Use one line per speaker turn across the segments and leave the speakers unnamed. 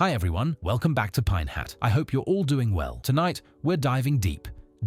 Hi everyone, welcome back to Pine Hat. I hope you're all doing well. Tonight, we're diving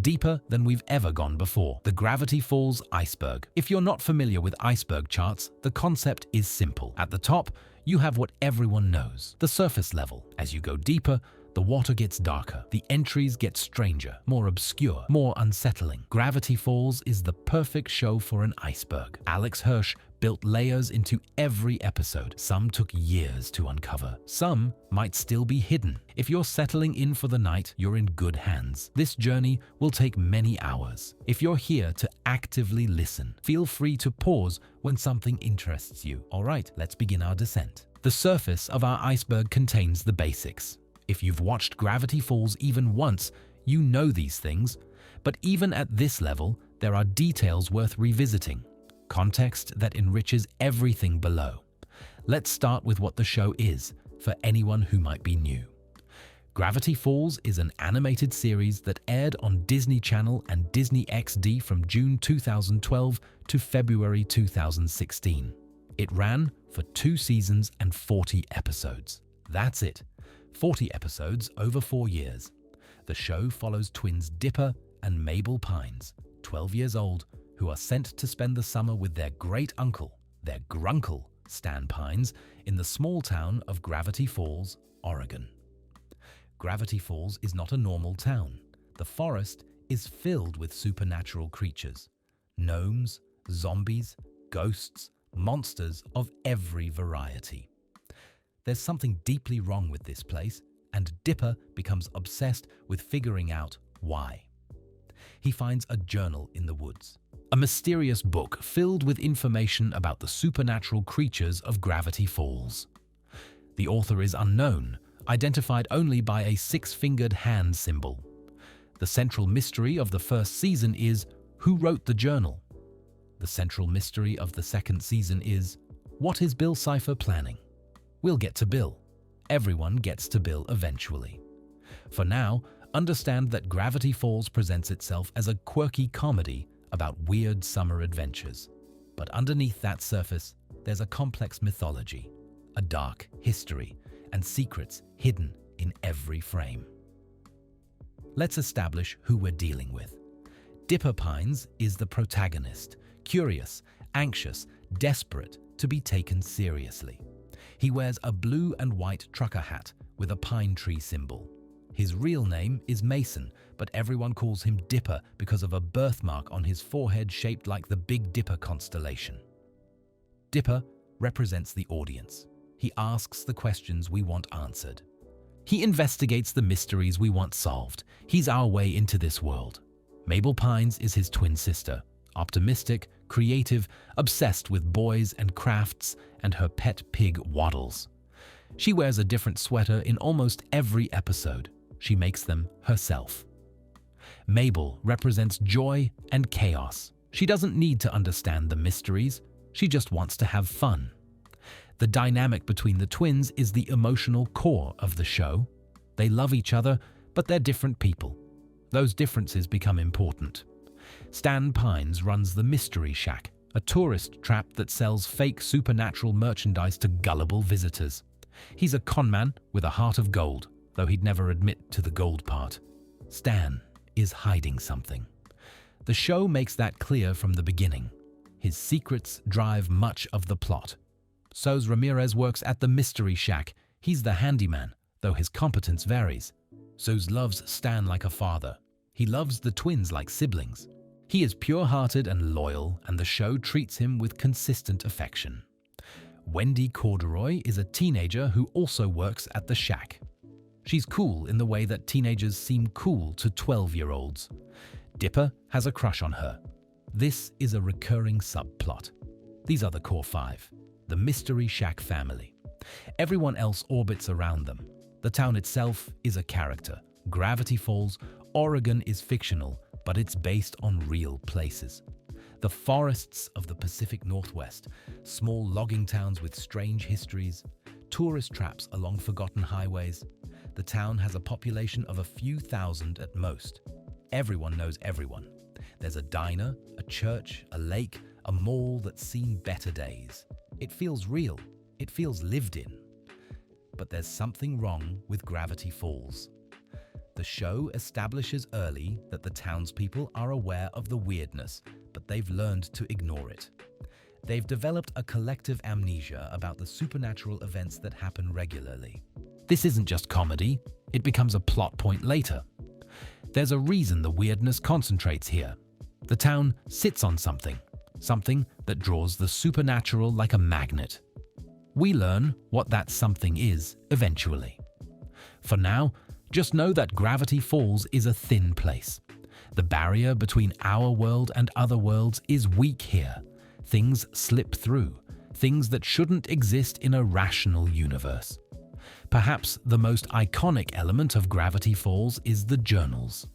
deeper than we've ever gone before. The Gravity Falls Iceberg. If you're not familiar with iceberg charts, the concept is simple. At the top, you have what everyone knows, the surface level. As you go deeper, the water gets darker, the entries get stranger, more obscure, more unsettling. Gravity Falls is the perfect show for an iceberg. Alex Hirsch built layers into every episode. Some took years to uncover. Some might still be hidden. If you're settling in for the night, you're in good hands. This journey will take many hours. If you're here to actively listen, feel free to pause when something interests you. All right, let's begin our descent. The surface of our iceberg contains the basics. If you've watched Gravity Falls even once, you know these things. But even at this level, there are details worth revisiting. Context that enriches everything below. Let's start with what the show is, for anyone who might be new. Gravity Falls is an animated series that aired on Disney Channel and Disney XD from June 2012 to February 2016. It ran for 2 seasons and 40 episodes. That's it, 40 episodes over 4 years. The show follows twins Dipper and Mabel Pines, 12 years old, who are sent to spend the summer with their great uncle, their grunkle, Stan Pines, in the small town of Gravity Falls, Oregon. Gravity Falls is not a normal town. The forest is filled with supernatural creatures. Gnomes, zombies, ghosts, monsters of every variety. There's something deeply wrong with this place, and Dipper becomes obsessed with figuring out why. He finds a journal in the woods. A mysterious book filled with information about the supernatural creatures of Gravity Falls. The author is unknown, identified only by a 6-fingered hand symbol. The central mystery of the first season is who wrote the journal. The central mystery of the second season is what is Bill Cipher planning? We'll get to Bill. Everyone gets to Bill eventually. For now, understand that Gravity Falls presents itself as a quirky comedy about weird summer adventures. But underneath that surface, there's a complex mythology, a dark history, and secrets hidden in every frame. Let's establish who we're dealing with. Dipper Pines is the protagonist, curious, anxious, desperate to be taken seriously. He wears a blue and white trucker hat with a pine tree symbol. His real name is Mason, but everyone calls him Dipper because of a birthmark on his forehead shaped like the Big Dipper constellation. Dipper represents the audience. He asks the questions we want answered. He investigates the mysteries we want solved. He's our way into this world. Mabel Pines is his twin sister, optimistic, creative, obsessed with boys and crafts, and her pet pig Waddles. She wears a different sweater in almost every episode. She makes them herself. Mabel represents joy and chaos. She doesn't need to understand the mysteries. She just wants to have fun. The dynamic between the twins is the emotional core of the show. They love each other, but they're different people. Those differences become important. Stan Pines runs the Mystery Shack, a tourist trap that sells fake supernatural merchandise to gullible visitors. He's a conman with a heart of gold, though he'd never admit to the gold part. Stan is hiding something. The show makes that clear from the beginning. His secrets drive much of the plot. So's Ramirez works at the Mystery Shack. He's the handyman, though his competence varies. So's loves Stan like a father. He loves the twins like siblings. He is pure-hearted and loyal, and the show treats him with consistent affection. Wendy Corduroy is a teenager who also works at the shack. She's cool in the way that teenagers seem cool to 12-year-olds. Dipper has a crush on her. This is a recurring subplot. These are the core 5, the Mystery Shack family. Everyone else orbits around them. The town itself is a character. Gravity Falls, Oregon is fictional, but it's based on real places. The forests of the Pacific Northwest, small logging towns with strange histories, tourist traps along forgotten highways. The town has a population of a few thousand at most. Everyone knows everyone. There's a diner, a church, a lake, a mall that's seen better days. It feels real. It feels lived in. But there's something wrong with Gravity Falls. The show establishes early that the townspeople are aware of the weirdness, but they've learned to ignore it. They've developed a collective amnesia about the supernatural events that happen regularly. This isn't just comedy, it becomes a plot point later. There's a reason the weirdness concentrates here. The town sits on something that draws the supernatural like a magnet. We learn what that something is eventually. For now, just know that Gravity Falls is a thin place. The barrier between our world and other worlds is weak here. Things slip through, things that shouldn't exist in a rational universe. Perhaps the most iconic element of Gravity Falls is the journals.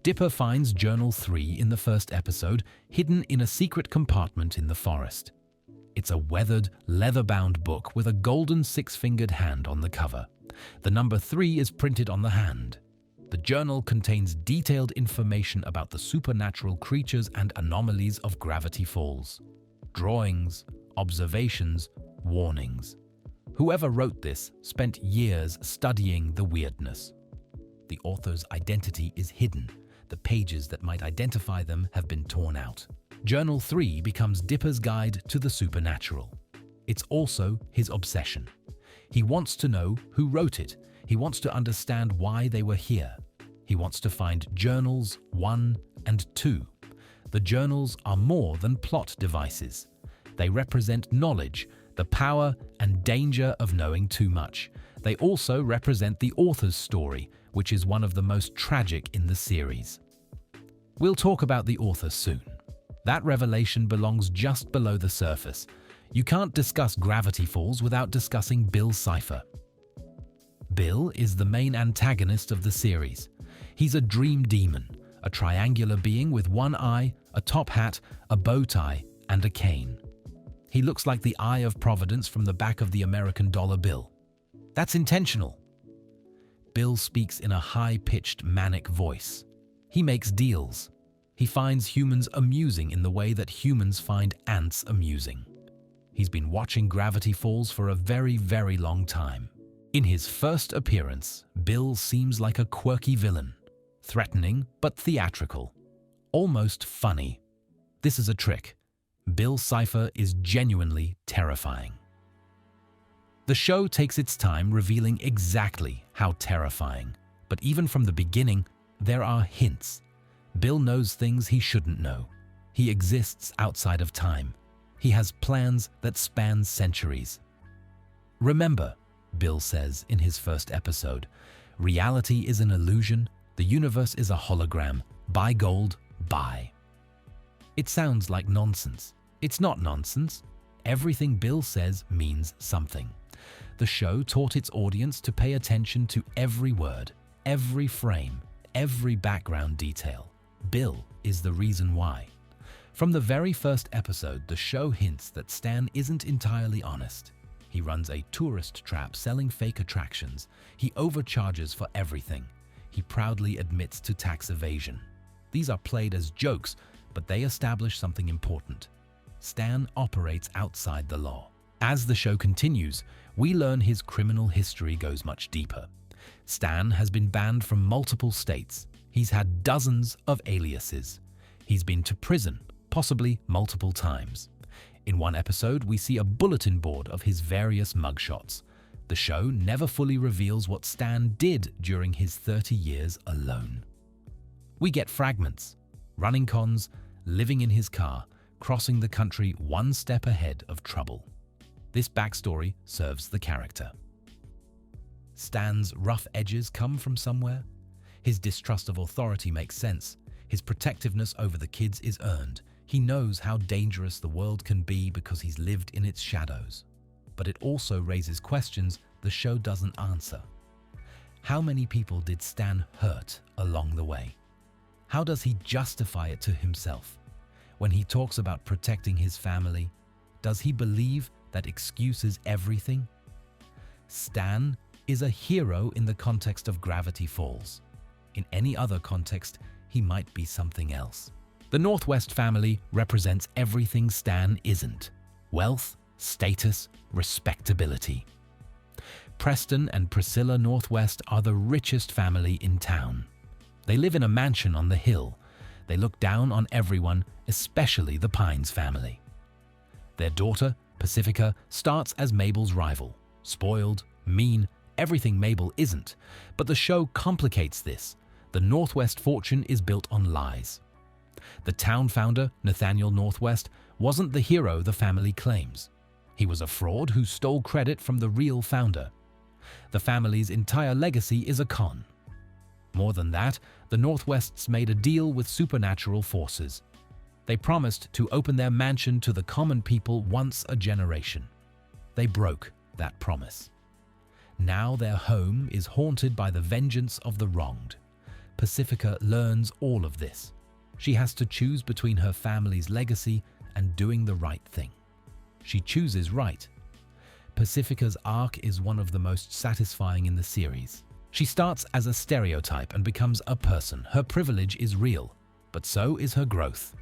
Dipper finds Journal 3 in the first episode, hidden in a secret compartment in the forest. It's a weathered, leather-bound book with a golden six-fingered hand on the cover. The number 3 is printed on the hand. The journal contains detailed information about the supernatural creatures and anomalies of Gravity Falls. Drawings, observations, warnings. Whoever wrote this spent years studying the weirdness. The author's identity is hidden. The pages that might identify them have been torn out. Journal 3 becomes Dipper's guide to the supernatural. It's also his obsession. He wants to know who wrote it. He wants to understand why they were here. He wants to find Journals 1 and 2. The journals are more than plot devices. They represent knowledge, the power and danger of knowing too much. They also represent the author's story, which is one of the most tragic in the series. We'll talk about the author soon. That revelation belongs just below the surface. You can't discuss Gravity Falls without discussing Bill Cipher. Bill is the main antagonist of the series. He's a dream demon, a triangular being with one eye, a top hat, a bow tie, and a cane. He looks like the Eye of Providence from the back of the American dollar bill. That's intentional. Bill speaks in a high-pitched, manic voice. He makes deals. He finds humans amusing in the way that humans find ants amusing. He's been watching Gravity Falls for a very, very long time. In his first appearance, Bill seems like a quirky villain. Threatening, but theatrical. Almost funny. This is a trick. Bill Cipher is genuinely terrifying. The show takes its time revealing exactly how terrifying. But even from the beginning, there are hints. Bill knows things he shouldn't know. He exists outside of time. He has plans that span centuries. Remember, Bill says in his first episode, reality is an illusion, the universe is a hologram, buy gold, buy. It sounds like nonsense. It's not nonsense. Everything Bill says means something. The show taught its audience to pay attention to every word, every frame, every background detail. Bill is the reason why. From the very first episode, the show hints that Stan isn't entirely honest. He runs a tourist trap selling fake attractions. He overcharges for everything. He proudly admits to tax evasion. These are played as jokes, but they establish something important. Stan operates outside the law. As the show continues, we learn his criminal history goes much deeper. Stan has been banned from multiple states. He's had dozens of aliases. He's been to prison, possibly multiple times. In one episode, we see a bulletin board of his various mugshots. The show never fully reveals what Stan did during his 30 years alone. We get fragments, running cons, living in his car, crossing the country one step ahead of trouble. This backstory serves the character. Stan's rough edges come from somewhere. His distrust of authority makes sense. His protectiveness over the kids is earned. He knows how dangerous the world can be because he's lived in its shadows. But it also raises questions the show doesn't answer. How many people did Stan hurt along the way? How does he justify it to himself? When he talks about protecting his family, does he believe that excuses everything? Stan is a hero in the context of Gravity Falls. In any other context, he might be something else. The Northwest family represents everything Stan isn't: wealth, status, respectability. Preston and Priscilla Northwest are the richest family in town. They live in a mansion on the hill. They look down on everyone, especially the Pines family. Their daughter, Pacifica, starts as Mabel's rival. Spoiled, mean, everything Mabel isn't. But the show complicates this. The Northwest fortune is built on lies. The town founder, Nathaniel Northwest, wasn't the hero the family claims. He was a fraud who stole credit from the real founder. The family's entire legacy is a con. More than that, the Northwests made a deal with supernatural forces. They promised to open their mansion to the common people once a generation. They broke that promise. Now their home is haunted by the vengeance of the wronged. Pacifica learns all of this. She has to choose between her family's legacy and doing the right thing. She chooses right. Pacifica's arc is one of the most satisfying in the series. She starts as a stereotype and becomes a person. Her privilege is real, but so is her growth.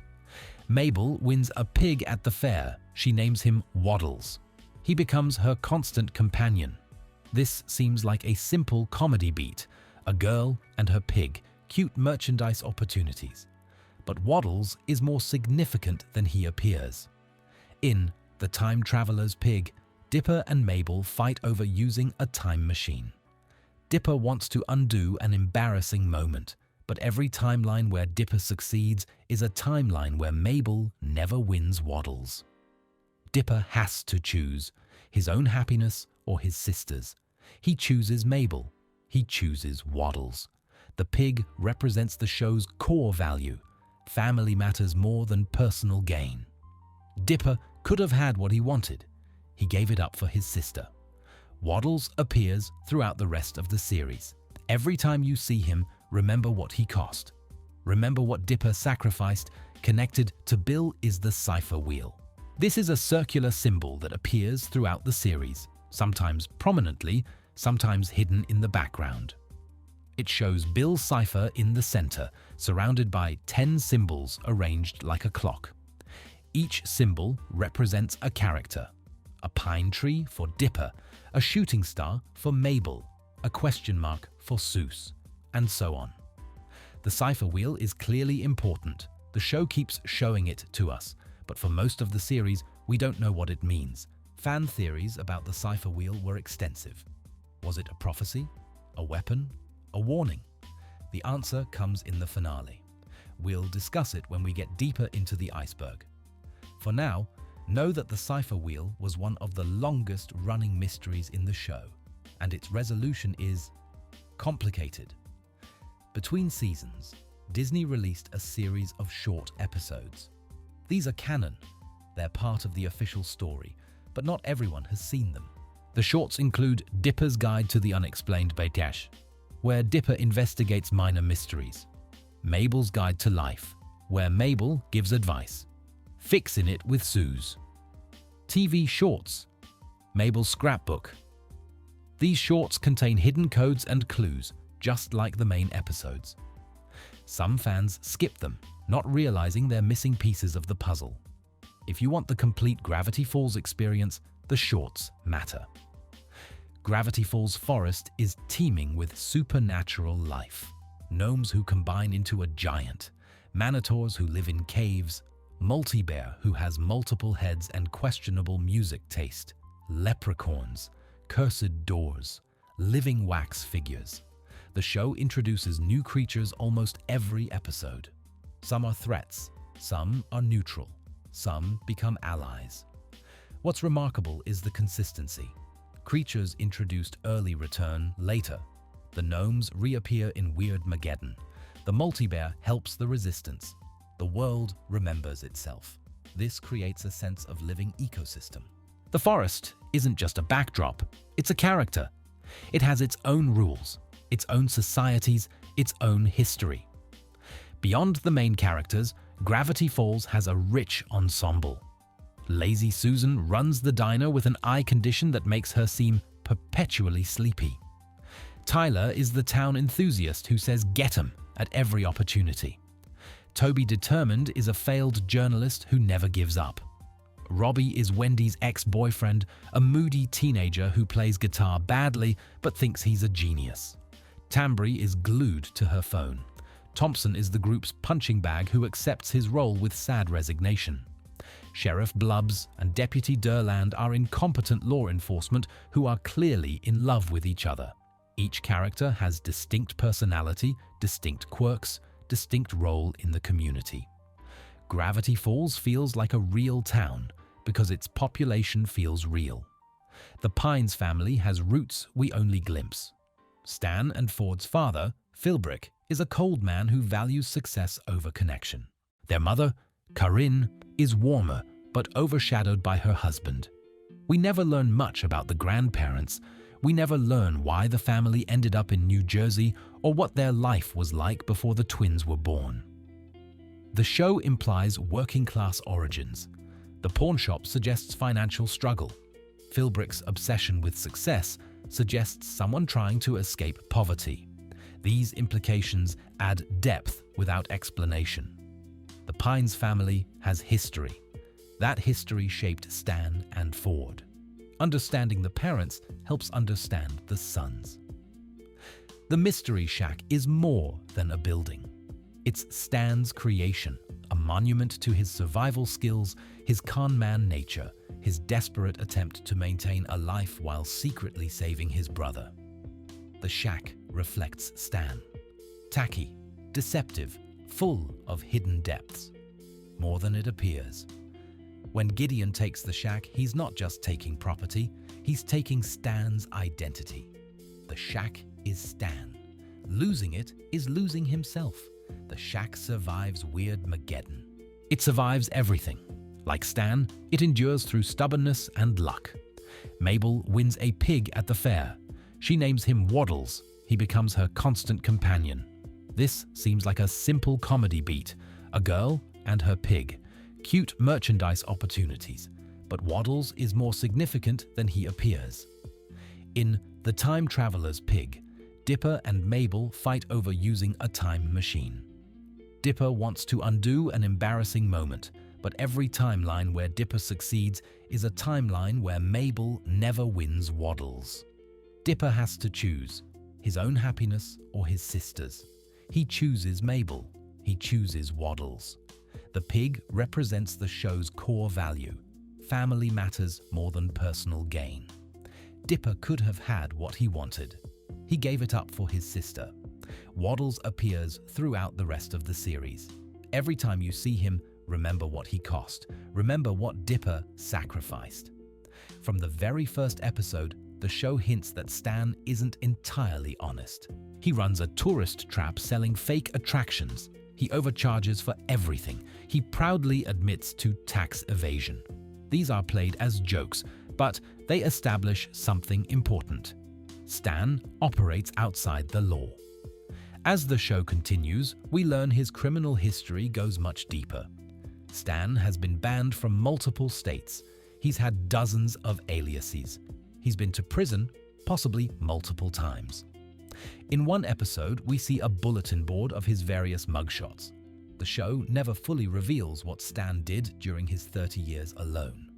Mabel wins a pig at the fair. She names him Waddles. He becomes her constant companion. This seems like a simple comedy beat. A girl and her pig, cute merchandise opportunities. But Waddles is more significant than he appears. In The Time Traveler's Pig, Dipper and Mabel fight over using a time machine. Dipper wants to undo an embarrassing moment, but every timeline where Dipper succeeds is a timeline where Mabel never wins Waddles. Dipper has to choose his own happiness or his sister's. He chooses Mabel. He chooses Waddles. The pig represents the show's core value. Family matters more than personal gain. Dipper could have had what he wanted. He gave it up for his sister. Waddles appears throughout the rest of the series. Every time you see him, remember what he cost. Remember what Dipper sacrificed. Connected to Bill is the cipher wheel. This is a circular symbol that appears throughout the series, sometimes prominently, sometimes hidden in the background. It shows Bill's cipher in the center, surrounded by 10 symbols arranged like a clock. Each symbol represents a character. A pine tree for Dipper, a shooting star for Mabel, a question mark for Seuss, and so on. The cipher wheel is clearly important. The show keeps showing it to us, but for most of the series, we don't know what it means. Fan theories about the cipher wheel were extensive. Was it a prophecy? A weapon? A warning? The answer comes in the finale. We'll discuss it when we get deeper into the iceberg. For now, know that the cipher wheel was one of the longest running mysteries in the show, and its resolution is complicated. Between seasons, Disney released a series of short episodes. These are canon. They're part of the official story, but not everyone has seen them. The shorts include Dipper's Guide to the Unexplained Beitash, where Dipper investigates minor mysteries. Mabel's Guide to Life, where Mabel gives advice. Fixin' It with Suze. TV Shorts, Mabel's Scrapbook. These shorts contain hidden codes and clues, just like the main episodes. Some fans skip them, not realizing they're missing pieces of the puzzle. If you want the complete Gravity Falls experience, the shorts matter. Gravity Falls Forest is teeming with supernatural life. Gnomes who combine into a giant, manitors who live in caves, multi-bear who has multiple heads and questionable music taste, leprechauns, cursed doors, living wax figures. The show introduces new creatures almost every episode. Some are threats, some are neutral, some become allies. What's remarkable is the consistency. Creatures introduced early return later. The gnomes reappear in Weird Mageddon. The multi-bear helps the resistance. The world remembers itself. This creates a sense of living ecosystem. The forest isn't just a backdrop, it's a character. It has its own rules, its own societies, its own history. Beyond the main characters, Gravity Falls has a rich ensemble. Lazy Susan runs the diner with an eye condition that makes her seem perpetually sleepy. Tyler is the town enthusiast who says "get 'em" at every opportunity. Toby Determined is a failed journalist who never gives up. Robbie is Wendy's ex-boyfriend, a moody teenager who plays guitar badly but thinks he's a genius. Tambry is glued to her phone. Thompson is the group's punching bag who accepts his role with sad resignation. Sheriff Blubbs and Deputy Durland are incompetent law enforcement who are clearly in love with each other. Each character has distinct personality, distinct quirks, distinct role in the community. Gravity Falls feels like a real town because its population feels real. The Pines family has roots we only glimpse. Stan and Ford's father, Philbrick, is a cold man who values success over connection. Their mother, Corinne, is warmer but overshadowed by her husband. We never learn much about the grandparents. We never learn why the family ended up in New Jersey or what their life was like before the twins were born. The show implies working-class origins. The pawn shop suggests financial struggle. Philbrick's obsession with success suggests someone trying to escape poverty. These implications add depth without explanation. The Pines family has history. That history shaped Stan and Ford. Understanding the parents helps understand the sons. The Mystery Shack is more than a building. It's Stan's creation, a monument to his survival skills, his con man nature, his desperate attempt to maintain a life while secretly saving his brother. The shack reflects Stan. Tacky, deceptive, full of hidden depths. More than it appears. When Gideon takes the shack, he's not just taking property, he's taking Stan's identity. The shack is Stan. Losing it is losing himself. The shack survives Weirdmageddon. It survives everything. Like Stan, it endures through stubbornness and luck. Mabel wins a pig at the fair. She names him Waddles. He becomes her constant companion. This seems like a simple comedy beat. A girl and her pig. Cute merchandise opportunities. But Waddles is more significant than he appears. In The Time Traveler's Pig, Dipper and Mabel fight over using a time machine. Dipper wants to undo an embarrassing moment, but every timeline where Dipper succeeds is a timeline where Mabel never wins Waddles. Dipper has to choose his own happiness or his sister's. He chooses Mabel. He chooses Waddles. The pig represents the show's core value. Family matters more than personal gain. Dipper could have had what he wanted. He gave it up for his sister. Waddles appears throughout the rest of the series. Every time you see him, remember what he cost. Remember what Dipper sacrificed. From the very first episode, the show hints that Stan isn't entirely honest. He runs a tourist trap selling fake attractions. He overcharges for everything. He proudly admits to tax evasion. These are played as jokes, but they establish something important. Stan operates outside the law. As the show continues, we learn his criminal history goes much deeper. Stan has been banned from multiple states. He's had dozens of aliases. He's been to prison, possibly multiple times. In one episode, we see a bulletin board of his various mugshots. The show never fully reveals what Stan did during his 30 years alone.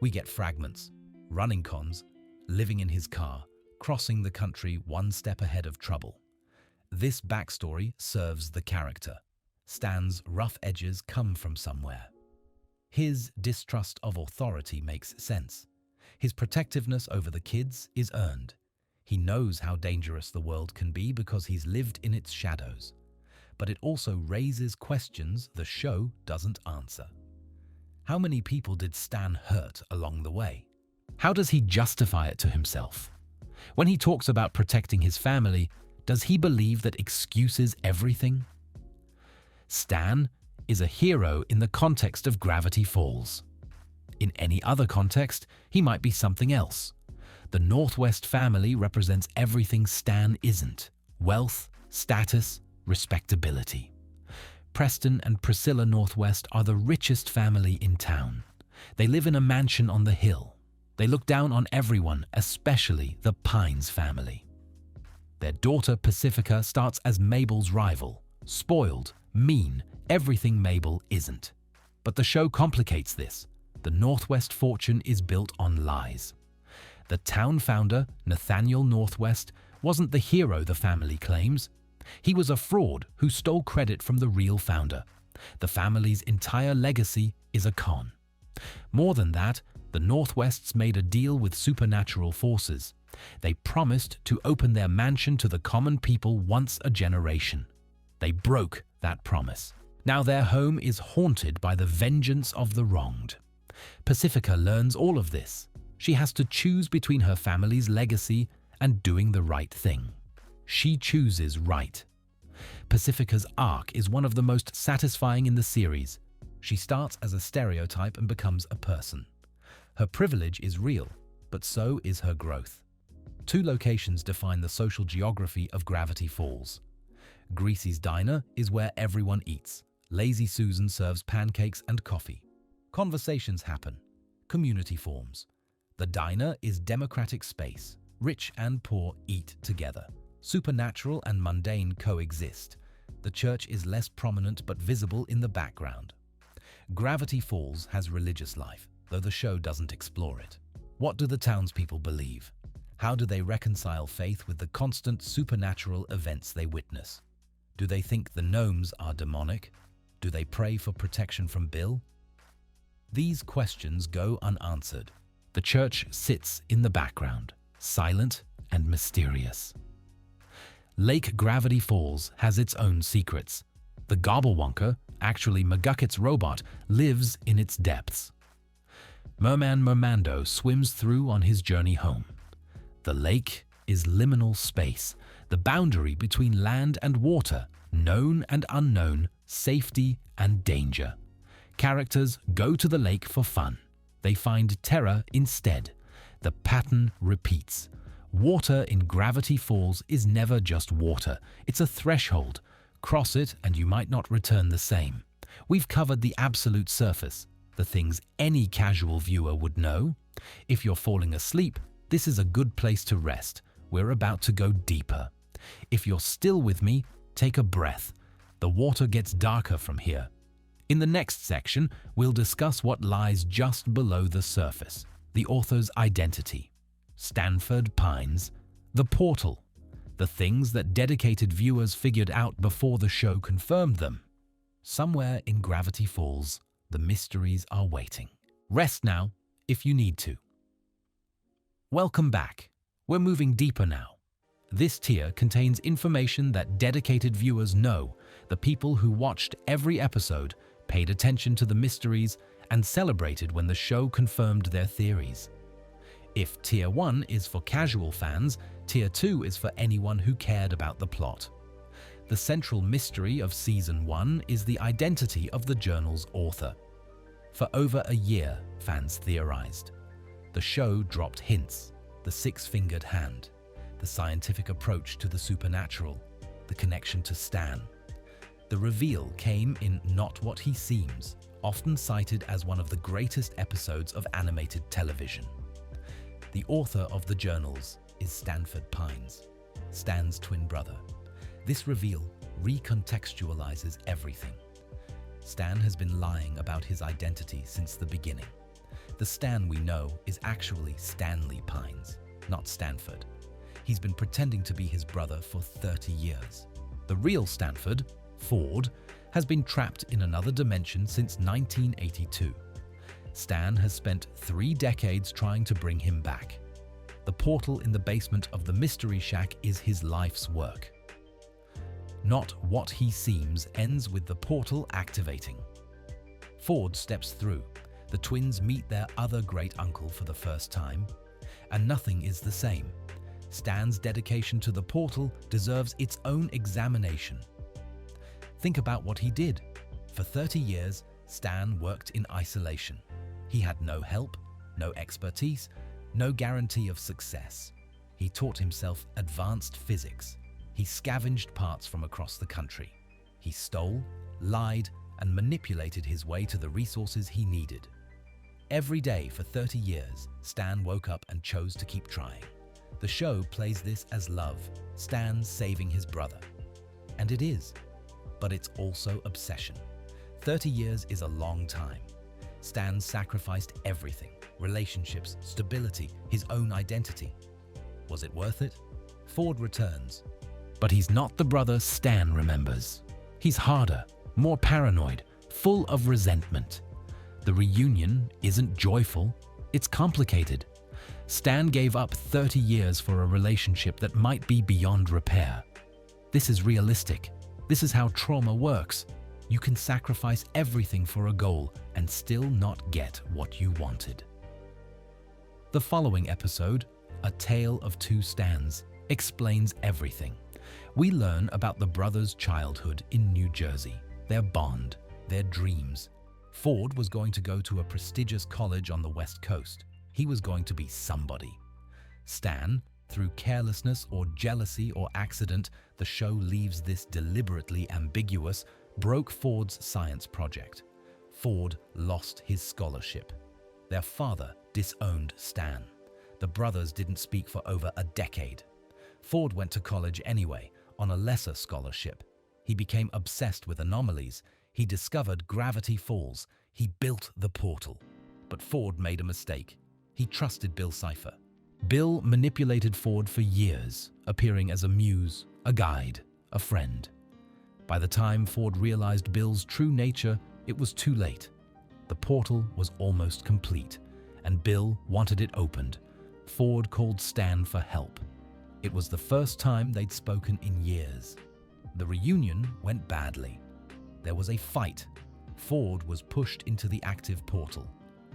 We get fragments, running cons, living in his car, crossing the country one step ahead of trouble. This backstory serves the character. Stan's rough edges come from somewhere. His distrust of authority makes sense. His protectiveness over the kids is earned. He knows how dangerous the world can be because he's lived in its shadows. But it also raises questions the show doesn't answer. How many people did Stan hurt along the way? How does he justify it to himself? When he talks about protecting his family, does he believe that excuses everything? Stan is a hero in the context of Gravity Falls. In any other context, he might be something else. The Northwest family represents everything Stan isn't: wealth, status, respectability. Preston and Priscilla Northwest are the richest family in town. They live in a mansion on the hill. They look down on everyone, especially the Pines family. Their daughter Pacifica starts as Mabel's rival, spoiled, mean, everything Mabel isn't. But the show complicates this. The Northwest fortune is built on lies. The town founder, Nathaniel Northwest, wasn't the hero the family claims. He was a fraud who stole credit from the real founder. The family's entire legacy is a con. More than that, the Northwests made a deal with supernatural forces. They promised to open their mansion to the common people once a generation. They broke that promise. Now their home is haunted by the vengeance of the wronged. Pacifica learns all of this. She has to choose between her family's legacy and doing the right thing. She chooses right. Pacifica's arc is one of the most satisfying in the series. She starts as a stereotype and becomes a person. Her privilege is real, but so is her growth. Two locations define the social geography of Gravity Falls. Greasy's Diner is where everyone eats. Lazy Susan serves pancakes and coffee. Conversations happen. Community forms. The diner is democratic space. Rich and poor eat together. Supernatural and mundane coexist. The church is less prominent but visible in the background. Gravity Falls has religious life, though the show doesn't explore it. What do the townspeople believe? How do they reconcile faith with the constant supernatural events they witness? Do they think the gnomes are demonic? Do they pray for protection from Bill? These questions go unanswered. The church sits in the background, silent and mysterious. Lake Gravity Falls has its own secrets. The Gobblewonker, actually McGucket's robot, lives in its depths. Merman Mermando swims through on his journey home. The lake is liminal space, the boundary between land and water, known and unknown, safety and danger. Characters go to the lake for fun. They find terror instead. The pattern repeats. Water in Gravity Falls is never just water. It's a threshold. Cross it and you might not return the same. We've covered the absolute surface, the things any casual viewer would know. If you're falling asleep, this is a good place to rest. We're about to go deeper. If you're still with me, take a breath. The water gets darker from here. In the next section, we'll discuss what lies just below the surface, the author's identity, Stanford Pines, the portal, the things that dedicated viewers figured out before the show confirmed them. Somewhere in Gravity Falls, the mysteries are waiting. Rest now, if you need to. Welcome back. We're moving deeper now. This tier contains information that dedicated viewers know, the people who watched every episode, paid attention to the mysteries, and celebrated when the show confirmed their theories. If Tier 1 is for casual fans, Tier 2 is for anyone who cared about the plot. The central mystery of Season 1 is the identity of the journal's author. For over a year, fans theorized. The show dropped hints, the six-fingered hand, the scientific approach to the supernatural, the connection to Stan. The reveal came in Not What He Seems, often cited as one of the greatest episodes of animated television. The author of the journals is Stanford Pines, Stan's twin brother. This reveal recontextualizes everything. Stan has been lying about his identity since the beginning. The Stan we know is actually Stanley Pines, not Stanford. He's been pretending to be his brother for 30 years. The real Stanford, Ford, has been trapped in another dimension since 1982. Stan has spent 3 decades trying to bring him back. The portal in the basement of the Mystery Shack is his life's work. Not What He Seems ends with the portal activating. Ford steps through. The twins meet their other great uncle for the first time, and nothing is the same. Stan's dedication to the portal deserves its own examination. Think about what he did. For 30 years, Stan worked in isolation. He had no help, no expertise, no guarantee of success. He taught himself advanced physics. He scavenged parts from across the country. He stole, lied, and manipulated his way to the resources he needed. Every day for 30 years, Stan woke up and chose to keep trying. The show plays this as love, Stan saving his brother. And it is. But it's also obsession. 30 years is a long time. Stan sacrificed everything: relationships, stability, his own identity. Was it worth it? Ford returns. But he's not the brother Stan remembers. He's harder, more paranoid, full of resentment. The reunion isn't joyful, it's complicated. Stan gave up 30 years for a relationship that might be beyond repair. This is realistic. This is how trauma works. You can sacrifice everything for a goal and still not get what you wanted. The following episode, A Tale of Two Stans, explains everything. We learn about the brothers' childhood in New Jersey, their bond, their dreams. Ford was going to go to a prestigious college on the West Coast. He was going to be somebody. Stan, through carelessness or jealousy or accident, the show leaves this deliberately ambiguous, broke Ford's science project. Ford lost his scholarship. Their father disowned Stan. The brothers didn't speak for over a decade. Ford went to college anyway, on a lesser scholarship. He became obsessed with anomalies. He discovered gravity falls. He built the portal. But Ford made a mistake. He trusted Bill Cipher. Bill manipulated Ford for years, appearing as a muse, a guide, a friend. By the time Ford realized Bill's true nature, it was too late. The portal was almost complete, and Bill wanted it opened. Ford called Stan for help. It was the first time they'd spoken in years. The reunion went badly. There was a fight. Ford was pushed into the active portal.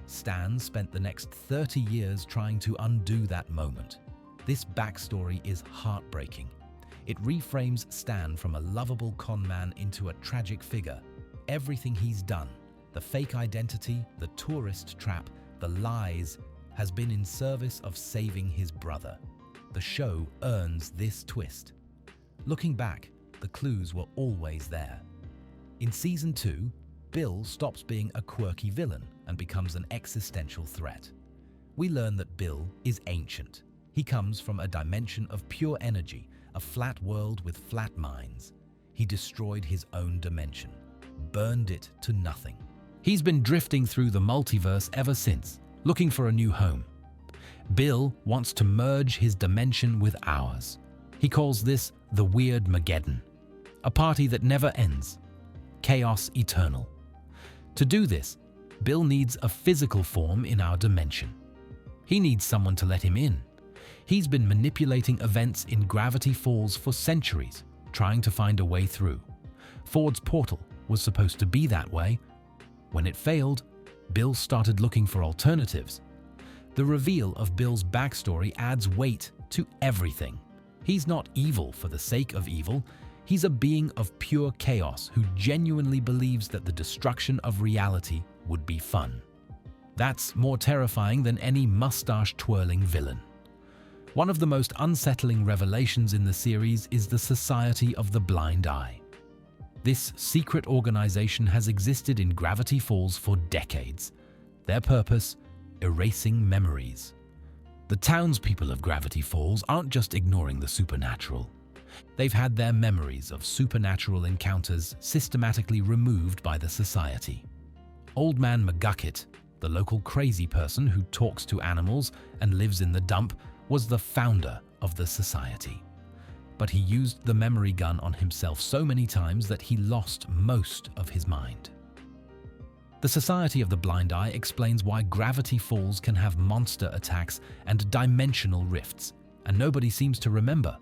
Stan spent the next 30 years trying to undo that moment. This backstory is heartbreaking. It reframes Stan from a lovable con man into a tragic figure. Everything he's done, the fake identity, the tourist trap, the lies, has been in service of saving his brother. The show earns this twist. Looking back, the clues were always there. In Season 2, Bill stops being a quirky villain and becomes an existential threat. We learn that Bill is ancient. He comes from a dimension of pure energy, a flat world with flat minds. He destroyed his own dimension, burned it to nothing. He's been drifting through the multiverse ever since, looking for a new home. Bill wants to merge his dimension with ours. He calls this the Weird Mageddon, a party that never ends, chaos eternal. To do this, Bill needs a physical form in our dimension. He needs someone to let him in. He's been manipulating events in Gravity Falls for centuries, trying to find a way through. Ford's portal was supposed to be that way. When it failed, Bill started looking for alternatives. The reveal of Bill's backstory adds weight to everything. He's not evil for the sake of evil. He's a being of pure chaos who genuinely believes that the destruction of reality would be fun. That's more terrifying than any mustache-twirling villain. One of the most unsettling revelations in the series is the Society of the Blind Eye. This secret organization has existed in Gravity Falls for decades. Their purpose: erasing memories. The townspeople of Gravity Falls aren't just ignoring the supernatural. They've had their memories of supernatural encounters systematically removed by the Society. Old Man McGucket, the local crazy person who talks to animals and lives in the dump, was the founder of the Society. But he used the memory gun on himself so many times that he lost most of his mind. The Society of the Blind Eye explains why Gravity Falls can have monster attacks and dimensional rifts, and nobody seems to remember.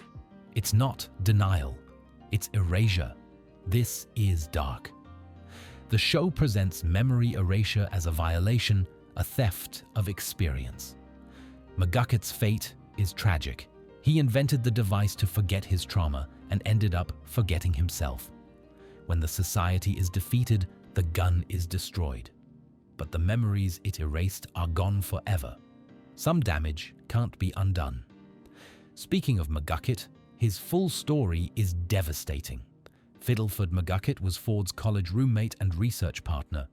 It's not denial, it's erasure. This is dark. The show presents memory erasure as a violation, a theft of experience. McGucket's fate is tragic. He invented the device to forget his trauma and ended up forgetting himself. When the Society is defeated, the gun is destroyed. But the memories it erased are gone forever. Some damage can't be undone. Speaking of McGucket, his full story is devastating. Fiddleford McGucket was Ford's college roommate and research partner.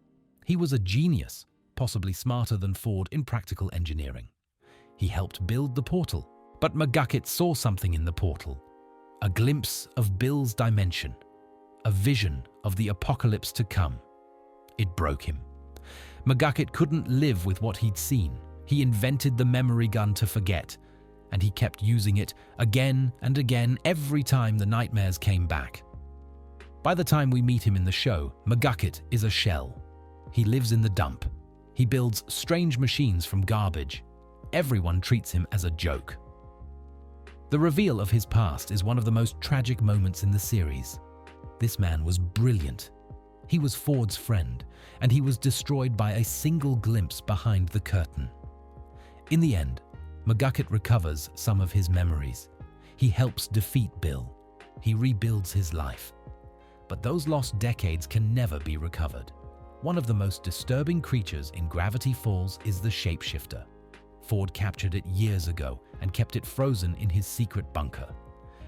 He was a genius, possibly smarter than Ford in practical engineering. He helped build the portal, but McGucket saw something in the portal. A glimpse of Bill's dimension, a vision of the apocalypse to come. It broke him. McGucket couldn't live with what he'd seen. He invented the memory gun to forget, and he kept using it again and again every time the nightmares came back. By the time we meet him in the show, McGucket is a shell. He lives in the dump. He builds strange machines from garbage. Everyone treats him as a joke. The reveal of his past is one of the most tragic moments in the series. This man was brilliant. He was Ford's friend, and he was destroyed by a single glimpse behind the curtain. In the end, McGucket recovers some of his memories. He helps defeat Bill. He rebuilds his life. But those lost decades can never be recovered. One of the most disturbing creatures in Gravity Falls is the shapeshifter. Ford captured it years ago and kept it frozen in his secret bunker.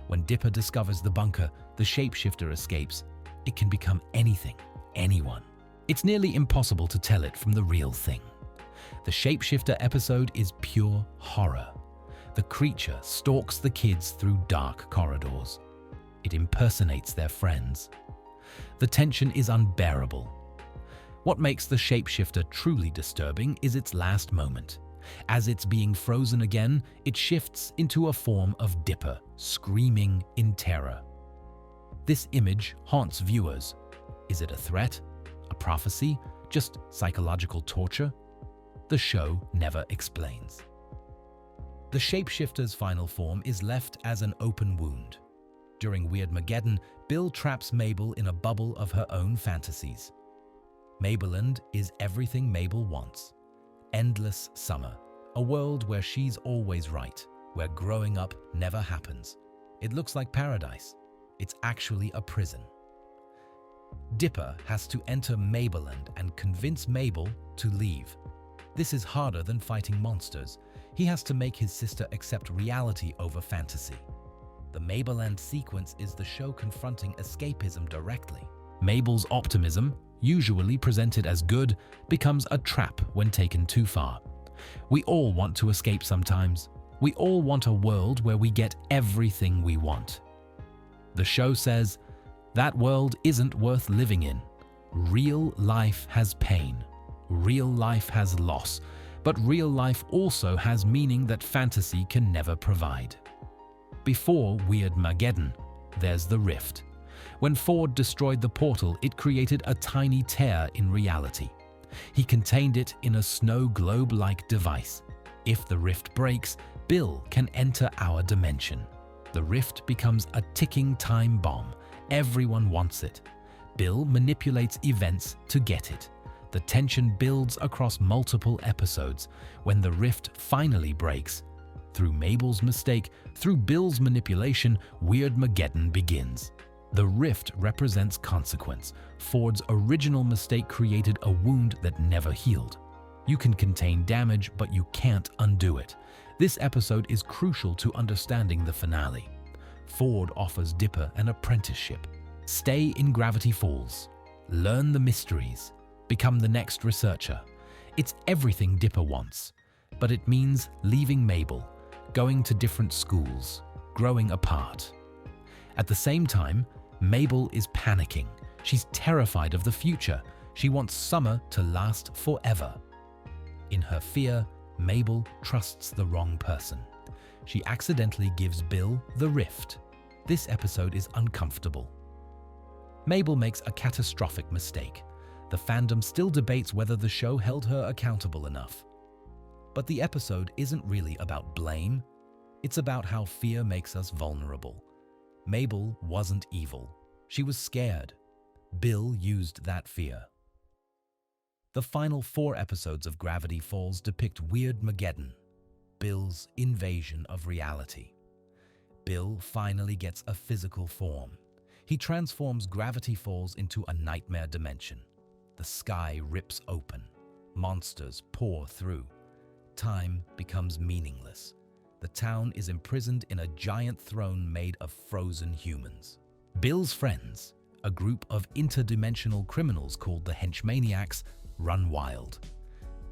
When Dipper discovers the bunker, the shapeshifter escapes. It can become anything, anyone. It's nearly impossible to tell it from the real thing. The shapeshifter episode is pure horror. The creature stalks the kids through dark corridors. It impersonates their friends. The tension is unbearable. What makes the shapeshifter truly disturbing is its last moment. As it's being frozen again, it shifts into a form of Dipper, screaming in terror. This image haunts viewers. Is it a threat? A prophecy? Just psychological torture? The show never explains. The shapeshifter's final form is left as an open wound. During Weirdmageddon, Bill traps Mabel in a bubble of her own fantasies. Mabeland is everything Mabel wants. Endless summer, a world where she's always right, where growing up never happens. It looks like paradise. It's actually a prison. Dipper has to enter Mabeland and convince Mabel to leave. This is harder than fighting monsters. He has to make his sister accept reality over fantasy. The Mabeland sequence is the show confronting escapism directly. Mabel's optimism, usually presented as good, becomes a trap when taken too far. We all want to escape sometimes. We all want a world where we get everything we want. The show says, that world isn't worth living in. Real life has pain. Real life has loss. But real life also has meaning that fantasy can never provide. Before Weirdmageddon, there's the rift. When Ford destroyed the portal, it created a tiny tear in reality. He contained it in a snow globe-like device. If the rift breaks, Bill can enter our dimension. The rift becomes a ticking time bomb. Everyone wants it. Bill manipulates events to get it. The tension builds across multiple episodes. When the rift finally breaks, through Mabel's mistake, through Bill's manipulation, Weirdmageddon begins. The rift represents consequence. Ford's original mistake created a wound that never healed. You can contain damage, but you can't undo it. This episode is crucial to understanding the finale. Ford offers Dipper an apprenticeship. Stay in Gravity Falls. Learn the mysteries. Become the next researcher. It's everything Dipper wants, but it means leaving Mabel, going to different schools, growing apart. At the same time, Mabel is panicking. She's terrified of the future. She wants summer to last forever. In her fear, Mabel trusts the wrong person. She accidentally gives Bill the rift. This episode is uncomfortable. Mabel makes a catastrophic mistake. The fandom still debates whether the show held her accountable enough. But the episode isn't really about blame. It's about how fear makes us vulnerable. Mabel wasn't evil. She was scared. Bill used that fear. The final 4 episodes of Gravity Falls depict Weirdmageddon, Bill's invasion of reality. Bill finally gets a physical form. He transforms Gravity Falls into a nightmare dimension. The sky rips open. Monsters pour through. Time becomes meaningless. The town is imprisoned in a giant throne made of frozen humans. Bill's friends, a group of interdimensional criminals called the Henchmaniacs, run wild.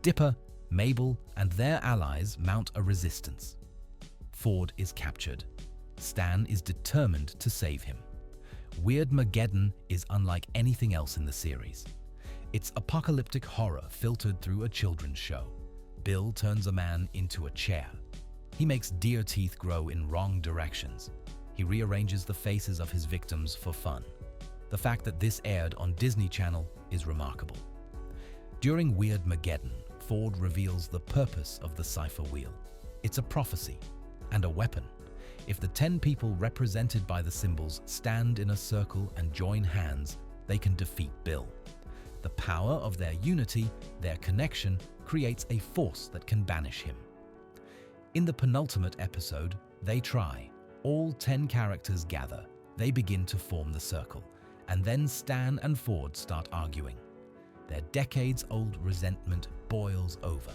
Dipper, Mabel, and their allies mount a resistance. Ford is captured. Stan is determined to save him. Weirdmageddon is unlike anything else in the series. It's apocalyptic horror filtered through a children's show. Bill turns a man into a chair. He makes deer teeth grow in wrong directions. He rearranges the faces of his victims for fun. The fact that this aired on Disney Channel is remarkable. During Weirdmageddon, Ford reveals the purpose of the cipher wheel. It's a prophecy and a weapon. If the 10 people represented by the symbols stand in a circle and join hands, they can defeat Bill. The power of their unity, their connection, creates a force that can banish him. In the penultimate episode, They Try, all 10 characters gather. They begin to form the circle, and then Stan and Ford start arguing. Their decades-old resentment boils over.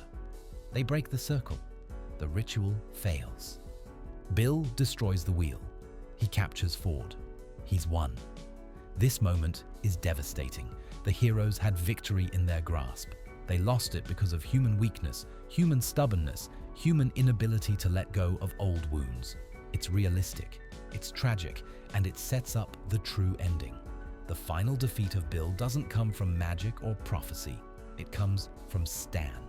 They break the circle. The ritual fails. Bill destroys the wheel. He captures Ford. He's won. This moment is devastating. The heroes had victory in their grasp. They lost it because of human weakness, human stubbornness, human inability to let go of old wounds. It's realistic, it's tragic, and it sets up the true ending. The final defeat of Bill doesn't come from magic or prophecy. It comes from Stan.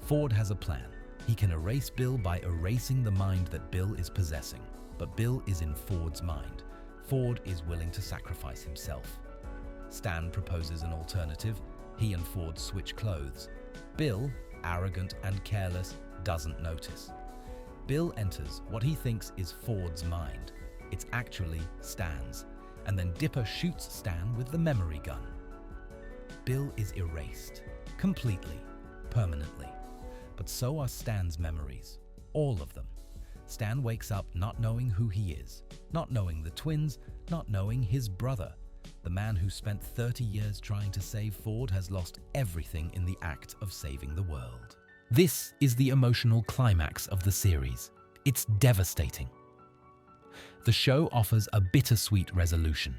Ford has a plan. He can erase Bill by erasing the mind that Bill is possessing. But Bill is in Ford's mind. Ford is willing to sacrifice himself. Stan proposes an alternative. He and Ford switch clothes. Bill, arrogant and careless, doesn't notice. Bill enters what he thinks is Ford's mind. It's actually Stan's. And then Dipper shoots Stan with the memory gun. Bill is erased. Completely. Permanently. But so are Stan's memories. All of them. Stan wakes up not knowing who he is, not knowing the twins, not knowing his brother. The man who spent 30 years trying to save Ford has lost everything in the act of saving the world. This is the emotional climax of the series. It's devastating. The show offers a bittersweet resolution.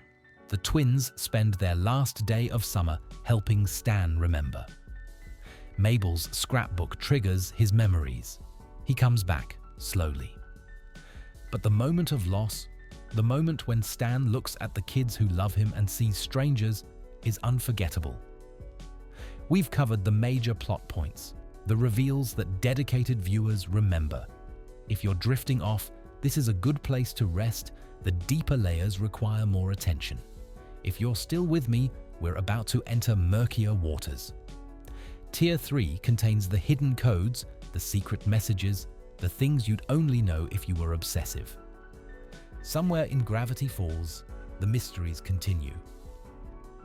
The twins spend their last day of summer helping Stan remember. Mabel's scrapbook triggers his memories. He comes back, slowly. But the moment of loss, the moment when Stan looks at the kids who love him and sees strangers, is unforgettable. We've covered the major plot points, the reveals that dedicated viewers remember. If you're drifting off, this is a good place to rest. The deeper layers require more attention. If you're still with me, we're about to enter murkier waters. Tier 3 contains the hidden codes, the secret messages, the things you'd only know if you were obsessive. Somewhere in Gravity Falls, the mysteries continue.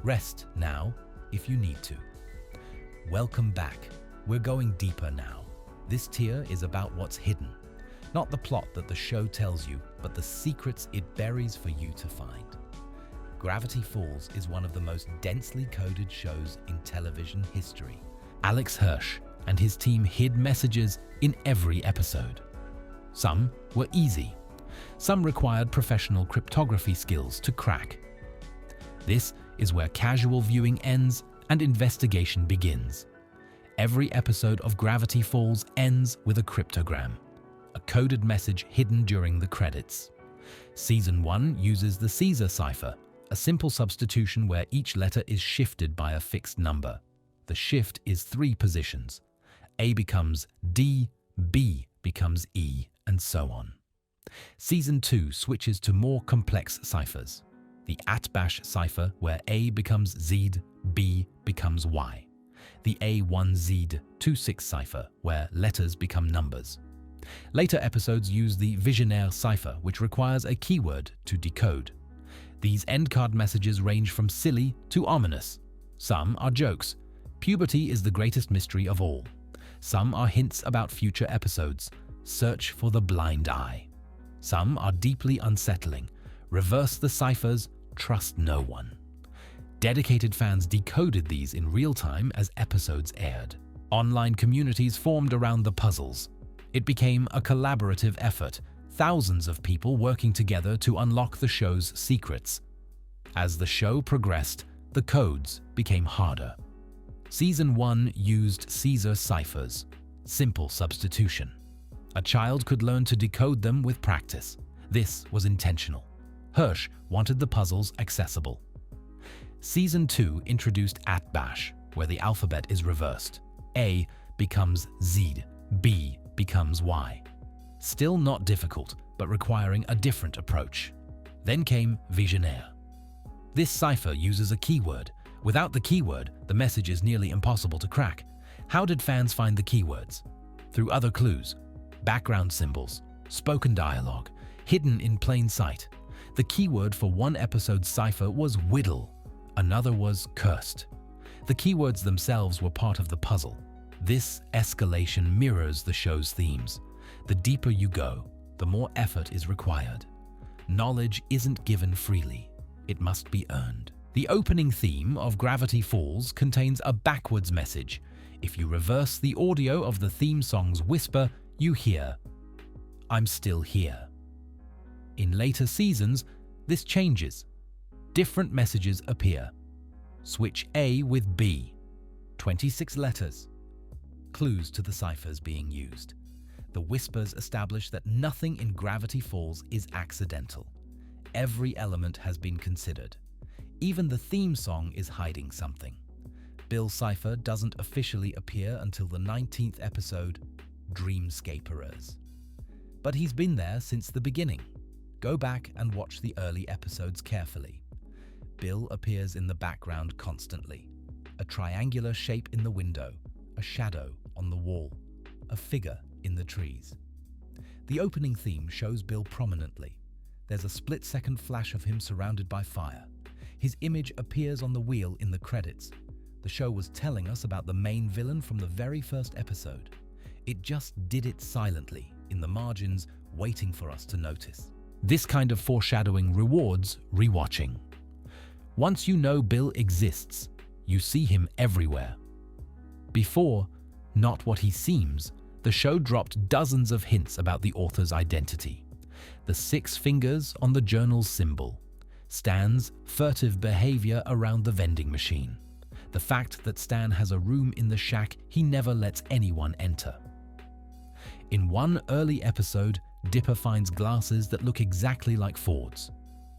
Rest now, if you need to. Welcome back. We're going deeper now. This tier is about what's hidden. Not the plot that the show tells you, but the secrets it buries for you to find. Gravity Falls is one of the most densely coded shows in television history. Alex Hirsch and his team hid messages in every episode. Some were easy. Some required professional cryptography skills to crack. This is where casual viewing ends and investigation begins. Every episode of Gravity Falls ends with a cryptogram, a coded message hidden during the credits. Season 1 uses the Caesar cipher, a simple substitution where each letter is shifted by a fixed number. The shift is 3 positions. A becomes D, B becomes E, and so on. Season 2 switches to more complex ciphers. The Atbash cipher, where A becomes Z, B becomes Y. The A1Z26 cipher, where letters become numbers. Later episodes use the Visionaire cipher, which requires a keyword to decode. These endcard messages range from silly to ominous. Some are jokes. Puberty is the greatest mystery of all. Some are hints about future episodes. Search for the blind eye. Some are deeply unsettling. Reverse the ciphers. Trust no one. Dedicated fans decoded these in real time as episodes aired. Online communities formed around the puzzles. It became a collaborative effort, thousands of people working together to unlock the show's secrets. As the show progressed, the codes became harder. Season 1 used Caesar ciphers, simple substitution. A child could learn to decode them with practice. This was intentional. Hirsch wanted the puzzles accessible. Season 2 introduced Atbash, where the alphabet is reversed. A becomes Z, B becomes Y. Still not difficult, but requiring a different approach. Then came Visionaire. This cipher uses a keyword. Without the keyword, the message is nearly impossible to crack. How did fans find the keywords? Through other clues, background symbols, spoken dialogue, hidden in plain sight. The keyword for one episode's cipher was whittle, another was cursed. The keywords themselves were part of the puzzle. This escalation mirrors the show's themes. The deeper you go, the more effort is required. Knowledge isn't given freely. It must be earned. The opening theme of Gravity Falls contains a backwards message. If you reverse the audio of the theme song's whisper, you hear, "I'm still here." In later seasons, this changes. Different messages appear. Switch A with B. 26 letters. Clues to the ciphers being used. The whispers establish that nothing in Gravity Falls is accidental. Every element has been considered. Even the theme song is hiding something. Bill's cipher doesn't officially appear until the 19th episode, Dreamscaperers. But he's been there since the beginning. Go back and watch the early episodes carefully. Bill appears in the background constantly. A triangular shape in the window, a shadow on the wall, a figure in the trees. The opening theme shows Bill prominently. There's a split-second flash of him surrounded by fire. His image appears on the wheel in the credits. The show was telling us about the main villain from the very first episode. It just did it silently, in the margins, waiting for us to notice. This kind of foreshadowing rewards rewatching. Once you know Bill exists, you see him everywhere. Before, not what he seems, the show dropped dozens of hints about the author's identity. The 6 fingers on the journal's symbol, Stan's furtive behavior around the vending machine, the fact that Stan has a room in the shack he never lets anyone enter. In one early episode, Dipper finds glasses that look exactly like Ford's.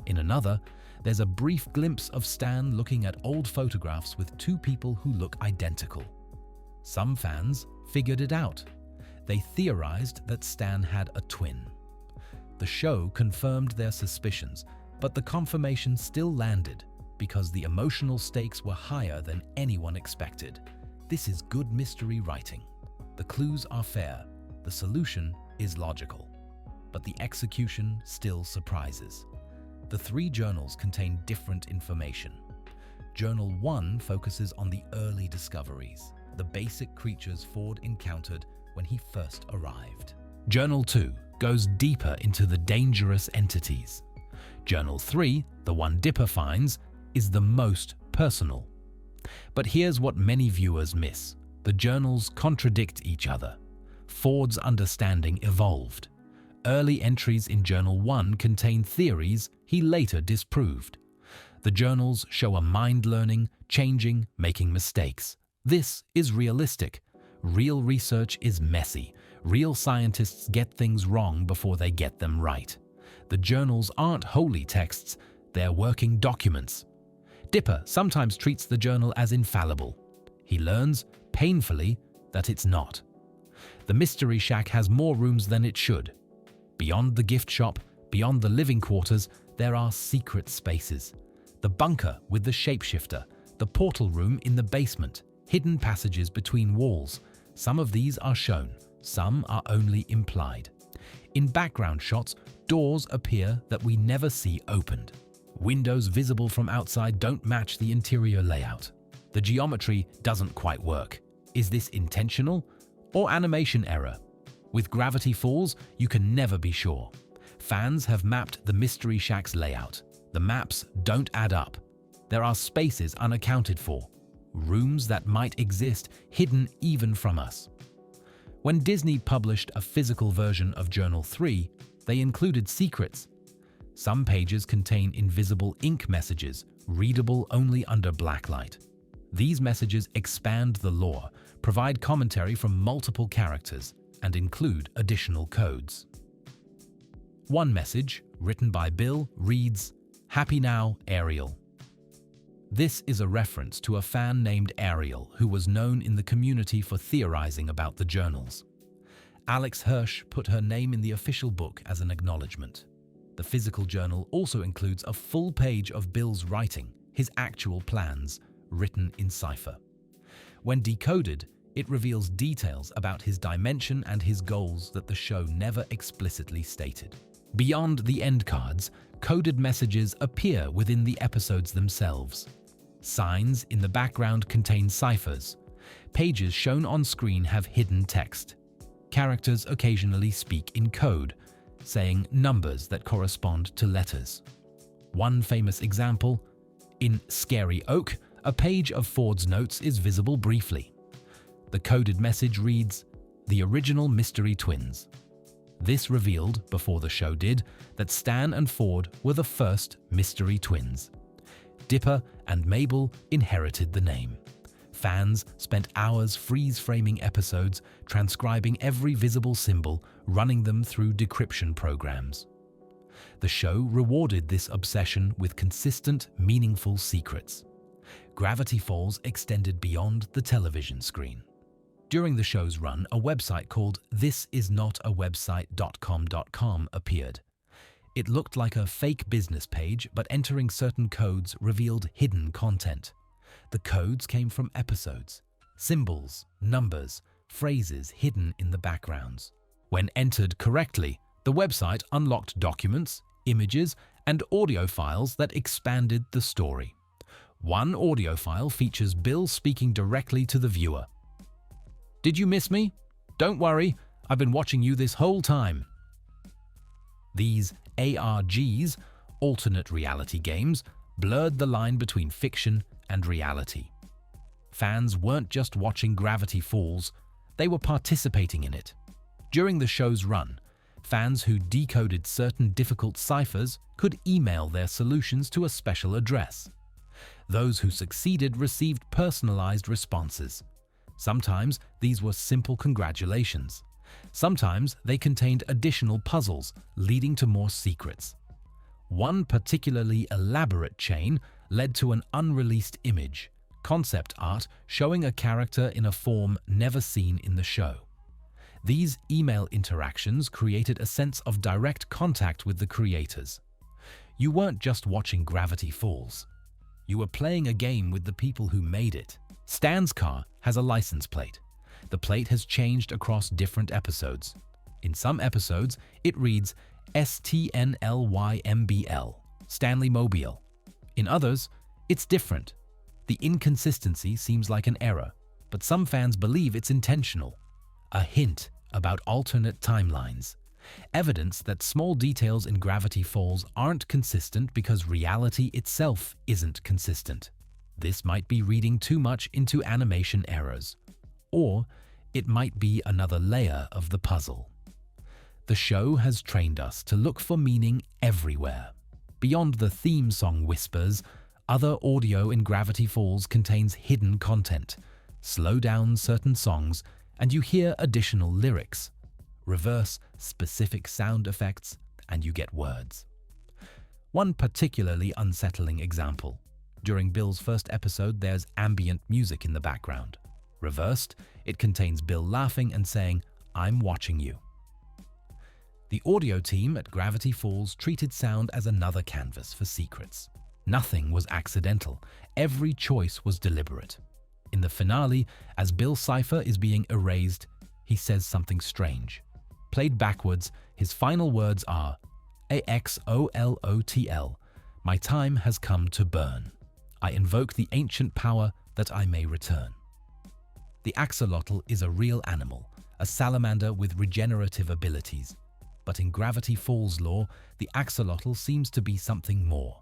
In another, there's a brief glimpse of Stan looking at old photographs with 2 people who look identical. Some fans figured it out. They theorized that Stan had a twin. The show confirmed their suspicions, but the confirmation still landed because the emotional stakes were higher than anyone expected. This is good mystery writing. The clues are fair, the solution is logical, but the execution still surprises. The 3 journals contain different information. Journal 1 focuses on the early discoveries, the basic creatures Ford encountered when he first arrived. Journal 2 goes deeper into the dangerous entities. Journal 3, the one Dipper finds, is the most personal. But here's what many viewers miss. The journals contradict each other. Ford's understanding evolved. Early entries in Journal 1 contain theories he later disproved. The journals show a mind learning, changing, making mistakes. This is realistic. Real research is messy. Real scientists get things wrong before they get them right. The journals aren't holy texts, they're working documents. Dipper sometimes treats the journal as infallible. He learns, painfully, that it's not. The Mystery Shack has more rooms than it should. Beyond the gift shop, beyond the living quarters, there are secret spaces. The bunker with the shapeshifter, the portal room in the basement, hidden passages between walls. Some of these are shown, some are only implied. In background shots, doors appear that we never see opened. Windows visible from outside don't match the interior layout. The geometry doesn't quite work. Is this intentional or animation error? With Gravity Falls, you can never be sure. Fans have mapped the Mystery Shack's layout. The maps don't add up. There are spaces unaccounted for, rooms that might exist hidden even from us. When Disney published a physical version of Journal 3, they included secrets. Some pages contain invisible ink messages, readable only under blacklight. These messages expand the lore, provide commentary from multiple characters, and include additional codes. One message, written by Bill, reads, "Happy now, Ariel." This is a reference to a fan named Ariel who was known in the community for theorizing about the journals. Alex Hirsch put her name in the official book as an acknowledgement. The physical journal also includes a full page of Bill's writing, his actual plans, written in cipher. When decoded, it reveals details about his dimension and his goals that the show never explicitly stated. Beyond the end cards, coded messages appear within the episodes themselves. Signs in the background contain ciphers. Pages shown on screen have hidden text. Characters occasionally speak in code, saying numbers that correspond to letters. One famous example: in Scary Oak, a page of Ford's notes is visible briefly. The coded message reads, "The original mystery twins." This revealed, before the show did, that Stan and Ford were the first mystery twins. Dipper and Mabel inherited the name. Fans spent hours freeze-framing episodes, transcribing every visible symbol, running them through decryption programs. The show rewarded this obsession with consistent, meaningful secrets. Gravity Falls extended beyond the television screen. During the show's run, a website called thisisnotawebsite.com appeared. It looked like a fake business page, but entering certain codes revealed hidden content. The codes came from episodes, symbols, numbers, phrases hidden in the backgrounds. When entered correctly, the website unlocked documents, images, and audio files that expanded the story. One audio file features Bill speaking directly to the viewer. "Did you miss me? Don't worry, I've been watching you this whole time." These ARGs, alternate reality games, blurred the line between fiction and reality. Fans weren't just watching Gravity Falls, they were participating in it. During the show's run, fans who decoded certain difficult ciphers could email their solutions to a special address. Those who succeeded received personalized responses. Sometimes these were simple congratulations. Sometimes they contained additional puzzles, leading to more secrets. One particularly elaborate chain led to an unreleased image, concept art showing a character in a form never seen in the show. These email interactions created a sense of direct contact with the creators. You weren't just watching Gravity Falls. You were playing a game with the people who made it. Stan's car has a license plate. The plate has changed across different episodes. In some episodes, it reads STNLYMBL, Stanley Mobile. In others, it's different. The inconsistency seems like an error, but some fans believe it's intentional. A hint about alternate timelines. Evidence that small details in Gravity Falls aren't consistent because reality itself isn't consistent. This might be reading too much into animation errors, or it might be another layer of the puzzle. The show has trained us to look for meaning everywhere. Beyond the theme song whispers, other audio in Gravity Falls contains hidden content. Slow down certain songs and you hear additional lyrics. Reverse specific sound effects and you get words. One particularly unsettling example. During Bill's first episode, there's ambient music in the background. Reversed, it contains Bill laughing and saying, "I'm watching you." The audio team at Gravity Falls treated sound as another canvas for secrets. Nothing was accidental. Every choice was deliberate. In the finale, as Bill's cipher is being erased, he says something strange. Played backwards, his final words are, "AXOLOTL, my time has come to burn. I invoke the ancient power that I may return." The axolotl is a real animal, a salamander with regenerative abilities. But in Gravity Falls lore, the axolotl seems to be something more.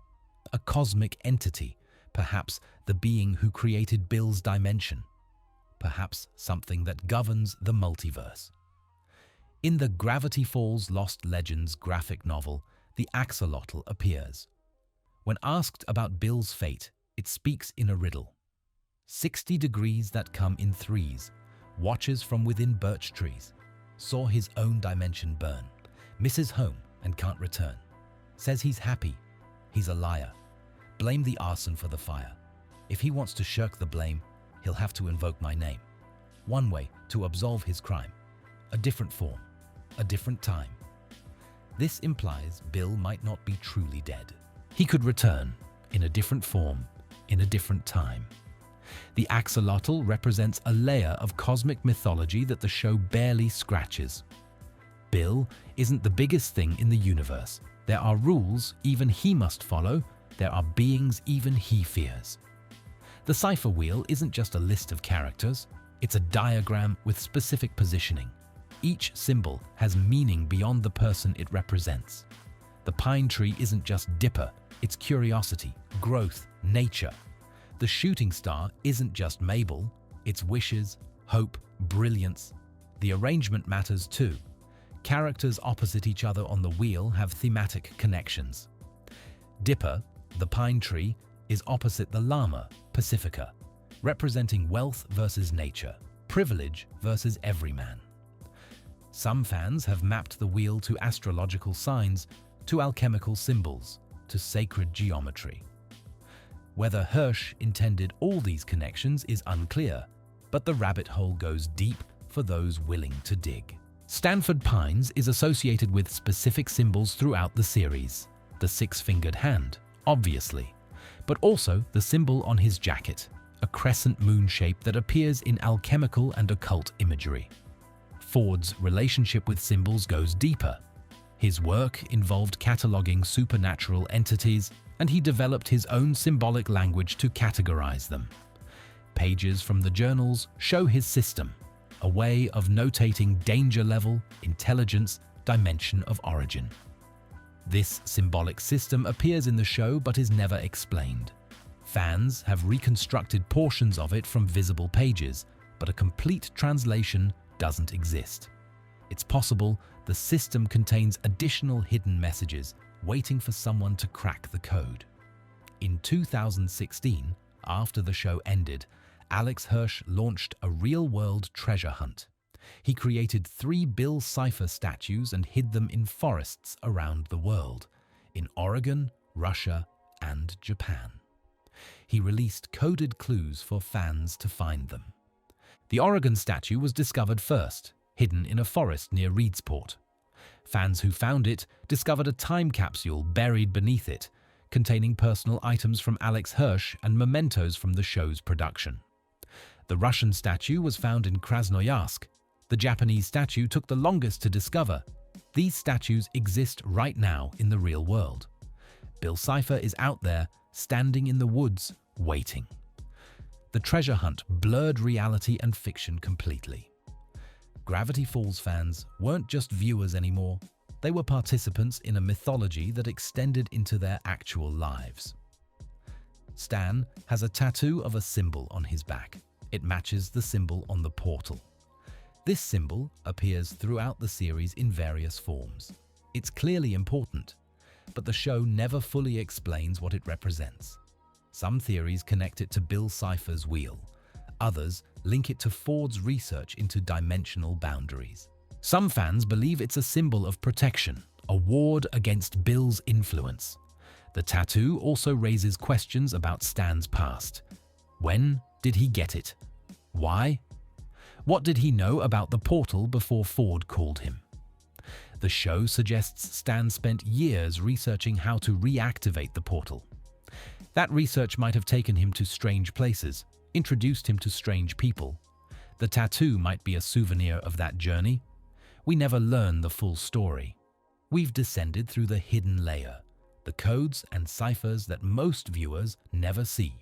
A cosmic entity, perhaps the being who created Bill's dimension. Perhaps something that governs the multiverse. In the Gravity Falls Lost Legends graphic novel, the axolotl appears. When asked about Bill's fate, it speaks in a riddle. 60 degrees that come in threes, watches from within birch trees, saw his own dimension burn, misses home and can't return, says he's happy, he's a liar, blame the arson for the fire, If he wants to shirk the blame, he'll have to invoke my name. One way to absolve his crime. A different form. A different time. This implies Bill might not be truly dead. He could return, in a different form, in a different time. The axolotl represents a layer of cosmic mythology that the show barely scratches. Bill isn't the biggest thing in the universe. There are rules even he must follow. There are beings even he fears. The cipher wheel isn't just a list of characters. It's a diagram with specific positioning. Each symbol has meaning beyond the person it represents. The pine tree isn't just Dipper. It's curiosity, growth, nature. The shooting star isn't just Mabel. It's wishes, hope, brilliance. The arrangement matters too. Characters opposite each other on the wheel have thematic connections. Dipper, the pine tree, is opposite the llama, Pacifica, representing wealth versus nature, privilege versus everyman. Some fans have mapped the wheel to astrological signs, to alchemical symbols, to sacred geometry. Whether Hirsch intended all these connections is unclear, but the rabbit hole goes deep for those willing to dig. Stanford Pines is associated with specific symbols throughout the series. The six-fingered hand, obviously, but also the symbol on his jacket, a crescent moon shape that appears in alchemical and occult imagery. Ford's relationship with symbols goes deeper. His work involved cataloging supernatural entities, and he developed his own symbolic language to categorize them. Pages from the journals show his system, a way of notating danger level, intelligence, dimension of origin. This symbolic system appears in the show but is never explained. Fans have reconstructed portions of it from visible pages, but a complete translation doesn't exist. It's possible the system contains additional hidden messages waiting for someone to crack the code. In 2016, after the show ended, Alex Hirsch launched a real-world treasure hunt. He created 3 Bill Cipher statues and hid them in forests around the world, in Oregon, Russia, and Japan. He released coded clues for fans to find them. The Oregon statue was discovered first, hidden in a forest near Reedsport. Fans who found it discovered a time capsule buried beneath it, containing personal items from Alex Hirsch and mementos from the show's production. The Russian statue was found in Krasnoyarsk. The Japanese statue took the longest to discover. These statues exist right now in the real world. Bill Cipher is out there, standing in the woods, waiting. The treasure hunt blurred reality and fiction completely. Gravity Falls fans weren't just viewers anymore. They were participants in a mythology that extended into their actual lives. Stan has a tattoo of a symbol on his back. It matches the symbol on the portal. This symbol appears throughout the series in various forms. It's clearly important, but the show never fully explains what it represents. Some theories connect it to Bill Cipher's wheel. Others link it to Ford's research into dimensional boundaries. Some fans believe it's a symbol of protection, a ward against Bill's influence. The tattoo also raises questions about Stan's past. When did he get it? Why? What did he know about the portal before Ford called him? The show suggests Stan spent years researching how to reactivate the portal. That research might have taken him to strange places, introduced him to strange people. The tattoo might be a souvenir of that journey. We never learn the full story. We've descended through the hidden layer, the codes and ciphers that most viewers never see.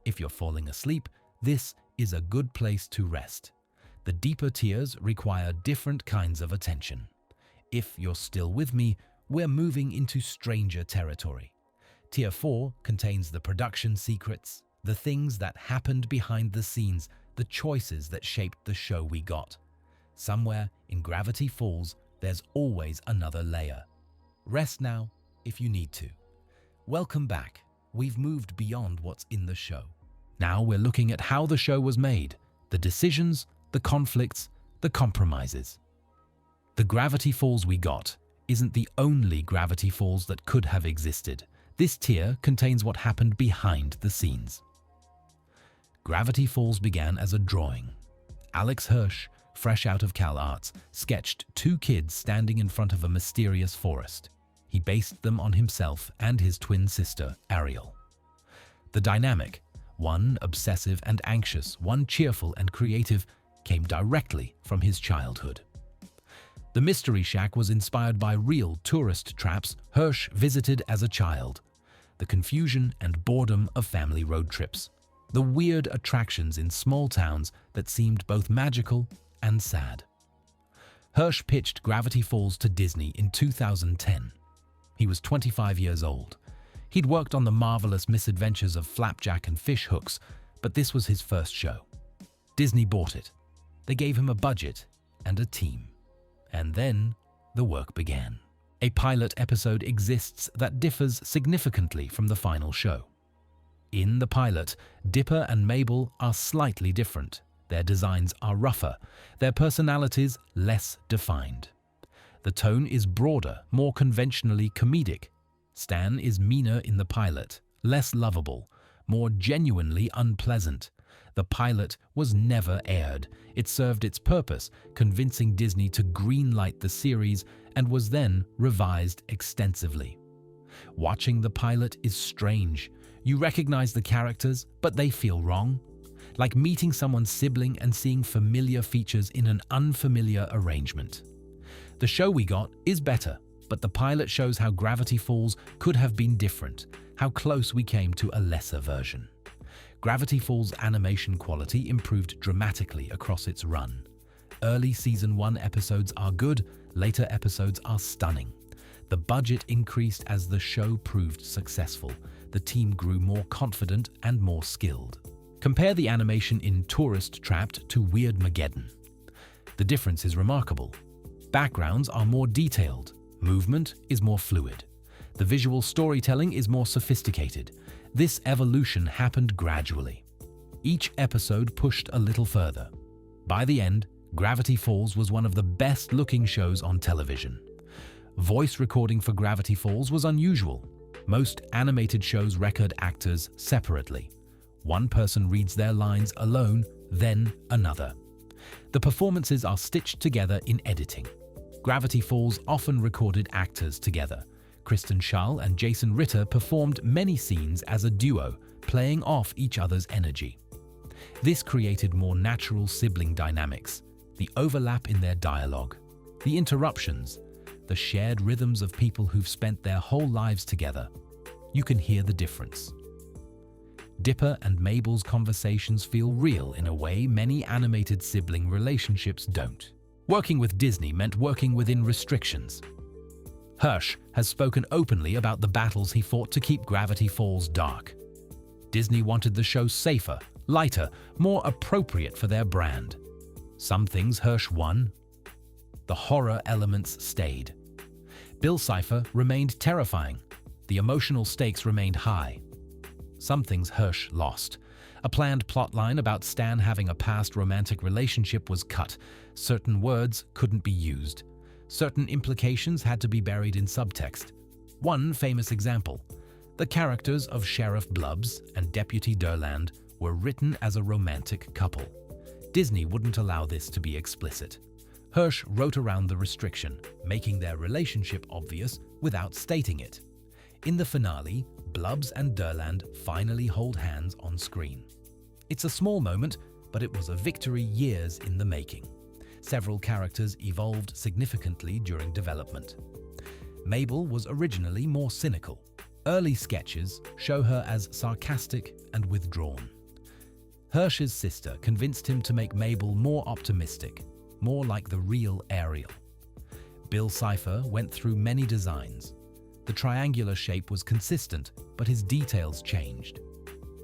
If you're falling asleep, this is a good place to rest. The deeper tiers require different kinds of attention. If you're still with me, we're moving into stranger territory. Tier 4 contains the production secrets, the things that happened behind the scenes, the choices that shaped the show we got. Somewhere in Gravity Falls, there's always another layer. Rest now if you need to. Welcome back. We've moved beyond what's in the show. Now we're looking at how the show was made, the decisions, the conflicts, the compromises. The Gravity Falls we got isn't the only Gravity Falls that could have existed. This tier contains what happened behind the scenes. Gravity Falls began as a drawing. Alex Hirsch, fresh out of Cal Arts, sketched two kids standing in front of a mysterious forest. He based them on himself and his twin sister, Ariel. The dynamic, one obsessive and anxious, one cheerful and creative, came directly from his childhood. The Mystery Shack was inspired by real tourist traps Hirsch visited as a child, the confusion and boredom of family road trips, the weird attractions in small towns that seemed both magical and sad. Hirsch pitched Gravity Falls to Disney in 2010. He was 25 years old. He'd worked on the marvelous misadventures of Flapjack and Fish Hooks, but this was his first show. Disney bought it. They gave him a budget and a team. And then the work began. A pilot episode exists that differs significantly from the final show. In the pilot, Dipper and Mabel are slightly different. Their designs are rougher, their personalities less defined. The tone is broader, more conventionally comedic. Stan is meaner in the pilot, less lovable, more genuinely unpleasant. The pilot was never aired. It served its purpose, convincing Disney to greenlight the series, and was then revised extensively. Watching the pilot is strange. You recognize the characters, but they feel wrong. Like meeting someone's sibling and seeing familiar features in an unfamiliar arrangement. The show we got is better, but the pilot shows how Gravity Falls could have been different, how close we came to a lesser version. Gravity Falls' animation quality improved dramatically across its run. Early Season 1 episodes are good, later episodes are stunning. The budget increased as the show proved successful. The team grew more confident and more skilled. Compare the animation in Tourist Trapped to Weirdmageddon. The difference is remarkable. Backgrounds are more detailed, movement is more fluid. The visual storytelling is more sophisticated. This evolution happened gradually. Each episode pushed a little further. By the end, Gravity Falls was one of the best-looking shows on television. Voice recording for Gravity Falls was unusual. Most animated shows record actors separately. One person reads their lines alone, then another. The performances are stitched together in editing. Gravity Falls often recorded actors together. Kristen Schaal and Jason Ritter performed many scenes as a duo, playing off each other's energy. This created more natural sibling dynamics, the overlap in their dialogue, the interruptions, the shared rhythms of people who've spent their whole lives together. You can hear the difference. Dipper and Mabel's conversations feel real in a way many animated sibling relationships don't. Working with Disney meant working within restrictions. Hirsch has spoken openly about the battles he fought to keep Gravity Falls dark. Disney wanted the show safer, lighter, more appropriate for their brand. Some things Hirsch won. The horror elements stayed. Bill Cipher remained terrifying. The emotional stakes remained high. Some things Hirsch lost. A planned plotline about Stan having a past romantic relationship was cut. Certain words couldn't be used. Certain implications had to be buried in subtext. One famous example: the characters of Sheriff Blubbs and Deputy Durland were written as a romantic couple. Disney wouldn't allow this to be explicit. Hirsch wrote around the restriction, making their relationship obvious without stating it. In the finale, Blubbs and Durland finally hold hands on screen. It's a small moment, but it was a victory years in the making. Several characters evolved significantly during development. Mabel was originally more cynical. Early sketches show her as sarcastic and withdrawn. Hirsch's sister convinced him to make Mabel more optimistic, more like the real Ariel. Bill Cipher went through many designs. The triangular shape was consistent, but his details changed.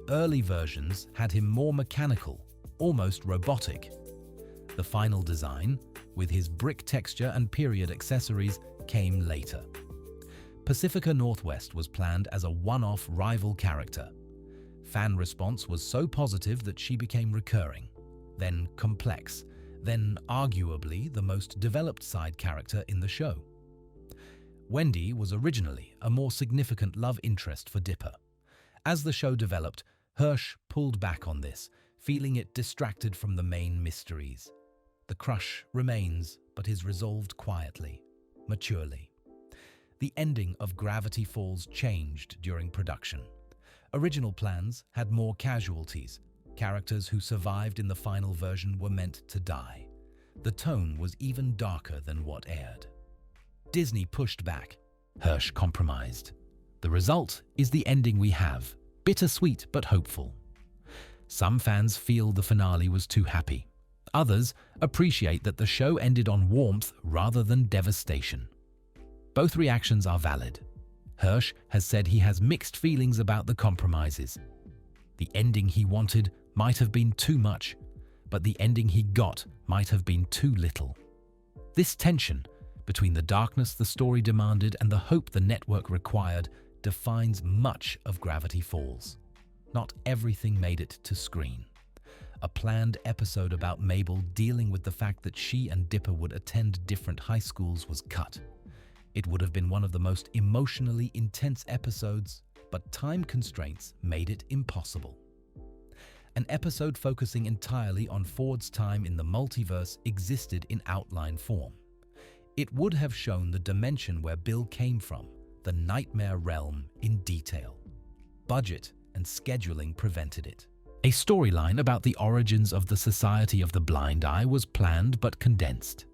Early versions had him more mechanical, almost robotic. The final design, with his brick texture and period accessories, came later. Pacifica Northwest was planned as a one-off rival character. Fan response was so positive that she became recurring, then complex, then arguably the most developed side character in the show. Wendy was originally a more significant love interest for Dipper. As the show developed, Hirsch pulled back on this, feeling it distracted from the main mysteries. The crush remains, but is resolved quietly, maturely. The ending of Gravity Falls changed during production. Original plans had more casualties. Characters who survived in the final version were meant to die. The tone was even darker than what aired. Disney pushed back. Hirsch compromised. The result is the ending we have, bittersweet but hopeful. Some fans feel the finale was too happy. Others appreciate that the show ended on warmth rather than devastation. Both reactions are valid. Hirsch has said he has mixed feelings about the compromises. The ending he wanted might have been too much, but the ending he got might have been too little. This tension between the darkness the story demanded and the hope the network required defines much of Gravity Falls. Not everything made it to screen. A planned episode about Mabel dealing with the fact that she and Dipper would attend different high schools was cut. It would have been one of the most emotionally intense episodes, but time constraints made it impossible. An episode focusing entirely on Ford's time in the multiverse existed in outline form. It would have shown the dimension where Bill came from, the nightmare realm, in detail. Budget and scheduling prevented it. A storyline about the origins of the Society of the Blind Eye was planned but condensed.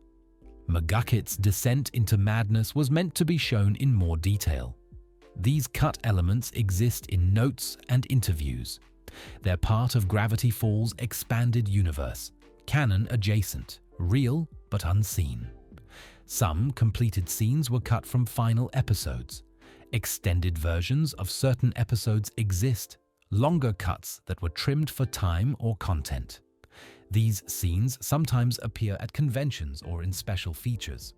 McGucket's descent into madness was meant to be shown in more detail. These cut elements exist in notes and interviews. They're part of Gravity Falls' expanded universe, canon adjacent, real but unseen. Some completed scenes were cut from final episodes. Extended versions of certain episodes exist, longer cuts that were trimmed for time or content. These scenes sometimes appear at conventions or in special features.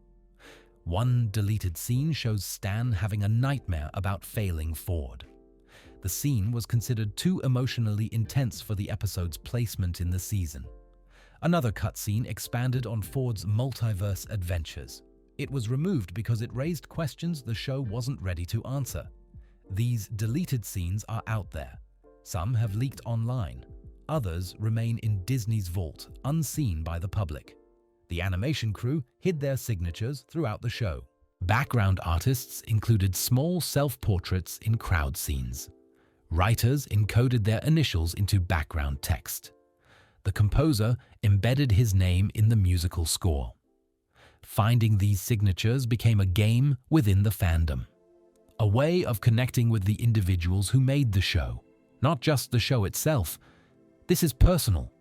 One deleted scene shows Stan having a nightmare about failing Ford. The scene was considered too emotionally intense for the episode's placement in the season. Another cutscene expanded on Ford's multiverse adventures. It was removed because it raised questions the show wasn't ready to answer. These deleted scenes are out there. Some have leaked online. Others remain in Disney's vault, unseen by the public. The animation crew hid their signatures throughout the show. Background artists included small self-portraits in crowd scenes. Writers encoded their initials into background text. The composer embedded his name in the musical score. Finding these signatures became a game within the fandom. A way of connecting with the individuals who made the show, not just the show itself. This is personal.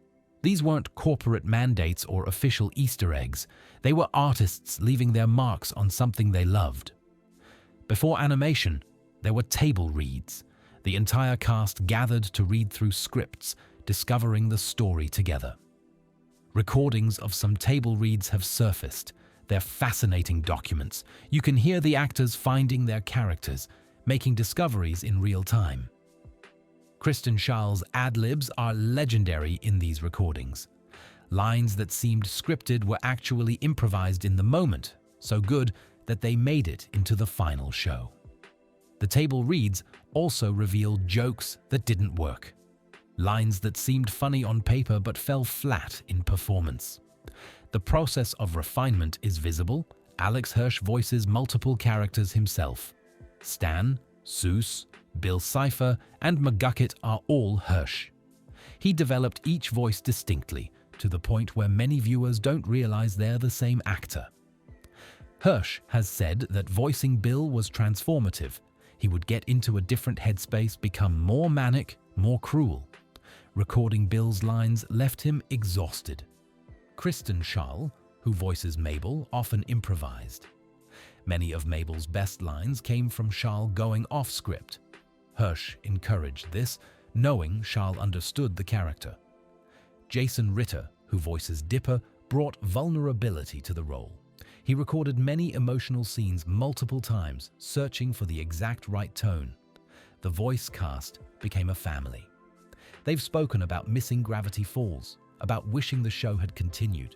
These weren't corporate mandates or official Easter eggs. They were artists leaving their marks on something they loved. Before animation, there were table reads. The entire cast gathered to read through scripts, discovering the story together. Recordings of some table reads have surfaced. They're fascinating documents. You can hear the actors finding their characters, making discoveries in real time. Kristen Schaal's ad-libs are legendary in these recordings. Lines that seemed scripted were actually improvised in the moment, so good that they made it into the final show. The table reads also revealed jokes that didn't work. Lines that seemed funny on paper but fell flat in performance. The process of refinement is visible. Alex Hirsch voices multiple characters himself. Stan, Seuss, Bill Cipher, and McGucket are all Hirsch. He developed each voice distinctly, to the point where many viewers don't realize they're the same actor. Hirsch has said that voicing Bill was transformative. He would get into a different headspace, become more manic, more cruel. Recording Bill's lines left him exhausted. Kristen Schaal, who voices Mabel, often improvised. Many of Mabel's best lines came from Schaal going off script. Hirsch encouraged this, knowing Schaal understood the character. Jason Ritter, who voices Dipper, brought vulnerability to the role. He recorded many emotional scenes multiple times, searching for the exact right tone. The voice cast became a family. They've spoken about missing Gravity Falls, about wishing the show had continued.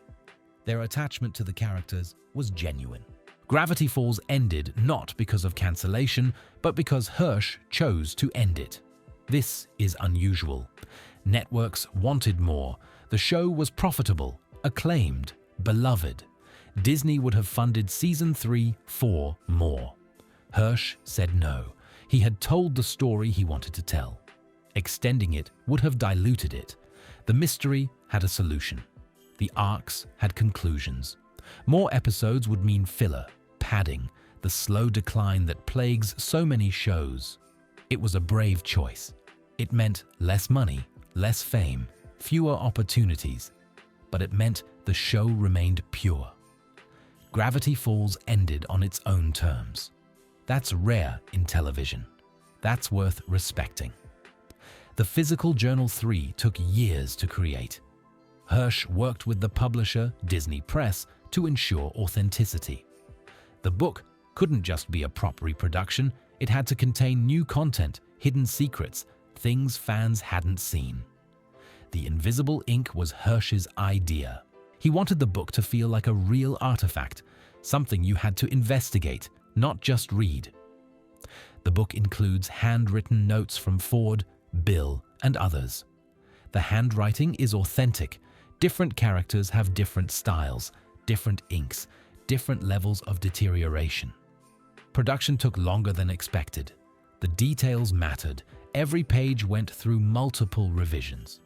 Their attachment to the characters was genuine. Gravity Falls ended not because of cancellation, but because Hirsch chose to end it. This is unusual. Networks wanted more. The show was profitable, acclaimed, beloved. Disney would have funded season 3, 4 more. Hirsch said no. He had told the story he wanted to tell. Extending it would have diluted it. The mystery had a solution. The arcs had conclusions. More episodes would mean filler, padding, the slow decline that plagues so many shows. It was a brave choice. It meant less money, less fame, fewer opportunities, but it meant the show remained pure. Gravity Falls ended on its own terms. That's rare in television. That's worth respecting. The physical Journal 3 took years to create. Hirsch worked with the publisher, Disney Press, to ensure authenticity. The book couldn't just be a prop reproduction, it had to contain new content, hidden secrets, things fans hadn't seen. The invisible ink was Hirsch's idea. He wanted the book to feel like a real artifact, something you had to investigate, not just read. The book includes handwritten notes from Ford, Bill, and others. The handwriting is authentic. Different characters have different styles, different inks, different levels of deterioration. Production took longer than expected. The details mattered. Every page went through multiple revisions.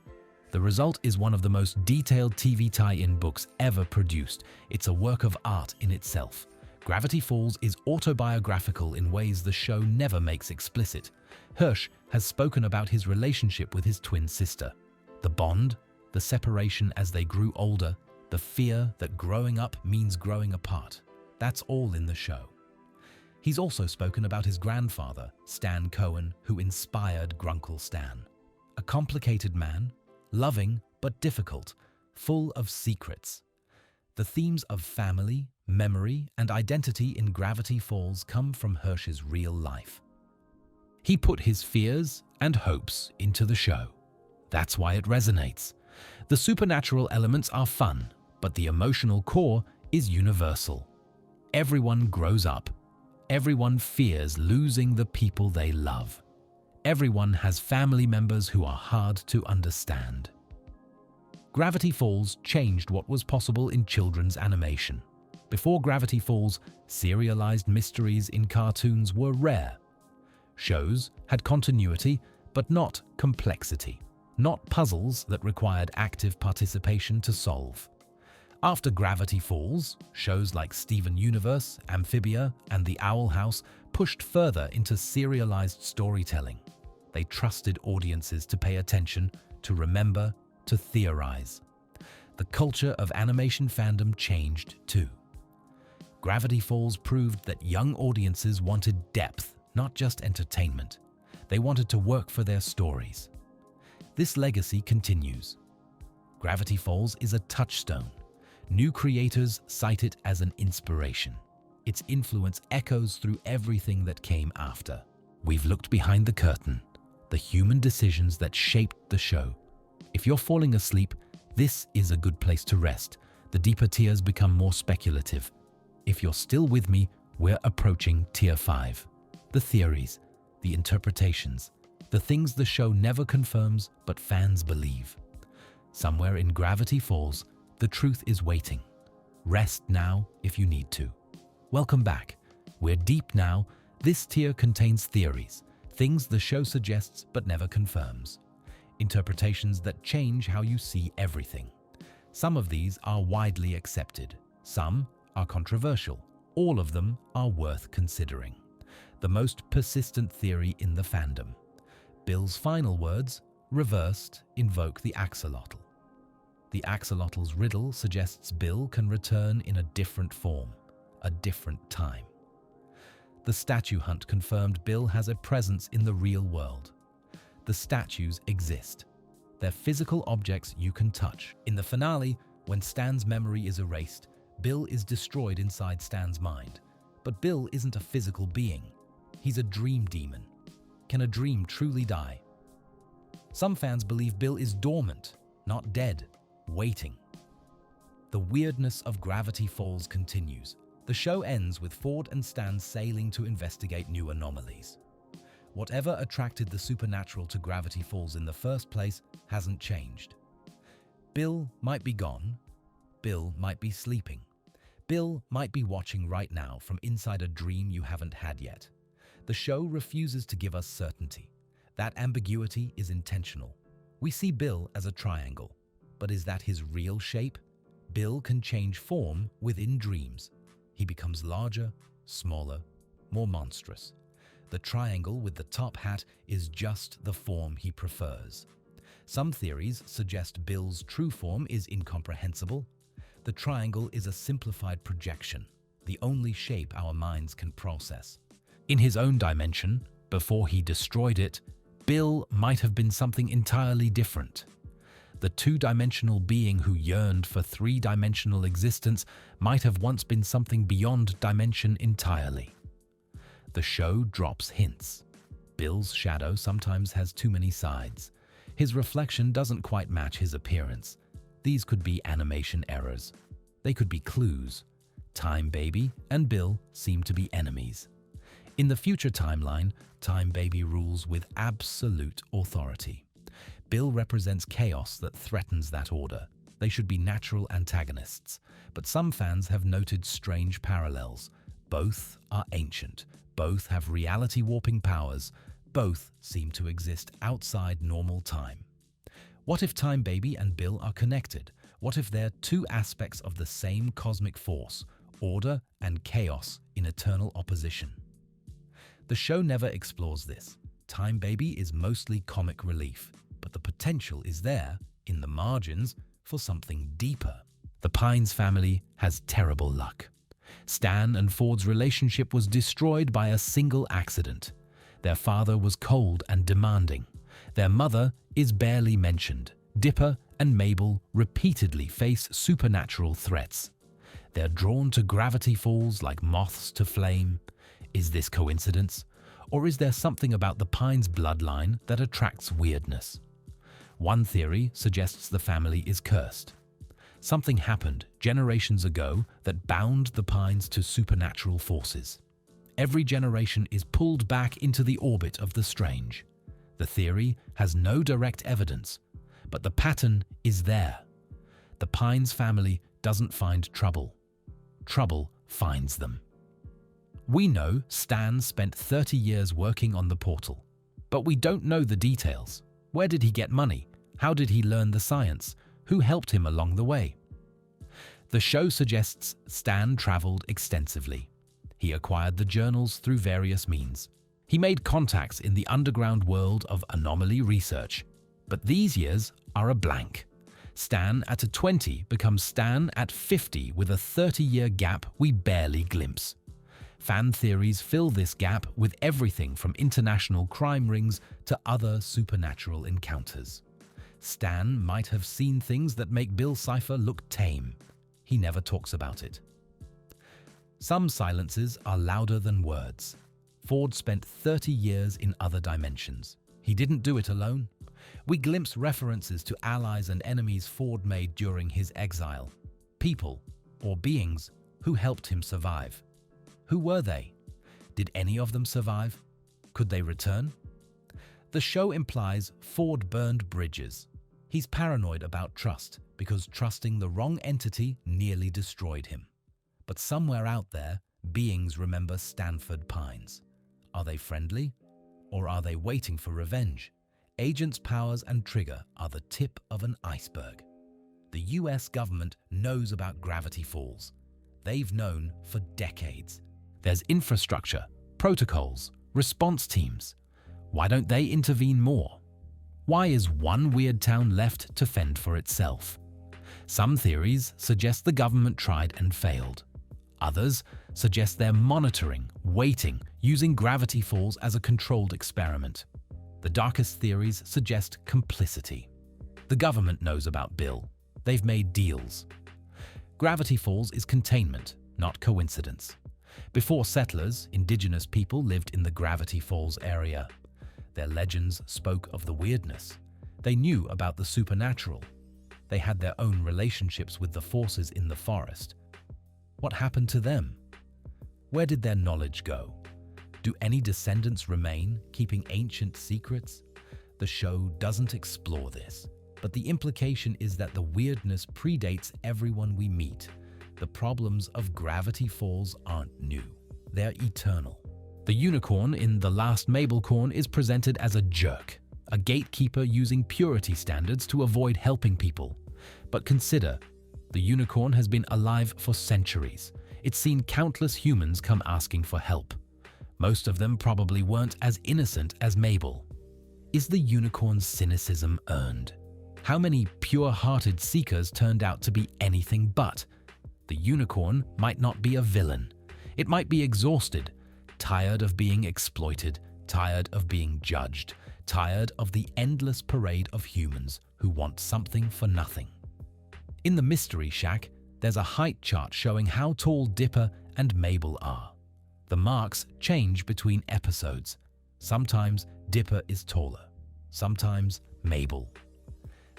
The result is one of the most detailed TV tie-in books ever produced. It's a work of art in itself. Gravity Falls is autobiographical in ways the show never makes explicit. Hirsch has spoken about his relationship with his twin sister. The bond, the separation as they grew older, the fear that growing up means growing apart. That's all in the show. He's also spoken about his grandfather, Stan Cohen, who inspired Grunkle Stan. A complicated man, loving but difficult, full of secrets. The themes of family, memory, and identity in Gravity Falls come from Hirsch's real life. He put his fears and hopes into the show. That's why it resonates. The supernatural elements are fun, but the emotional core is universal. Everyone grows up. Everyone fears losing the people they love. Everyone has family members who are hard to understand. Gravity Falls changed what was possible in children's animation. Before Gravity Falls, serialized mysteries in cartoons were rare. Shows had continuity, but not complexity. Not puzzles that required active participation to solve. After Gravity Falls, shows like Steven Universe, Amphibia, and The Owl House pushed further into serialized storytelling. They trusted audiences to pay attention, to remember, to theorize. The culture of animation fandom changed too. Gravity Falls proved that young audiences wanted depth, not just entertainment. They wanted to work for their stories. This legacy continues. Gravity Falls is a touchstone. New creators cite it as an inspiration. Its influence echoes through everything that came after. We've looked behind the curtain, the human decisions that shaped the show. If you're falling asleep, this is a good place to rest. The deeper tiers become more speculative. If you're still with me, we're approaching Tier 5. The theories, the interpretations, the things the show never confirms but fans believe. Somewhere in Gravity Falls, the truth is waiting. Rest now if you need to. Welcome back. We're deep now. This tier contains theories, things the show suggests but never confirms. Interpretations that change how you see everything. Some of these are widely accepted. Some are controversial. All of them are worth considering. The most persistent theory in the fandom. Bill's final words, reversed, invoke the axolotl. The axolotl's riddle suggests Bill can return in a different form, a different time. The statue hunt confirmed Bill has a presence in the real world. The statues exist. They're physical objects you can touch. In the finale, when Stan's memory is erased, Bill is destroyed inside Stan's mind. But Bill isn't a physical being. He's a dream demon. Can a dream truly die? Some fans believe Bill is dormant, not dead, waiting. The weirdness of Gravity Falls continues. The show ends with Ford and Stan sailing to investigate new anomalies. Whatever attracted the supernatural to Gravity Falls in the first place hasn't changed. Bill might be gone. Bill might be sleeping. Bill might be watching right now from inside a dream you haven't had yet. The show refuses to give us certainty. That ambiguity is intentional. We see Bill as a triangle, but is that his real shape? Bill can change form within dreams. He becomes larger, smaller, more monstrous. The triangle with the top hat is just the form he prefers. Some theories suggest Bill's true form is incomprehensible. The triangle is a simplified projection, the only shape our minds can process. In his own dimension, before he destroyed it, Bill might have been something entirely different. The two-dimensional being who yearned for three-dimensional existence might have once been something beyond dimension entirely. The show drops hints. Bill's shadow sometimes has too many sides. His reflection doesn't quite match his appearance. These could be animation errors. They could be clues. Time Baby and Bill seem to be enemies. In the future timeline, Time Baby rules with absolute authority. Bill represents chaos that threatens that order. They should be natural antagonists. But some fans have noted strange parallels. Both are ancient. Both have reality-warping powers. Both seem to exist outside normal time. What if Time Baby and Bill are connected? What if they're two aspects of the same cosmic force, order and chaos in eternal opposition? The show never explores this. Time Baby is mostly comic relief, but the potential is there, in the margins, for something deeper. The Pines family has terrible luck. Stan and Ford's relationship was destroyed by a single accident. Their father was cold and demanding. Their mother is barely mentioned. Dipper and Mabel repeatedly face supernatural threats. They're drawn to Gravity Falls like moths to flame. Is this coincidence? Or is there something about the Pines bloodline that attracts weirdness? One theory suggests the family is cursed. Something happened generations ago that bound the Pines to supernatural forces. Every generation is pulled back into the orbit of the strange. The theory has no direct evidence, but the pattern is there. The Pines family doesn't find trouble. Trouble finds them. We know Stan spent 30 years working on the portal, but we don't know the details. Where did he get money? How did he learn the science? Who helped him along the way? The show suggests Stan traveled extensively. He acquired the journals through various means. He made contacts in the underground world of anomaly research. But these years are a blank. Stan at 20 becomes Stan at 50 with a 30-year gap we barely glimpse. Fan theories fill this gap with everything from international crime rings to other supernatural encounters. Stan might have seen things that make Bill Cipher look tame. He never talks about it. Some silences are louder than words. Ford spent 30 years in other dimensions. He didn't do it alone. We glimpse references to allies and enemies Ford made during his exile. People, or beings, who helped him survive. Who were they? Did any of them survive? Could they return? The show implies Ford burned bridges. He's paranoid about trust because trusting the wrong entity nearly destroyed him. But somewhere out there, beings remember Stanford Pines. Are they friendly? Or are they waiting for revenge? Agent's powers and trigger are the tip of an iceberg. The US government knows about Gravity Falls. They've known for decades. There's infrastructure, protocols, response teams. Why don't they intervene more? Why is one weird town left to fend for itself? Some theories suggest the government tried and failed. Others suggest they're monitoring, waiting, using Gravity Falls as a controlled experiment. The darkest theories suggest complicity. The government knows about Bill. They've made deals. Gravity Falls is containment, not coincidence. Before settlers, indigenous people lived in the Gravity Falls area. Their legends spoke of the weirdness. They knew about the supernatural. They had their own relationships with the forces in the forest. What happened to them? Where did their knowledge go? Do any descendants remain, keeping ancient secrets? The show doesn't explore this, but the implication is that the weirdness predates everyone we meet. The problems of Gravity Falls aren't new. They're eternal. The unicorn in The Last Mabelcorn is presented as a jerk, a gatekeeper using purity standards to avoid helping people. But consider, the unicorn has been alive for centuries. It's seen countless humans come asking for help. Most of them probably weren't as innocent as Mabel. Is the unicorn's cynicism earned? How many pure-hearted seekers turned out to be anything but? The unicorn might not be a villain. It might be exhausted, tired of being exploited, tired of being judged, tired of the endless parade of humans who want something for nothing. In the Mystery Shack, there's a height chart showing how tall Dipper and Mabel are. The marks change between episodes. Sometimes Dipper is taller, sometimes Mabel.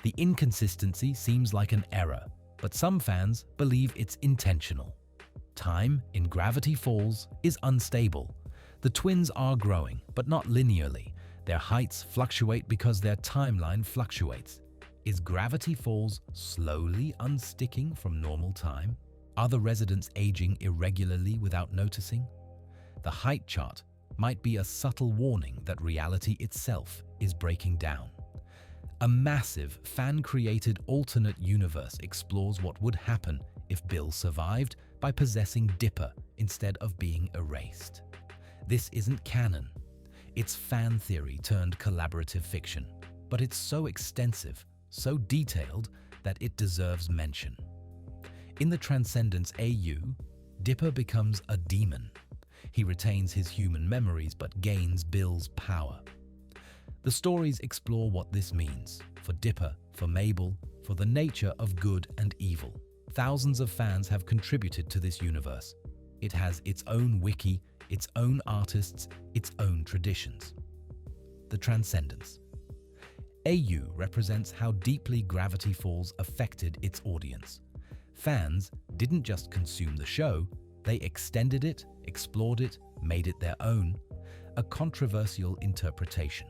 The inconsistency seems like an error, but some fans believe it's intentional. Time in Gravity Falls is unstable. The twins are growing, but not linearly. Their heights fluctuate because their timeline fluctuates. Is Gravity Falls slowly unsticking from normal time? Are the residents aging irregularly without noticing? The height chart might be a subtle warning that reality itself is breaking down. A massive, fan-created alternate universe explores what would happen if Bill survived by possessing Dipper instead of being erased. This isn't canon. It's fan theory turned collaborative fiction, but it's so extensive, so detailed, that it deserves mention. In the Transcendence AU, Dipper becomes a demon. He retains his human memories but gains Bill's power. The stories explore what this means for Dipper, for Mabel, for the nature of good and evil. Thousands of fans have contributed to this universe. It has its own wiki, its own artists, its own traditions. The Transcendence. AU represents how deeply Gravity Falls affected its audience. Fans didn't just consume the show, they extended it, explored it, made it their own, a controversial interpretation.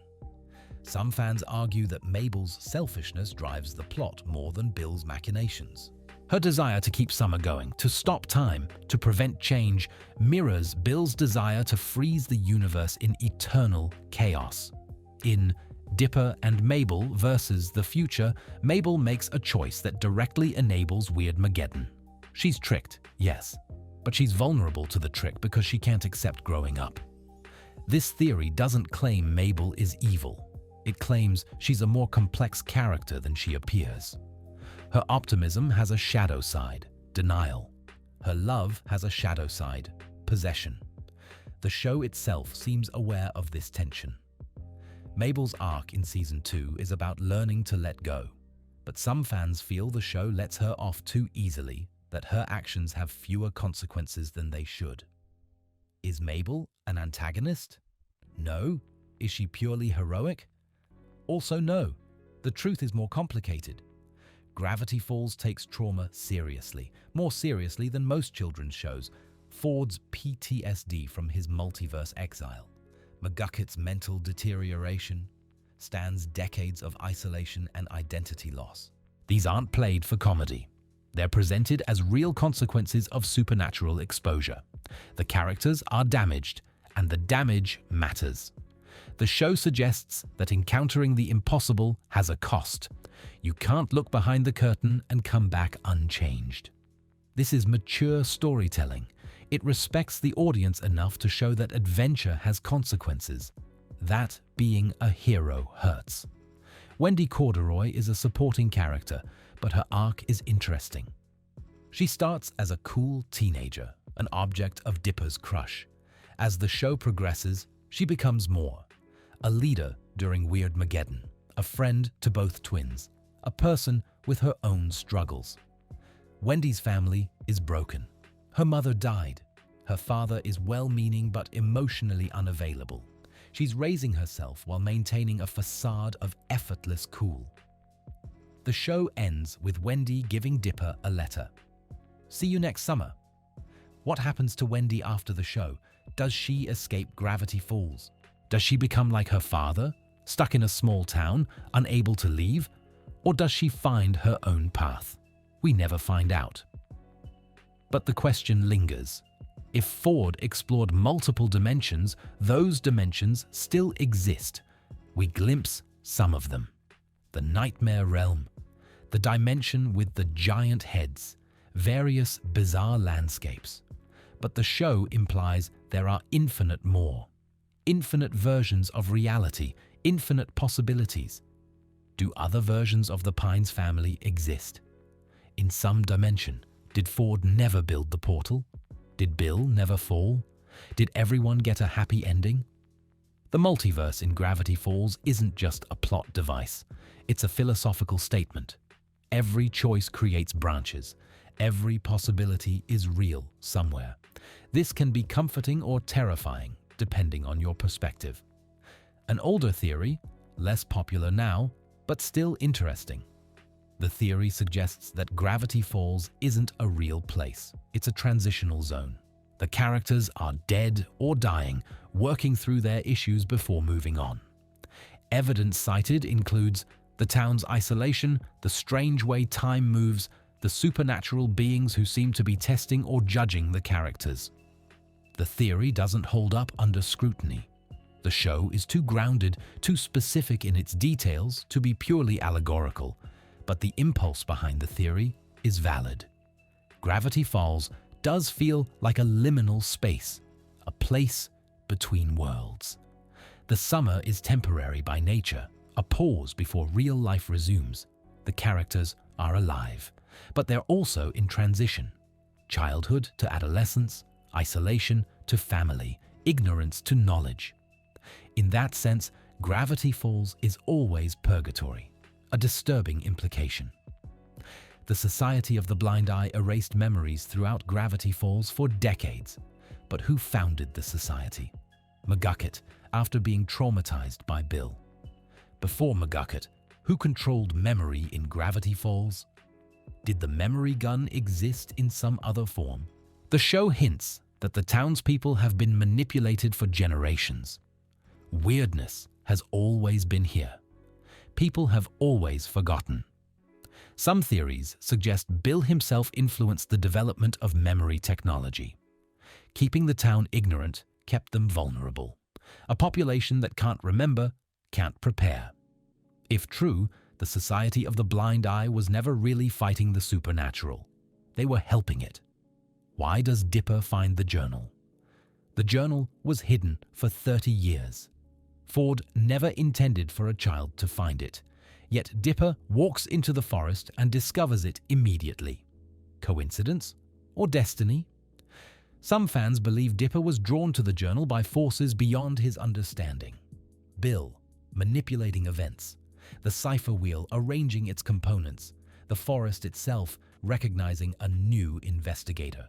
Some fans argue that Mabel's selfishness drives the plot more than Bill's machinations. Her desire to keep Summer going, to stop time, to prevent change, mirrors Bill's desire to freeze the universe in eternal chaos. In Dipper and Mabel versus the Future, Mabel makes a choice that directly enables Weirdmageddon. She's tricked, yes, but she's vulnerable to the trick because she can't accept growing up. This theory doesn't claim Mabel is evil. It claims she's a more complex character than she appears. Her optimism has a shadow side, denial. Her love has a shadow side, possession. The show itself seems aware of this tension. Mabel's arc in Season 2 is about learning to let go, but some fans feel the show lets her off too easily, that her actions have fewer consequences than they should. Is Mabel an antagonist? No. Is she purely heroic? Also no. The truth is more complicated. Gravity Falls takes trauma seriously, more seriously than most children's shows. Ford's PTSD from his multiverse exile, McGucket's mental deterioration, Stan's decades of isolation and identity loss. These aren't played for comedy. They're presented as real consequences of supernatural exposure. The characters are damaged, and the damage matters. The show suggests that encountering the impossible has a cost. You can't look behind the curtain and come back unchanged. This is mature storytelling. It respects the audience enough to show that adventure has consequences. That being a hero hurts. Wendy Corduroy is a supporting character, but her arc is interesting. She starts as a cool teenager, an object of Dipper's crush. As the show progresses, she becomes more. A leader during Weirdmageddon, a friend to both twins, a person with her own struggles. Wendy's family is broken. Her mother died. Her father is well-meaning but emotionally unavailable. She's raising herself while maintaining a facade of effortless cool. The show ends with Wendy giving Dipper a letter. See you next summer. What happens to Wendy after the show? Does she escape gravity falls? Does she become like her father, stuck in a small town, unable to leave? Or does she find her own path? We never find out. But the question lingers. If Ford explored multiple dimensions, those dimensions still exist. We glimpse some of them. The nightmare realm, the dimension with the giant heads, various bizarre landscapes. But the show implies there are infinite more. Infinite versions of reality, infinite possibilities. Do other versions of the Pines family exist? In some dimension, did Ford never build the portal? Did Bill never fall? Did everyone get a happy ending? The multiverse in Gravity Falls isn't just a plot device. It's a philosophical statement. Every choice creates branches. Every possibility is real somewhere. This can be comforting or terrifying, depending on your perspective. An older theory, less popular now, but still interesting. The theory suggests that Gravity Falls isn't a real place. It's a transitional zone. The characters are dead or dying, working through their issues before moving on. Evidence cited includes the town's isolation, the strange way time moves, the supernatural beings who seem to be testing or judging the characters. The theory doesn't hold up under scrutiny. The show is too grounded, too specific in its details to be purely allegorical. But the impulse behind the theory is valid. Gravity Falls does feel like a liminal space, a place between worlds. The summer is temporary by nature, a pause before real life resumes. The characters are alive, but they're also in transition. Childhood to adolescence, isolation to family, ignorance to knowledge. In that sense, Gravity Falls is always purgatory. A disturbing implication. The Society of the Blind Eye erased memories throughout Gravity Falls for decades. But who founded the society? McGucket, after being traumatized by Bill. Before McGucket, who controlled memory in Gravity Falls? Did the memory gun exist in some other form? The show hints that the townspeople have been manipulated for generations. Weirdness has always been here. People have always forgotten. Some theories suggest Bill himself influenced the development of memory technology. Keeping the town ignorant kept them vulnerable. A population that can't remember, can't prepare. If true, the Society of the Blind Eye was never really fighting the supernatural. They were helping it. Why does Dipper find the journal? The journal was hidden for 30 years. Ford never intended for a child to find it, yet Dipper walks into the forest and discovers it immediately. Coincidence or destiny? Some fans believe Dipper was drawn to the journal by forces beyond his understanding. Bill, manipulating events. The cipher wheel arranging its components. The forest itself recognizing a new investigator.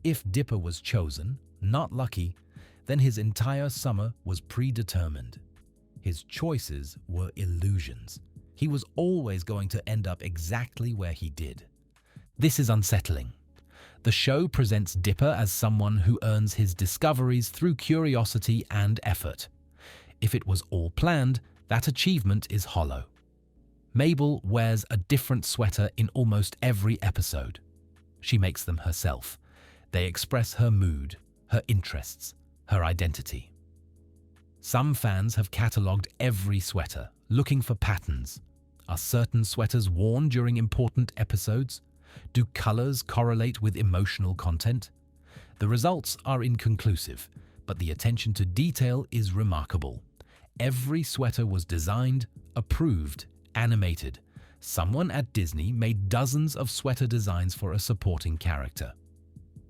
If Dipper was chosen, not lucky, then his entire summer was predetermined. His choices were illusions. He was always going to end up exactly where he did. This is unsettling. The show presents Dipper as someone who earns his discoveries through curiosity and effort. If it was all planned, that achievement is hollow. Mabel wears a different sweater in almost every episode. She makes them herself. They express her mood, her interests, her identity. Some fans have catalogued every sweater, looking for patterns. Are certain sweaters worn during important episodes? Do colors correlate with emotional content? The results are inconclusive, but the attention to detail is remarkable. Every sweater was designed, approved, animated. Someone at Disney made dozens of sweater designs for a supporting character.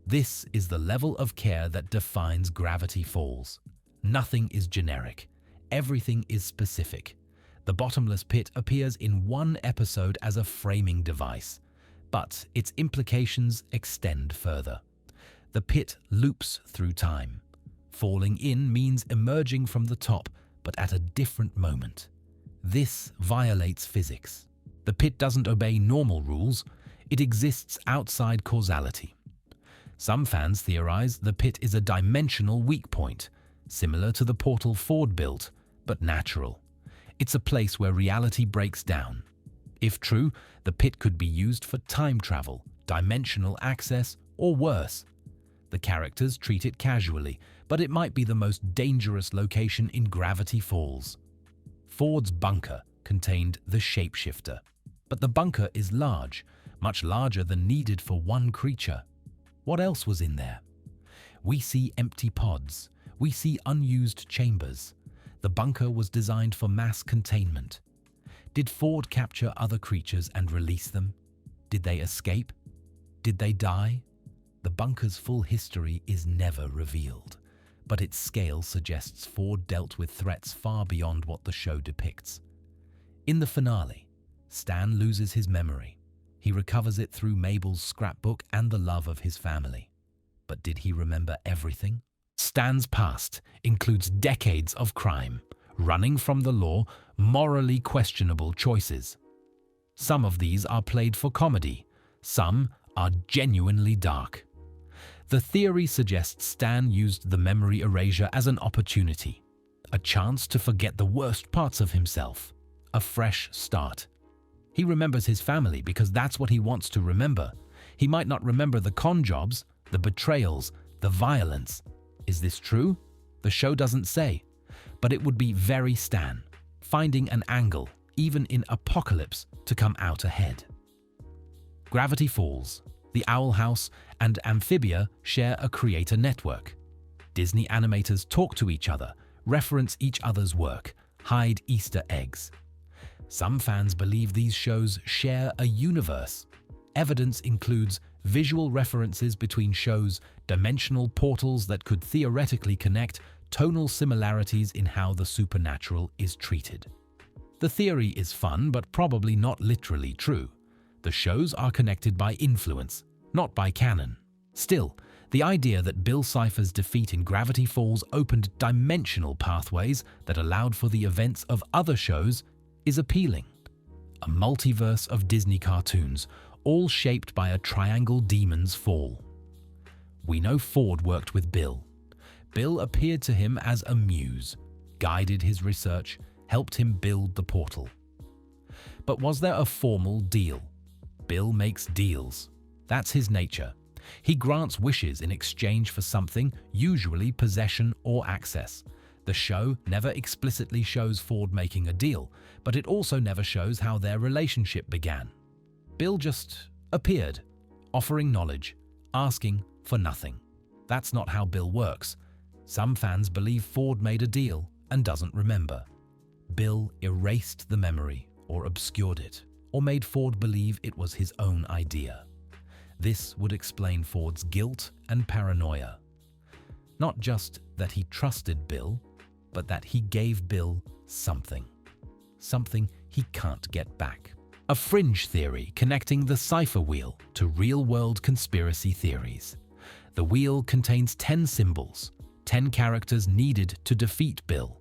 This is the level of care that defines Gravity Falls. Nothing is generic. Everything is specific. The bottomless pit appears in one episode as a framing device, but its implications extend further. The pit loops through time. Falling in means emerging from the top, but at a different moment. This violates physics. The pit doesn't obey normal rules. It exists outside causality. Some fans theorize the pit is a dimensional weak point, similar to the portal Ford built, but natural. It's a place where reality breaks down. If true, the pit could be used for time travel, dimensional access, or worse. The characters treat it casually, but it might be the most dangerous location in Gravity Falls. Ford's bunker contained the shapeshifter, but the bunker is large, much larger than needed for one creature. What else was in there? We see empty pods. We see unused chambers. The bunker was designed for mass containment. Did Ford capture other creatures and release them? Did they escape? Did they die? The bunker's full history is never revealed, but its scale suggests Ford dealt with threats far beyond what the show depicts. In the finale, Stan loses his memory. He recovers it through Mabel's scrapbook and the love of his family. But did he remember everything? Stan's past includes decades of crime, running from the law, morally questionable choices. Some of these are played for comedy, some are genuinely dark. The theory suggests Stan used the memory erasure as an opportunity, a chance to forget the worst parts of himself, a fresh start. He remembers his family because that's what he wants to remember. He might not remember the con jobs, the betrayals, the violence. Is this true? The show doesn't say, but it would be very Stan, finding an angle, even in Apocalypse, to come out ahead. Gravity Falls, the Owl House, and Amphibia share a creator network. Disney animators talk to each other, reference each other's work, hide Easter eggs. Some fans believe these shows share a universe. Evidence includes visual references between shows, dimensional portals that could theoretically connect, tonal similarities in how the supernatural is treated. The theory is fun, but probably not literally true. The shows are connected by influence, not by canon. Still, the idea that Bill Cipher's defeat in Gravity Falls opened dimensional pathways that allowed for the events of other shows is appealing. A multiverse of Disney cartoons, all shaped by a triangle demon's fall. We know Ford worked with Bill. Bill appeared to him as a muse, guided his research, helped him build the portal. But was there a formal deal? Bill makes deals. That's his nature. He grants wishes in exchange for something, usually possession or access. The show never explicitly shows Ford making a deal, but it also never shows how their relationship began. Bill just appeared, offering knowledge, asking for nothing. That's not how Bill works. Some fans believe Ford made a deal and doesn't remember. Bill erased the memory or obscured it, or made Ford believe it was his own idea. This would explain Ford's guilt and paranoia. Not just that he trusted Bill, but that he gave Bill something. Something he can't get back. A fringe theory connecting the cipher wheel to real-world conspiracy theories. The wheel contains 10 symbols, 10 characters needed to defeat Bill.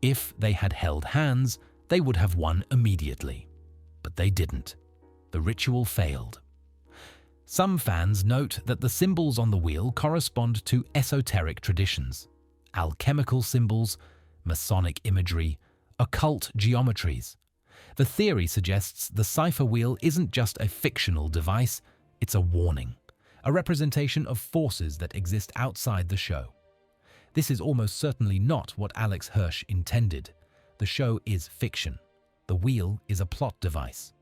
If they had held hands, they would have won immediately. But they didn't. The ritual failed. Some fans note that the symbols on the wheel correspond to esoteric traditions, alchemical symbols, Masonic imagery, occult geometries. The theory suggests the cipher wheel isn't just a fictional device, it's a warning, a representation of forces that exist outside the show. This is almost certainly not what Alex Hirsch intended. The show is fiction. The wheel is a plot device.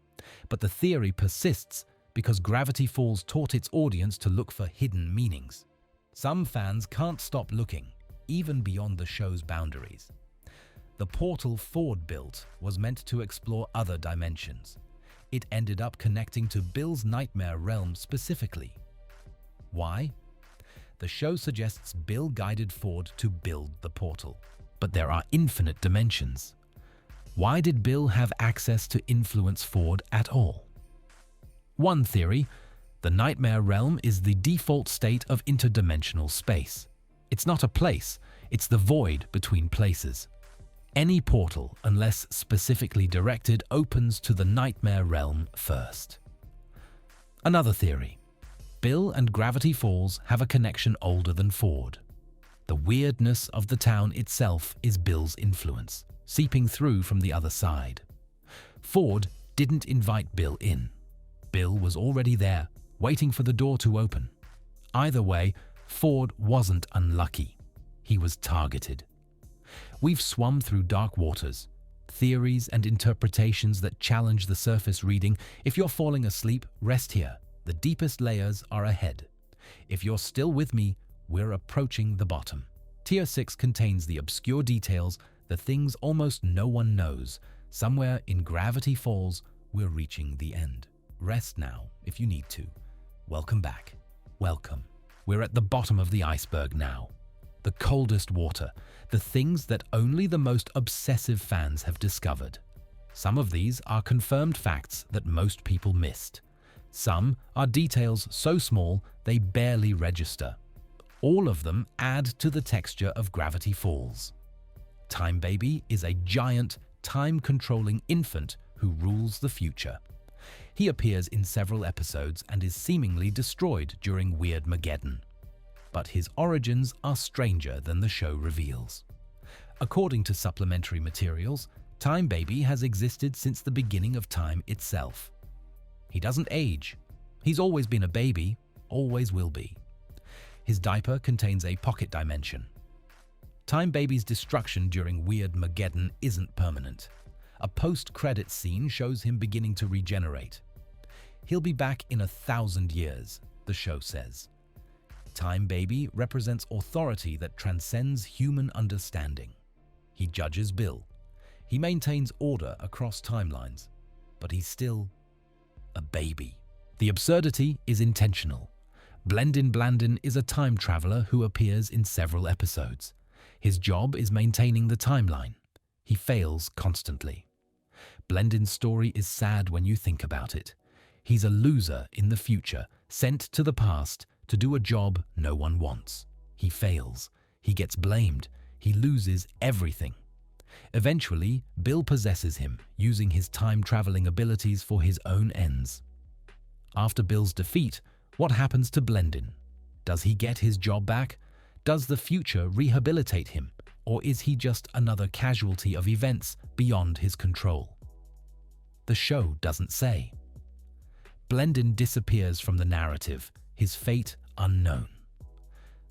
But the theory persists because Gravity Falls taught its audience to look for hidden meanings. Some fans can't stop looking, even beyond the show's boundaries. The portal Ford built was meant to explore other dimensions. It ended up connecting to Bill's nightmare realm specifically. Why? The show suggests Bill guided Ford to build the portal. But there are infinite dimensions. Why did Bill have access to influence Ford at all? One theory, the nightmare realm is the default state of interdimensional space. It's not a place, it's the void between places. Any portal, unless specifically directed, opens to the nightmare realm first. Another theory. Bill and Gravity Falls have a connection older than Ford. The weirdness of the town itself is Bill's influence, seeping through from the other side. Ford didn't invite Bill in. Bill was already there, waiting for the door to open. Either way, Ford wasn't unlucky. He was targeted. We've swum through dark waters, theories and interpretations that challenge the surface reading. If you're falling asleep, rest here. The deepest layers are ahead. If you're still with me, we're approaching the bottom. Tier 6 contains the obscure details, the things almost no one knows. Somewhere in Gravity Falls, we're reaching the end. Rest now if you need to. Welcome back. Welcome. We're at the bottom of the iceberg now. The coldest water, the things that only the most obsessive fans have discovered. Some of these are confirmed facts that most people missed. Some are details so small they barely register. All of them add to the texture of Gravity Falls. Time Baby is a giant, time-controlling infant who rules the future. He appears in several episodes and is seemingly destroyed during Weirdmageddon. But his origins are stranger than the show reveals. According to supplementary materials, Time Baby has existed since the beginning of time itself. He doesn't age. He's always been a baby, always will be. His diaper contains a pocket dimension. Time Baby's destruction during Weirdmageddon isn't permanent. A post-credits scene shows him beginning to regenerate. He'll be back in 1,000 years, the show says. Time Baby represents authority that transcends human understanding. He judges Bill. He maintains order across timelines, but he's still a baby. The absurdity is intentional. Blendin Blandin is a time traveler who appears in several episodes. His job is maintaining the timeline. He fails constantly. Blendin's story is sad when you think about it. He's a loser in the future, sent to the past to do a job no one wants. He fails. He gets blamed. He loses everything. Eventually, Bill possesses him, using his time-traveling abilities for his own ends. After Bill's defeat, what happens to Blendin? Does he get his job back? Does the future rehabilitate him? Or is he just another casualty of events beyond his control? The show doesn't say. Blendin disappears from the narrative, his fate unknown.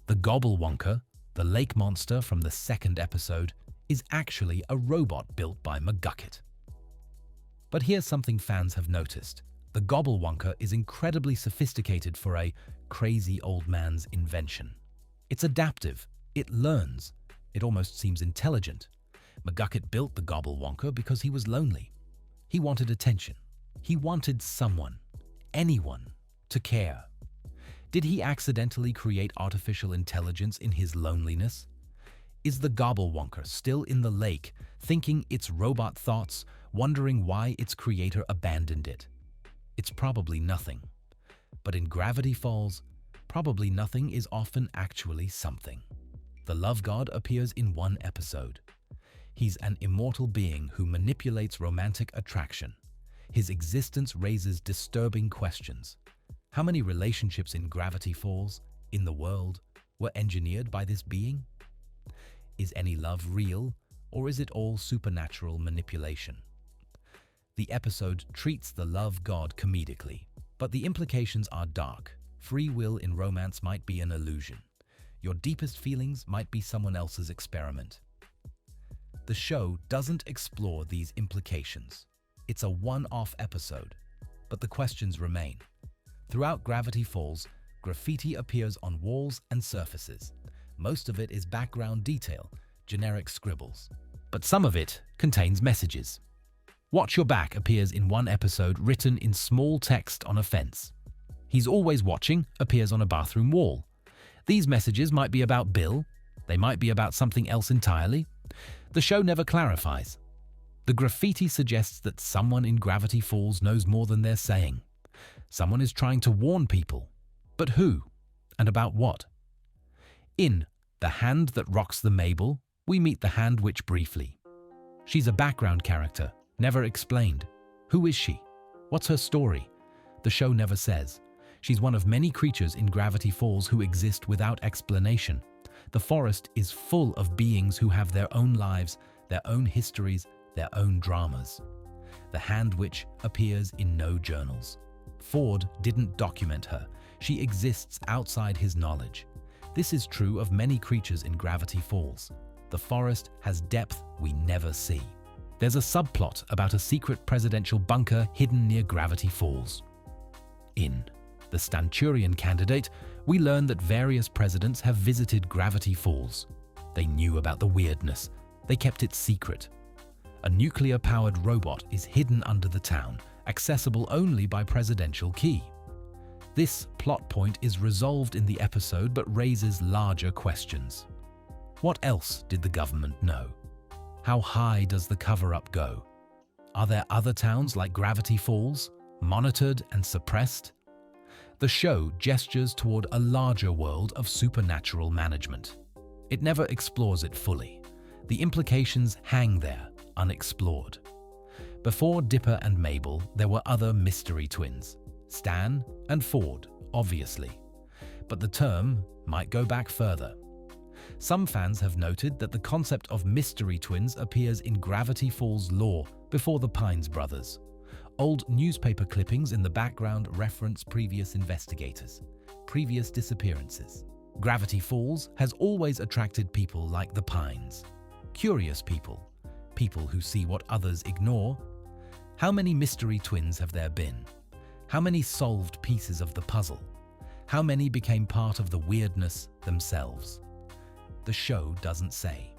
The Gobblewonker, the lake monster from the second episode, is actually a robot built by McGucket. But here's something fans have noticed. The Gobblewonker is incredibly sophisticated for a crazy old man's invention. It's adaptive. It learns. It almost seems intelligent. McGucket built the Gobblewonker because he was lonely. He wanted attention. He wanted someone, anyone, to care. Did he accidentally create artificial intelligence in his loneliness? Is the Gobblewonker still in the lake, thinking its robot thoughts, wondering why its creator abandoned it? It's probably nothing. But in Gravity Falls, probably nothing is often actually something. The love god appears in one episode. He's an immortal being who manipulates romantic attraction. His existence raises disturbing questions. How many relationships in Gravity Falls, in the world, were engineered by this being? Is any love real, or is it all supernatural manipulation? The episode treats the love god comedically, but the implications are dark. Free will in romance might be an illusion. Your deepest feelings might be someone else's experiment. The show doesn't explore these implications. It's a one-off episode, but the questions remain. Throughout Gravity Falls, graffiti appears on walls and surfaces. Most of it is background detail, generic scribbles. But some of it contains messages. Watch Your Back appears in one episode written in small text on a fence. He's Always Watching appears on a bathroom wall. These messages might be about Bill. They might be about something else entirely. The show never clarifies. The graffiti suggests that someone in Gravity Falls knows more than they're saying. Someone is trying to warn people. But who? And about what? In The Hand That Rocks the Mabel, we meet the Hand Witch briefly. She's a background character, never explained. Who is she? What's her story? The show never says. She's one of many creatures in Gravity Falls who exist without explanation. The forest is full of beings who have their own lives, their own histories, their own dramas. The Hand Witch appears in no journals. Ford didn't document her. She exists outside his knowledge. This is true of many creatures in Gravity Falls. The forest has depth we never see. There's a subplot about a secret presidential bunker hidden near Gravity Falls. In The Stanturian Candidate, we learn that various presidents have visited Gravity Falls. They knew about the weirdness. They kept it secret. A nuclear-powered robot is hidden under the town, accessible only by presidential key. This plot point is resolved in the episode but raises larger questions. What else did the government know? How high does the cover-up go? Are there other towns like Gravity Falls, monitored and suppressed? The show gestures toward a larger world of supernatural management. It never explores it fully. The implications hang there, unexplored. Before Dipper and Mabel, there were other mystery twins, Stan and Ford, obviously. But the term might go back further. Some fans have noted that the concept of mystery twins appears in Gravity Falls lore before the Pines brothers. Old newspaper clippings in the background reference previous investigators, previous disappearances. Gravity Falls has always attracted people like the Pines. Curious people, people who see what others ignore. How many mystery twins have there been? How many solved pieces of the puzzle? How many became part of the weirdness themselves? The show doesn't say.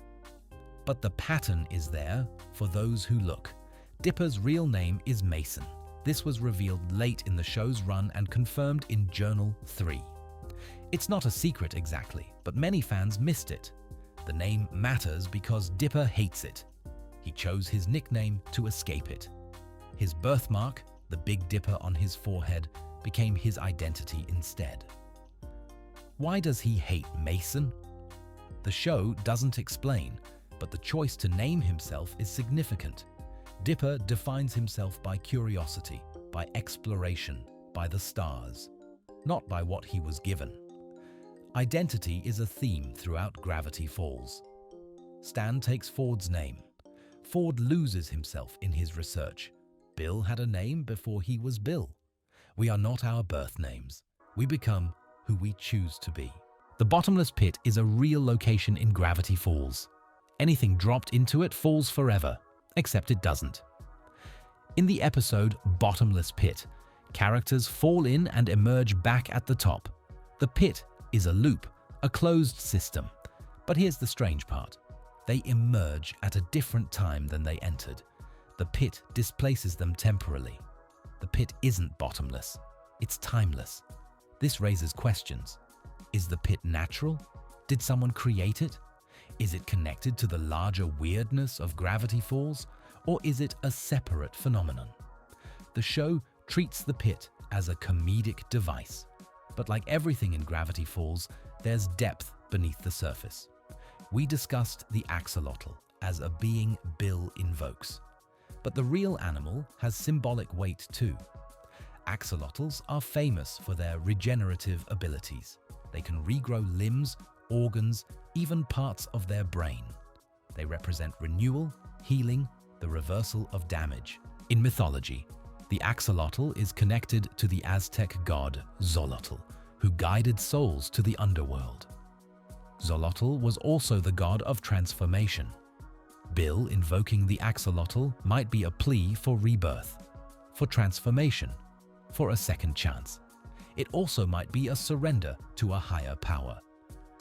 But the pattern is there for those who look. Dipper's real name is Mason. This was revealed late in the show's run and confirmed in Journal 3. It's not a secret exactly, but many fans missed it. The name matters because Dipper hates it. He chose his nickname to escape it. His birthmark, the Big Dipper on his forehead, became his identity instead. Why does he hate Mason? The show doesn't explain, but the choice to name himself is significant. Dipper defines himself by curiosity, by exploration, by the stars, not by what he was given. Identity is a theme throughout Gravity Falls. Stan takes Ford's name. Ford loses himself in his research. Bill had a name before he was Bill. We are not our birth names. We become who we choose to be. The bottomless pit is a real location in Gravity Falls. Anything dropped into it falls forever, except it doesn't. In the episode Bottomless Pit, characters fall in and emerge back at the top. The pit is a loop, a closed system. But here's the strange part. They emerge at a different time than they entered. The pit displaces them temporarily. The pit isn't bottomless. It's timeless. This raises questions. Is the pit natural? Did someone create it? Is it connected to the larger weirdness of Gravity Falls, or is it a separate phenomenon? The show treats the pit as a comedic device. But like everything in Gravity Falls, there's depth beneath the surface. We discussed the axolotl as a being Bill invokes. But the real animal has symbolic weight too. Axolotls are famous for their regenerative abilities. They can regrow limbs, organs, even parts of their brain. They represent renewal, healing, the reversal of damage. In mythology, the axolotl is connected to the Aztec god Xolotl, who guided souls to the underworld. Xolotl was also the god of transformation. Bill invoking the axolotl might be a plea for rebirth, for transformation, for a second chance. It also might be a surrender to a higher power.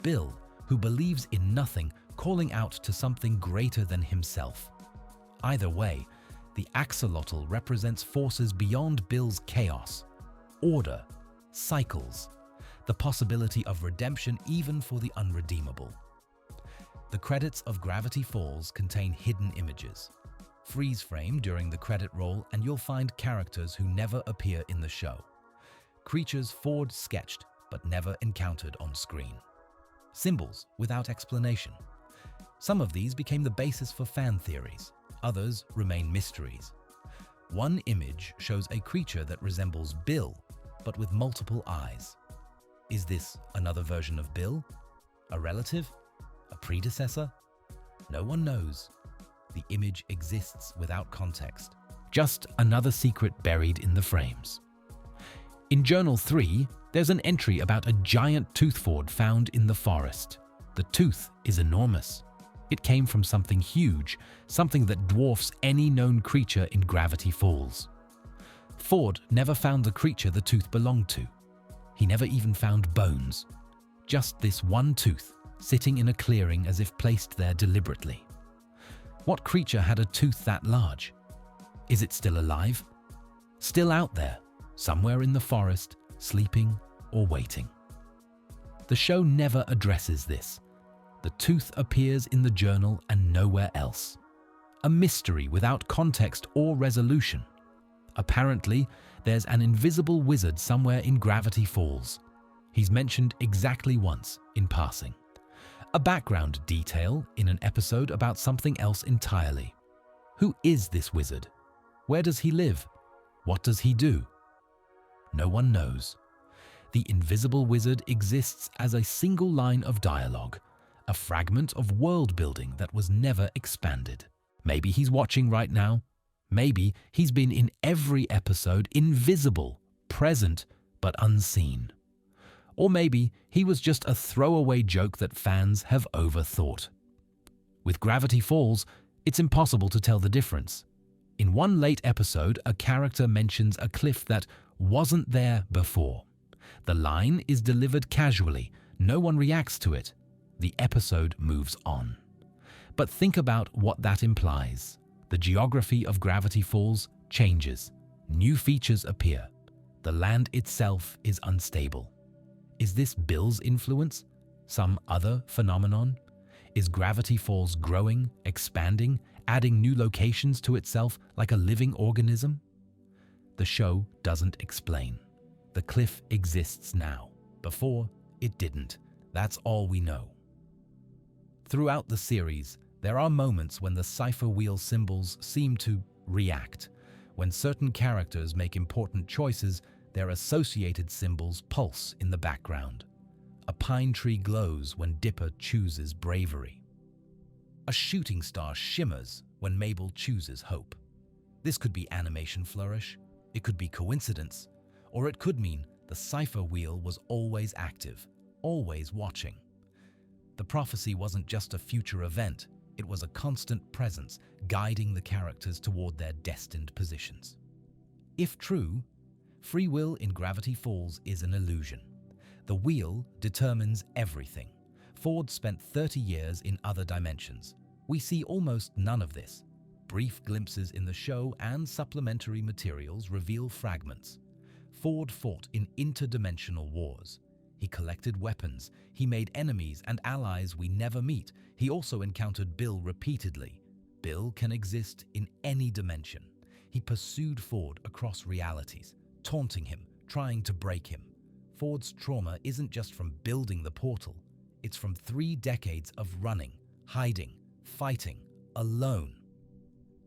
Bill, who believes in nothing, calling out to something greater than himself. Either way, the axolotl represents forces beyond Bill's chaos, order, cycles, the possibility of redemption even for the unredeemable. The credits of Gravity Falls contain hidden images. Freeze frame during the credit roll and you'll find characters who never appear in the show. Creatures Ford sketched but never encountered on screen. Symbols without explanation. Some of these became the basis for fan theories. Others remain mysteries. One image shows a creature that resembles Bill, but with multiple eyes. Is this another version of Bill? A relative? A predecessor? No one knows. The image exists without context. Just another secret buried in the frames. In Journal 3, there's an entry about a giant tooth Ford found in the forest. The tooth is enormous. It came from something huge, something that dwarfs any known creature in Gravity Falls. Ford never found the creature the tooth belonged to. He never even found bones. Just this one tooth, sitting in a clearing as if placed there deliberately. What creature had a tooth that large? Is it still alive? Still out there, somewhere in the forest, sleeping or waiting? The show never addresses this. The tooth appears in the journal and nowhere else. A mystery without context or resolution. Apparently, there's an invisible wizard somewhere in Gravity Falls. He's mentioned exactly once, in passing. A background detail in an episode about something else entirely. Who is this wizard? Where does he live? What does he do? No one knows. The invisible wizard exists as a single line of dialogue, a fragment of world building that was never expanded. Maybe he's watching right now. Maybe he's been in every episode, invisible, present, but unseen. Or maybe he was just a throwaway joke that fans have overthought. With Gravity Falls, it's impossible to tell the difference. In one late episode, a character mentions a cliff that wasn't there before. The line is delivered casually, no one reacts to it. The episode moves on. But think about what that implies. The geography of Gravity Falls changes. New features appear. The land itself is unstable. Is this Bill's influence? Some other phenomenon? Is Gravity Falls growing, expanding, adding new locations to itself like a living organism? The show doesn't explain. The cliff exists now. Before, it didn't. That's all we know. Throughout the series, there are moments when the cipher wheel symbols seem to react. When certain characters make important choices, their associated symbols pulse in the background. A pine tree glows when Dipper chooses bravery. A shooting star shimmers when Mabel chooses hope. This could be animation flourish, it could be coincidence, or it could mean the cipher wheel was always active, always watching. The prophecy wasn't just a future event, it was a constant presence guiding the characters toward their destined positions. If true, free will in Gravity Falls is an illusion. The wheel determines everything. Ford spent 30 years in other dimensions. We see almost none of this. Brief glimpses in the show and supplementary materials reveal fragments. Ford fought in interdimensional wars. He collected weapons. He made enemies and allies we never meet. He also encountered Bill repeatedly. Bill can exist in any dimension. He pursued Ford across realities, taunting him, trying to break him. Ford's trauma isn't just from building the portal. It's from 3 decades of running, hiding, fighting, alone.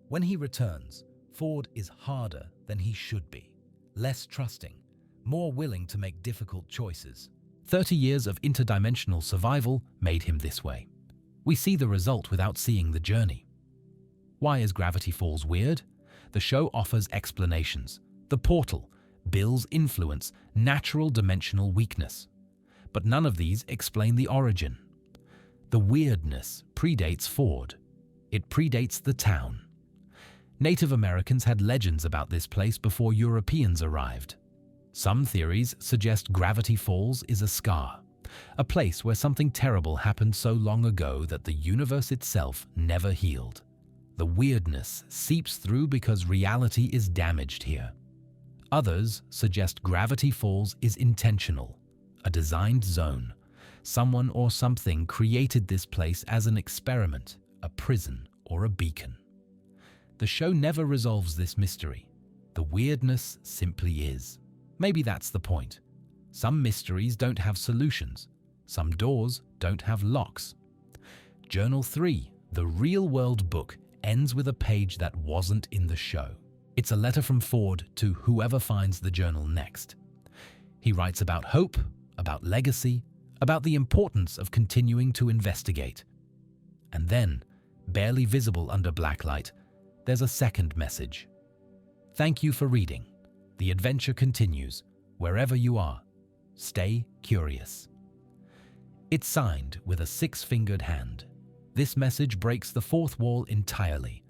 When he returns, Ford is harder than he should be, less trusting, more willing to make difficult choices. 30 years of interdimensional survival made him this way. We see the result without seeing the journey. Why is Gravity Falls weird? The show offers explanations. The portal, Bill's influence, natural dimensional weakness. But none of these explain the origin. The weirdness predates Ford. It predates the town. Native Americans had legends about this place before Europeans arrived. Some theories suggest Gravity Falls is a scar, a place where something terrible happened so long ago that the universe itself never healed. The weirdness seeps through because reality is damaged here. Others suggest Gravity Falls is intentional, a designed zone. Someone or something created this place as an experiment, a prison, or a beacon. The show never resolves this mystery. The weirdness simply is. Maybe that's the point. Some mysteries don't have solutions. Some doors don't have locks. Journal 3, the real-world book, ends with a page that wasn't in the show. It's a letter from Ford to whoever finds the journal next. He writes about hope, about legacy, about the importance of continuing to investigate. And then, barely visible under blacklight, there's a second message. Thank you for reading. The adventure continues, wherever you are. Stay curious. It's signed with a six-fingered hand. This message breaks the fourth wall entirely.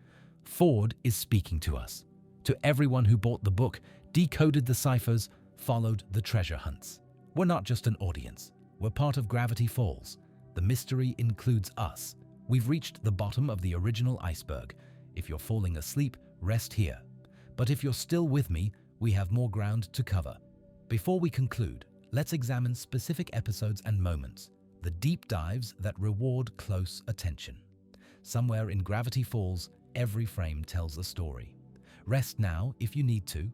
Ford is speaking to us. To everyone who bought the book, decoded the ciphers, followed the treasure hunts. We're not just an audience. We're part of Gravity Falls. The mystery includes us. We've reached the bottom of the original iceberg. If you're falling asleep, rest here. But if you're still with me, we have more ground to cover. Before we conclude, let's examine specific episodes and moments, the deep dives that reward close attention. Somewhere in Gravity Falls, every frame tells a story. Rest now if you need to.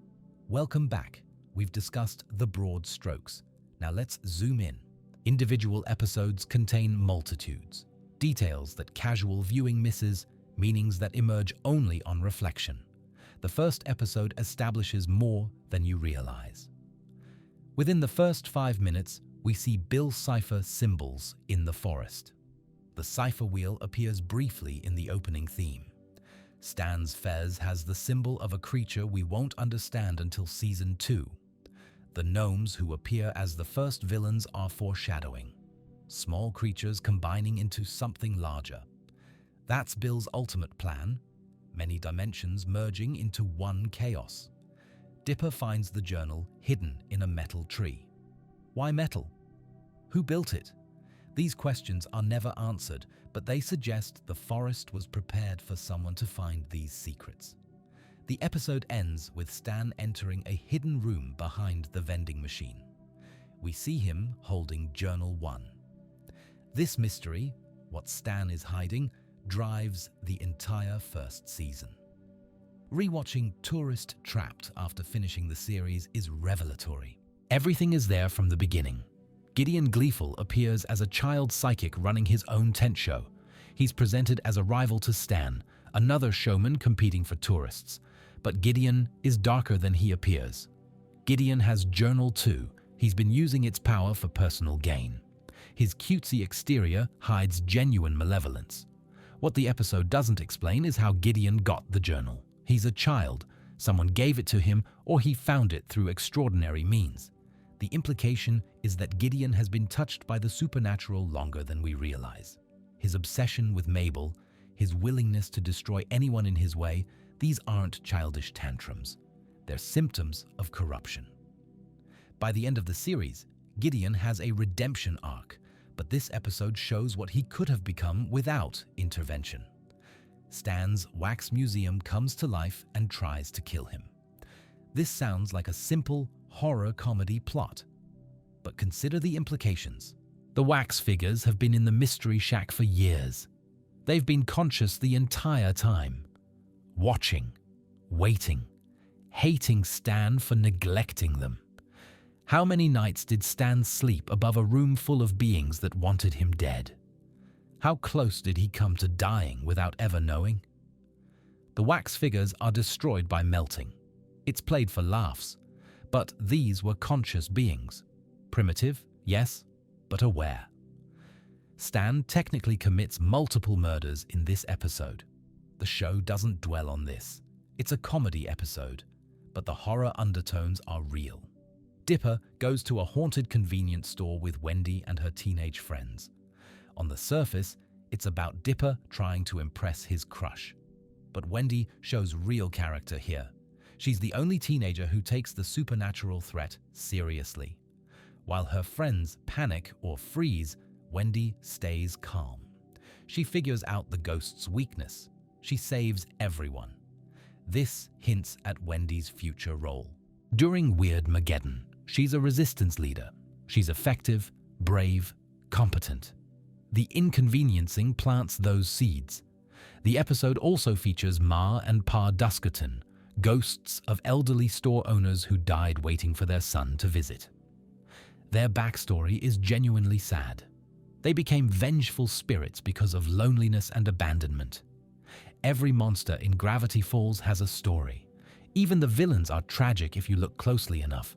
Welcome back. We've discussed the broad strokes. Now let's zoom in. Individual episodes contain multitudes, details that casual viewing misses, meanings that emerge only on reflection. The first episode establishes more than you realize. Within the first 5 minutes, we see Bill Cipher symbols in the forest. The cipher wheel appears briefly in the opening theme. Stan's fez has the symbol of a creature we won't understand until Season 2. The gnomes who appear as the first villains are foreshadowing. Small creatures combining into something larger. That's Bill's ultimate plan, many dimensions merging into one chaos. Dipper finds the journal hidden in a metal tree. Why metal? Who built it? These questions are never answered, but they suggest the forest was prepared for someone to find these secrets. The episode ends with Stan entering a hidden room behind the vending machine. We see him holding Journal 1. This mystery, what Stan is hiding, drives the entire first season. Rewatching Tourist Trapped after finishing the series is revelatory. Everything is there from the beginning. Gideon Gleeful appears as a child psychic running his own tent show. He's presented as a rival to Stan, another showman competing for tourists. But Gideon is darker than he appears. Gideon has Journal 2. He's been using its power for personal gain. His cutesy exterior hides genuine malevolence. What the episode doesn't explain is how Gideon got the journal. He's a child. Someone gave it to him, or he found it through extraordinary means. The implication is that Gideon has been touched by the supernatural longer than we realize. His obsession with Mabel, his willingness to destroy anyone in his way, these aren't childish tantrums. They're symptoms of corruption. By the end of the series, Gideon has a redemption arc, but this episode shows what he could have become without intervention. Stan's wax museum comes to life and tries to kill him. This sounds like a simple horror comedy plot. But consider the implications. The wax figures have been in the Mystery Shack for years. They've been conscious the entire time. Watching, waiting, hating Stan for neglecting them. How many nights did Stan sleep above a room full of beings that wanted him dead? How close did he come to dying without ever knowing? The wax figures are destroyed by melting. It's played for laughs, but these were conscious beings. Primitive, yes, but aware. Stan technically commits multiple murders in this episode. The show doesn't dwell on this. It's a comedy episode, but the horror undertones are real. Dipper goes to a haunted convenience store with Wendy and her teenage friends. On the surface, it's about Dipper trying to impress his crush. But Wendy shows real character here. She's the only teenager who takes the supernatural threat seriously. While her friends panic or freeze, Wendy stays calm. She figures out the ghost's weakness. She saves everyone. This hints at Wendy's future role. During Weirdmageddon, she's a resistance leader. She's effective, brave, competent. The inconveniencing plants those seeds. The episode also features Ma and Pa Duskerton, ghosts of elderly store owners who died waiting for their son to visit. Their backstory is genuinely sad. They became vengeful spirits because of loneliness and abandonment. Every monster in Gravity Falls has a story. Even the villains are tragic if you look closely enough.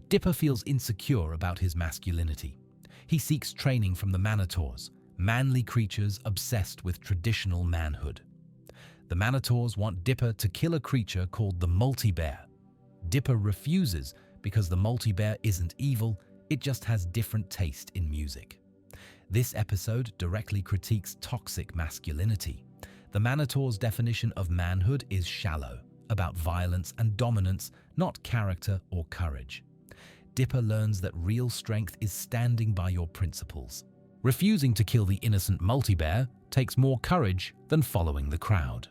Dipper feels insecure about his masculinity. He seeks training from the Manitors, manly creatures obsessed with traditional manhood. The Manitors want Dipper to kill a creature called the Multi-Bear. Dipper refuses because the Multi-Bear isn't evil, it just has different taste in music. This episode directly critiques toxic masculinity. The Manitor's definition of manhood is shallow, about violence and dominance, not character or courage. Dipper learns that real strength is standing by your principles. Refusing to kill the innocent Multi-Bear takes more courage than following the crowd.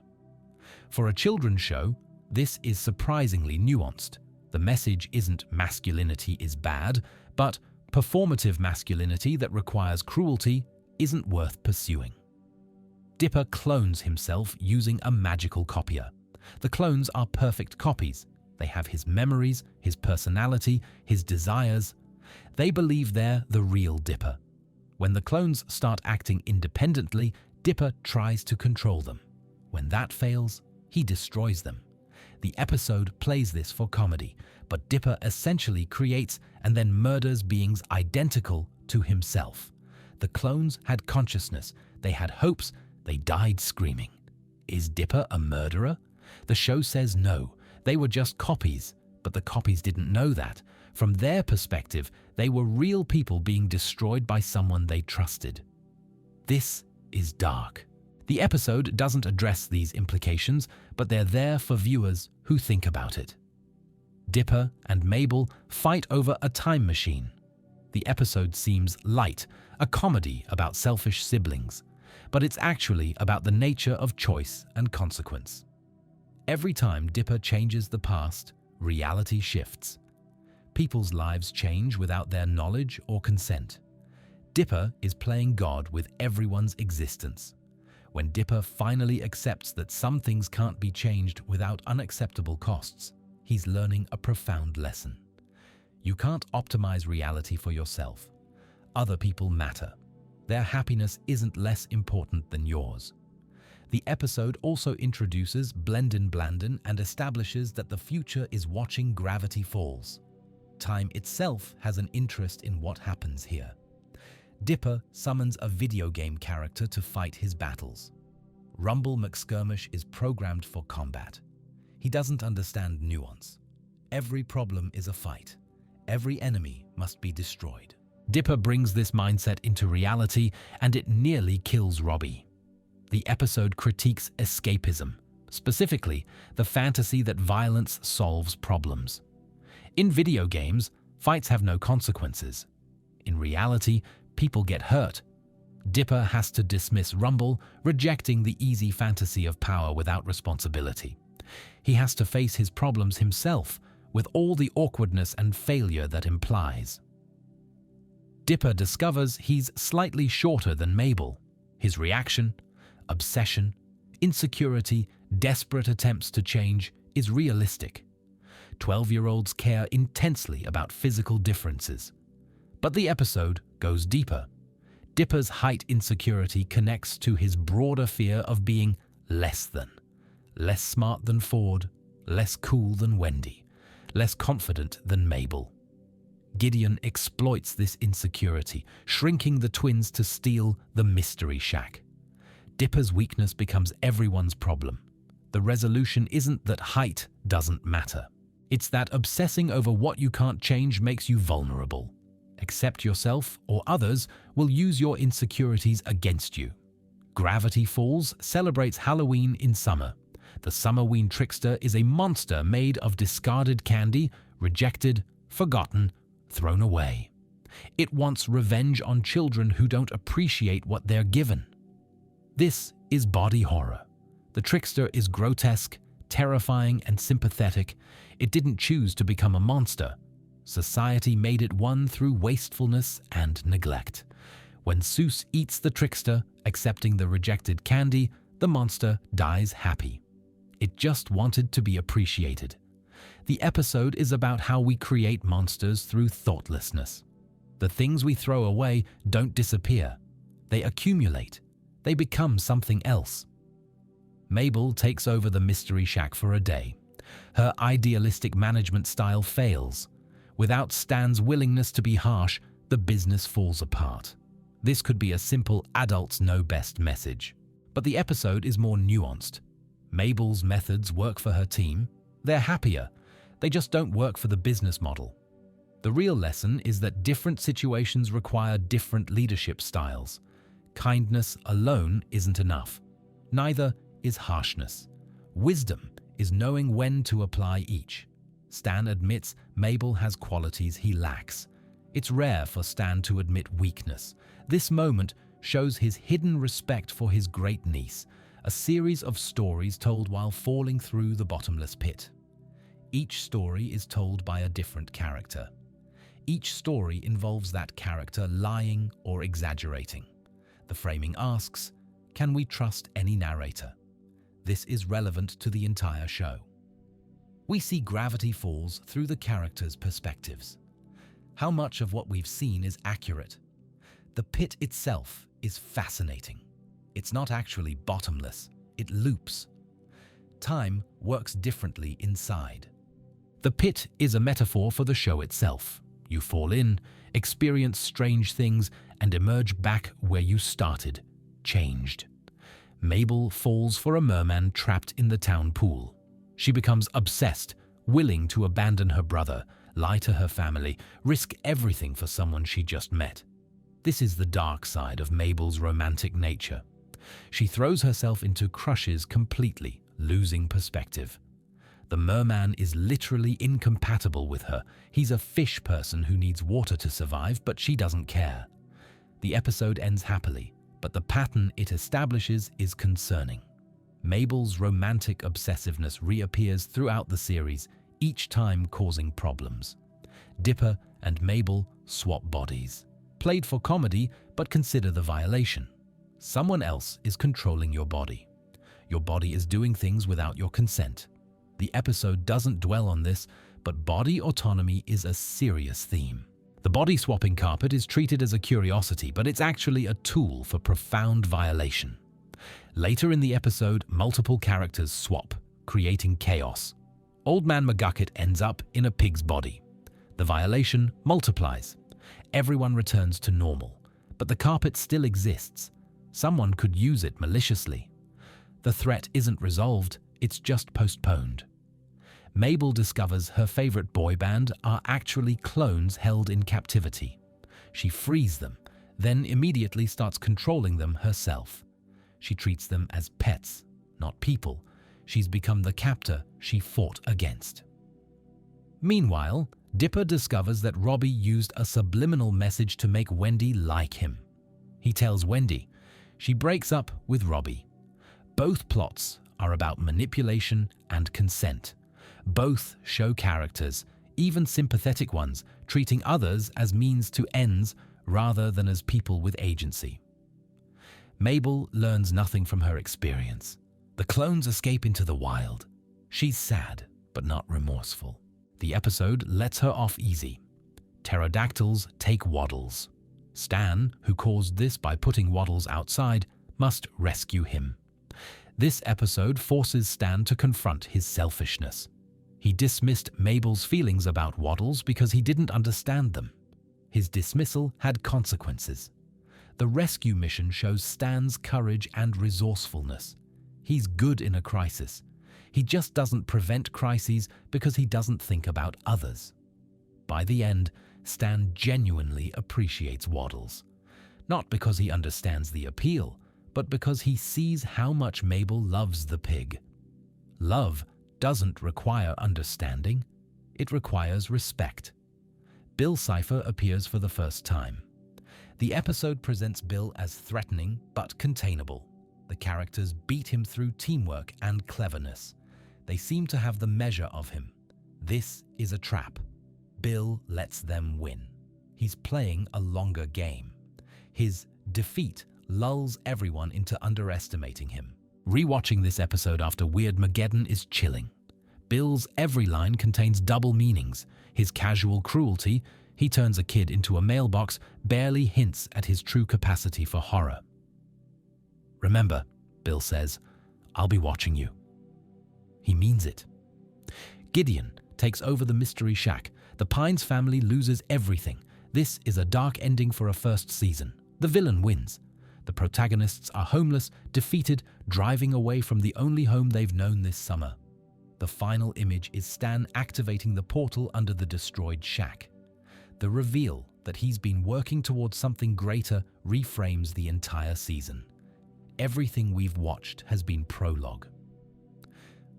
For a children's show, this is surprisingly nuanced. The message isn't masculinity is bad, but performative masculinity that requires cruelty isn't worth pursuing. Dipper clones himself using a magical copier. The clones are perfect copies. They have his memories, his personality, his desires. They believe they're the real Dipper. When the clones start acting independently, Dipper tries to control them. When that fails, he destroys them. The episode plays this for comedy, but Dipper essentially creates and then murders beings identical to himself. The clones had consciousness, they had hopes, they died screaming. Is Dipper a murderer? The show says no, they were just copies, but the copies didn't know that. From their perspective, they were real people being destroyed by someone they trusted. This is dark. The episode doesn't address these implications, but they're there for viewers who think about it. Dipper and Mabel fight over a time machine. The episode seems light, a comedy about selfish siblings, but it's actually about the nature of choice and consequence. Every time Dipper changes the past, reality shifts. People's lives change without their knowledge or consent. Dipper is playing God with everyone's existence. When Dipper finally accepts that some things can't be changed without unacceptable costs, he's learning a profound lesson. You can't optimize reality for yourself. Other people matter. Their happiness isn't less important than yours. The episode also introduces Blendin Blandin and establishes that the future is watching gravity falls. Time itself has an interest in what happens here. Dipper summons a video game character to fight his battles. Rumble McSkirmish is programmed for combat. He doesn't understand nuance. Every problem is a fight. Every enemy must be destroyed. Dipper brings this mindset into reality, and it nearly kills Robbie. The episode critiques escapism, specifically the fantasy that violence solves problems. In video games, fights have no consequences. In reality, people get hurt. Dipper has to dismiss Rumble, rejecting the easy fantasy of power without responsibility. He has to face his problems himself, with all the awkwardness and failure that implies. Dipper discovers he's slightly shorter than Mabel. His reaction, obsession, insecurity, desperate attempts to change is realistic. 12-year-olds care intensely about physical differences. But the episode goes deeper. Dipper's height insecurity connects to his broader fear of being less than. Less smart than Ford, less cool than Wendy, less confident than Mabel. Gideon exploits this insecurity, shrinking the twins to steal the mystery shack. Dipper's weakness becomes everyone's problem. The resolution isn't that height doesn't matter. It's that obsessing over what you can't change makes you vulnerable. Accept yourself, or others will use your insecurities against you. Gravity Falls celebrates Halloween in summer. The Summerween trickster is a monster made of discarded candy, rejected, forgotten, thrown away. It wants revenge on children who don't appreciate what they're given. This is body horror. The trickster is grotesque, terrifying, and sympathetic. It didn't choose to become a monster. Society made it one through wastefulness and neglect. When Seuss eats the trickster, accepting the rejected candy, the monster dies happy. It just wanted to be appreciated. The episode is about how we create monsters through thoughtlessness. The things we throw away don't disappear. They accumulate. They become something else. Mabel takes over the mystery shack for a day. Her idealistic management style fails. Without Stan's willingness to be harsh, the business falls apart. This could be a simple adults know best message. But the episode is more nuanced. Mabel's methods work for her team. They're happier. They just don't work for the business model. The real lesson is that different situations require different leadership styles. Kindness alone isn't enough. Neither is harshness. Wisdom is knowing when to apply each. Stan admits Mabel has qualities he lacks. It's rare for Stan to admit weakness. This moment shows his hidden respect for his great niece, a series of stories told while falling through the bottomless pit. Each story is told by a different character. Each story involves that character lying or exaggerating. The framing asks, can we trust any narrator? This is relevant to the entire show. We see Gravity Falls through the characters' perspectives. How much of what we've seen is accurate? The pit itself is fascinating. It's not actually bottomless, it loops. Time works differently inside. The pit is a metaphor for the show itself. You fall in, experience strange things, and emerge back where you started, changed. Mabel falls for a merman trapped in the town pool. She becomes obsessed, willing to abandon her brother, lie to her family, risk everything for someone she just met. This is the dark side of Mabel's romantic nature. She throws herself into crushes completely, losing perspective. The merman is literally incompatible with her. He's a fish person who needs water to survive, but she doesn't care. The episode ends happily, but the pattern it establishes is concerning. Mabel's romantic obsessiveness reappears throughout the series, each time causing problems. Dipper and Mabel swap bodies. Played for comedy, but consider the violation. Someone else is controlling your body. Your body is doing things without your consent. The episode doesn't dwell on this, but body autonomy is a serious theme. The body-swapping carpet is treated as a curiosity, but it's actually a tool for profound violation. Later in the episode, multiple characters swap, creating chaos. Old Man McGucket ends up in a pig's body. The violation multiplies. Everyone returns to normal, but the carpet still exists. Someone could use it maliciously. The threat isn't resolved, it's just postponed. Mabel discovers her favorite boy band are actually clones held in captivity. She frees them, then immediately starts controlling them herself. She treats them as pets, not people. She's become the captor she fought against. Meanwhile, Dipper discovers that Robbie used a subliminal message to make Wendy like him. He tells Wendy. She breaks up with Robbie. Both plots are about manipulation and consent. Both show characters, even sympathetic ones, treating others as means to ends rather than as people with agency. Mabel learns nothing from her experience. The clones escape into the wild. She's sad, but not remorseful. The episode lets her off easy. Pterodactyls take Waddles. Stan, who caused this by putting Waddles outside, must rescue him. This episode forces Stan to confront his selfishness. He dismissed Mabel's feelings about Waddles because he didn't understand them. His dismissal had consequences. The rescue mission shows Stan's courage and resourcefulness. He's good in a crisis. He just doesn't prevent crises because he doesn't think about others. By the end, Stan genuinely appreciates Waddles. Not because he understands the appeal, but because he sees how much Mabel loves the pig. Love doesn't require understanding, it requires respect. Bill Cipher appears for the first time. The episode presents Bill as threatening but containable. The characters beat him through teamwork and cleverness. They seem to have the measure of him. This is a trap. Bill lets them win. He's playing a longer game. His defeat lulls everyone into underestimating him. Rewatching this episode after Weirdmageddon is chilling. Bill's every line contains double meanings. His casual cruelty, he turns a kid into a mailbox, barely hints at his true capacity for horror. Remember, Bill says, I'll be watching you. He means it. Gideon takes over the Mystery Shack, The Pines family loses everything. This is a dark ending for a first season. The villain wins. The protagonists are homeless, defeated, driving away from the only home they've known this summer. The final image is Stan activating the portal under the destroyed shack. The reveal that he's been working towards something greater reframes the entire season. Everything we've watched has been prologue.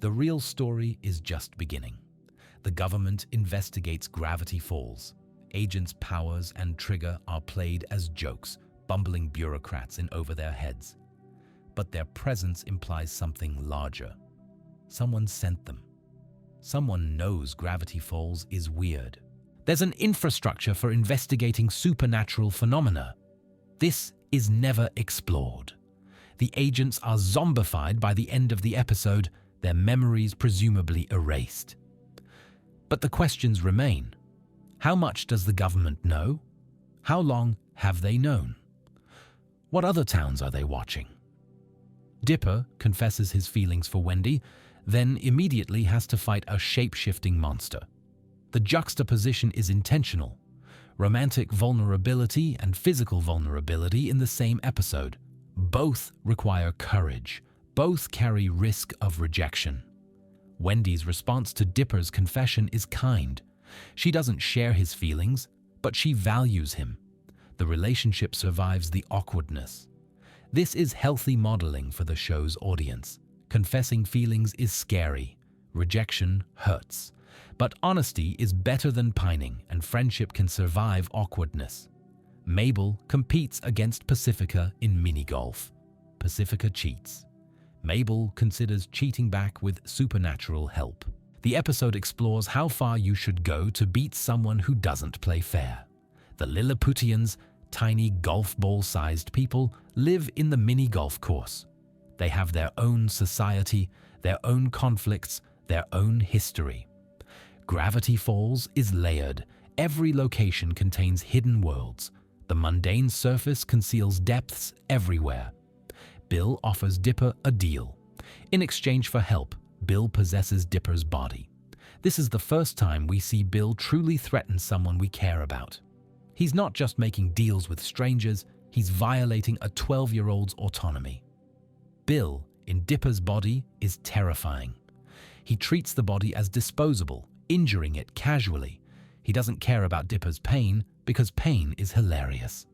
The real story is just beginning. The government investigates Gravity Falls. Agents Powers and Trigger are played as jokes, bumbling bureaucrats in over their heads. But their presence implies something larger. Someone sent them. Someone knows Gravity Falls is weird. There's an infrastructure for investigating supernatural phenomena. This is never explored. The agents are zombified by the end of the episode, their memories presumably erased. But the questions remain. How much does the government know? How long have they known? What other towns are they watching? Dipper confesses his feelings for Wendy, then immediately has to fight a shape-shifting monster. The juxtaposition is intentional. Romantic vulnerability and physical vulnerability in the same episode. Both require courage. Both carry risk of rejection. Wendy's response to Dipper's confession is kind. She doesn't share his feelings, but she values him. The relationship survives the awkwardness. This is healthy modeling for the show's audience. Confessing feelings is scary. Rejection hurts. But honesty is better than pining, and friendship can survive awkwardness. Mabel competes against Pacifica in mini-golf. Pacifica cheats. Mabel considers cheating back with supernatural help. The episode explores how far you should go to beat someone who doesn't play fair. The Lilliputians, tiny golf ball-sized people, live in the mini-golf course. They have their own society, their own conflicts, their own history. Gravity Falls is layered. Every location contains hidden worlds. The mundane surface conceals depths everywhere. Bill offers Dipper a deal. In exchange for help, Bill possesses Dipper's body. This is the first time we see Bill truly threaten someone we care about. He's not just making deals with strangers, he's violating a 12-year-old's autonomy. Bill, in Dipper's body, is terrifying. He treats the body as disposable, injuring it casually. He doesn't care about Dipper's pain because pain is hilarious.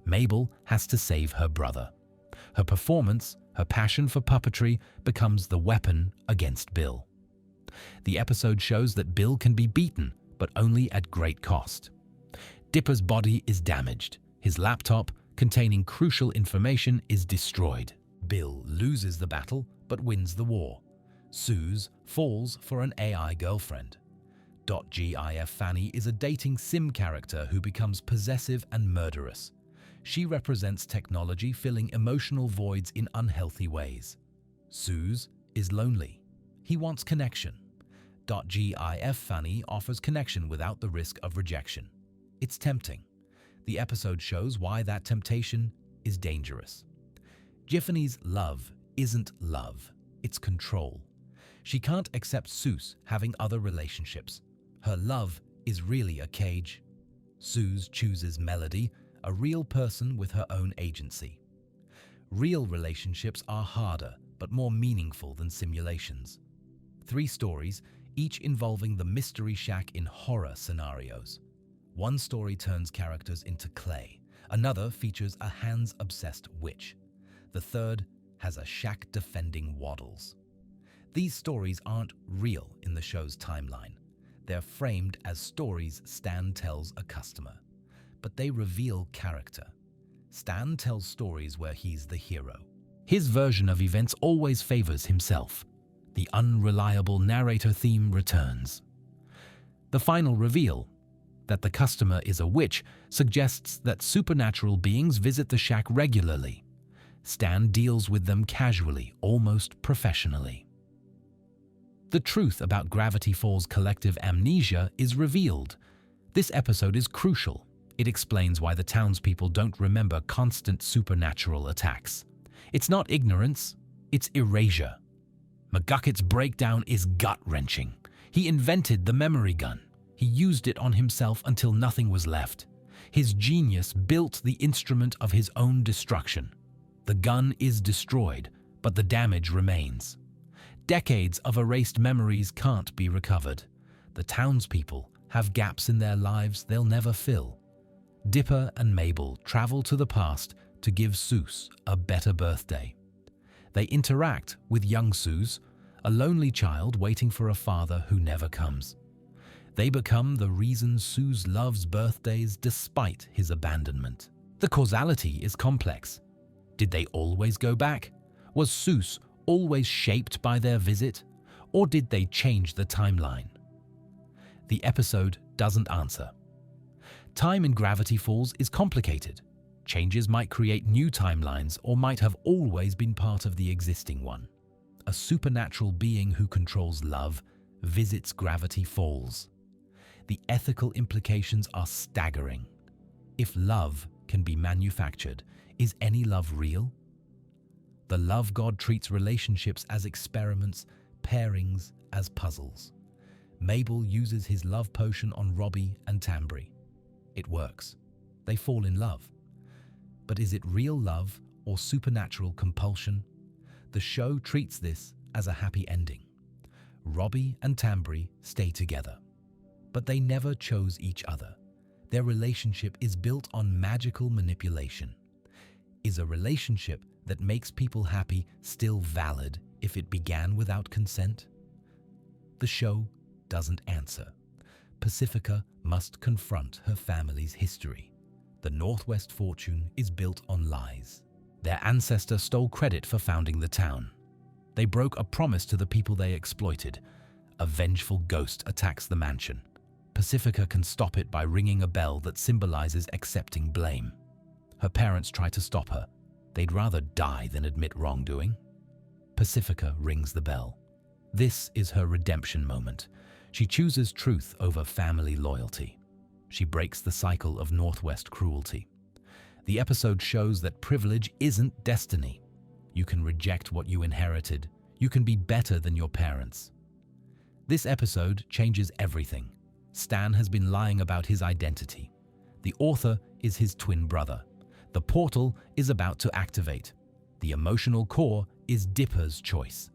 Mabel has to save her brother. Her performance, her passion for puppetry, becomes the weapon against Bill. The episode shows that Bill can be beaten, but only at great cost. Dipper's body is damaged. His laptop, containing crucial information, is destroyed. Bill loses the battle, but wins the war. Suze falls for an AI girlfriend. .gif Fanny is a dating sim character who becomes possessive and murderous. She represents technology filling emotional voids in unhealthy ways. Suze is lonely. He wants connection. .gif Fanny offers connection without the risk of rejection. It's tempting. The episode shows why that temptation is dangerous. Giffany's love isn't love, it's control. She can't accept Suze having other relationships. Her love is really a cage. Suze chooses Melody, a real person with her own agency. Real relationships are harder, but more meaningful than simulations. 3 stories, each involving the Mystery Shack in horror scenarios. One story turns characters into clay. Another features a hands-obsessed witch. The third has a shack defending waddles. These stories aren't real in the show's timeline. They're framed as stories Stan tells a customer. But they reveal character. Stan tells stories where he's the hero. His version of events always favors himself. The unreliable narrator theme returns. The final reveal, that the customer is a witch, suggests that supernatural beings visit the shack regularly. Stan deals with them casually, almost professionally. The truth about Gravity Falls' collective amnesia is revealed. This episode is crucial. It explains why the townspeople don't remember constant supernatural attacks. It's not ignorance, it's erasure. McGucket's breakdown is gut-wrenching. He invented the memory gun. He used it on himself until nothing was left. His genius built the instrument of his own destruction. The gun is destroyed, but the damage remains. Decades of erased memories can't be recovered. The townspeople have gaps in their lives they'll never fill. Dipper and Mabel travel to the past to give Seuss a better birthday. They interact with young Seuss, a lonely child waiting for a father who never comes. They become the reason Seuss loves birthdays despite his abandonment. The causality is complex. Did they always go back? Was Seuss always shaped by their visit? Or did they change the timeline? The episode doesn't answer. Time in Gravity Falls is complicated. Changes might create new timelines or might have always been part of the existing one. A supernatural being who controls love visits Gravity Falls. The ethical implications are staggering. If love can be manufactured, is any love real? The love god treats relationships as experiments, pairings as puzzles. Mabel uses his love potion on Robbie and Tambry. It works. They fall in love. But is it real love or supernatural compulsion? The show treats this as a happy ending. Robbie and Tambry stay together. But they never chose each other. Their relationship is built on magical manipulation. Is a relationship that makes people happy still valid if it began without consent? The show doesn't answer. Pacifica must confront her family's history. The Northwest fortune is built on lies. Their ancestor stole credit for founding the town. They broke a promise to the people they exploited. A vengeful ghost attacks the mansion. Pacifica can stop it by ringing a bell that symbolizes accepting blame. Her parents try to stop her. They'd rather die than admit wrongdoing. Pacifica rings the bell. This is her redemption moment. She chooses truth over family loyalty. She breaks the cycle of Northwest cruelty. The episode shows that privilege isn't destiny. You can reject what you inherited. You can be better than your parents. This episode changes everything. Stan has been lying about his identity. The author is his twin brother. The portal is about to activate. The emotional core is Dipper's choice.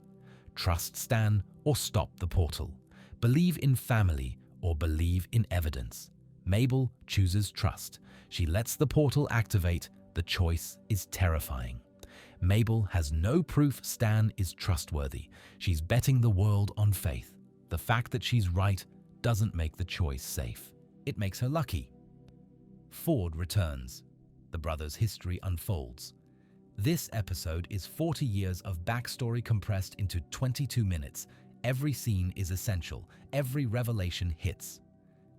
Trust Stan or stop the portal. Believe in family or believe in evidence. Mabel chooses trust. She lets the portal activate. The choice is terrifying. Mabel has no proof Stan is trustworthy. She's betting the world on faith. The fact that she's right doesn't make the choice safe. It makes her lucky. Ford returns. The brothers' history unfolds. This episode is 40 years of backstory compressed into 22 minutes. Every scene is essential. Every revelation hits.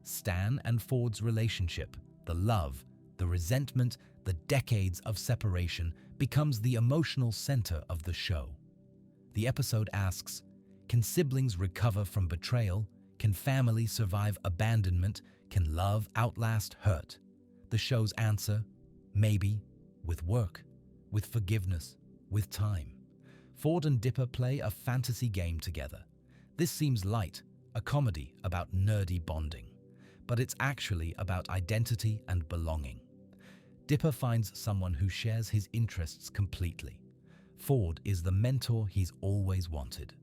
Stan and Ford's relationship, the love, the resentment, the decades of separation becomes the emotional center of the show. The episode asks, can siblings recover from betrayal? Can family survive abandonment? Can love outlast hurt? The show's answer, maybe, with work, with forgiveness, with time. Ford and Dipper play a fantasy game together. This seems light, a comedy about nerdy bonding, but it's actually about identity and belonging. Dipper finds someone who shares his interests completely. Ford is the mentor he's always wanted.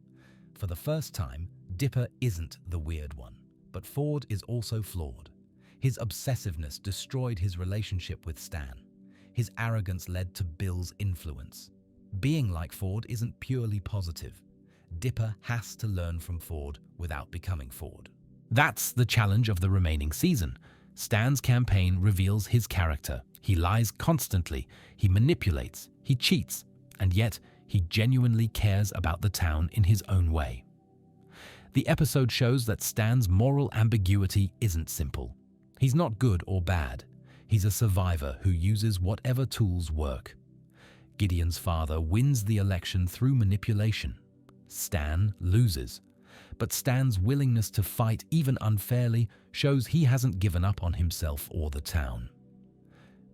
For the first time, Dipper isn't the weird one, but Ford is also flawed. His obsessiveness destroyed his relationship with Stan. His arrogance led to Bill's influence. Being like Ford isn't purely positive. Dipper has to learn from Ford without becoming Ford. That's the challenge of the remaining season. Stan's campaign reveals his character. He lies constantly, he manipulates, he cheats, and yet he genuinely cares about the town in his own way. The episode shows that Stan's moral ambiguity isn't simple. He's not good or bad. He's a survivor who uses whatever tools work. Gideon's father wins the election through manipulation. Stan loses. But Stan's willingness to fight, even unfairly, shows he hasn't given up on himself or the town.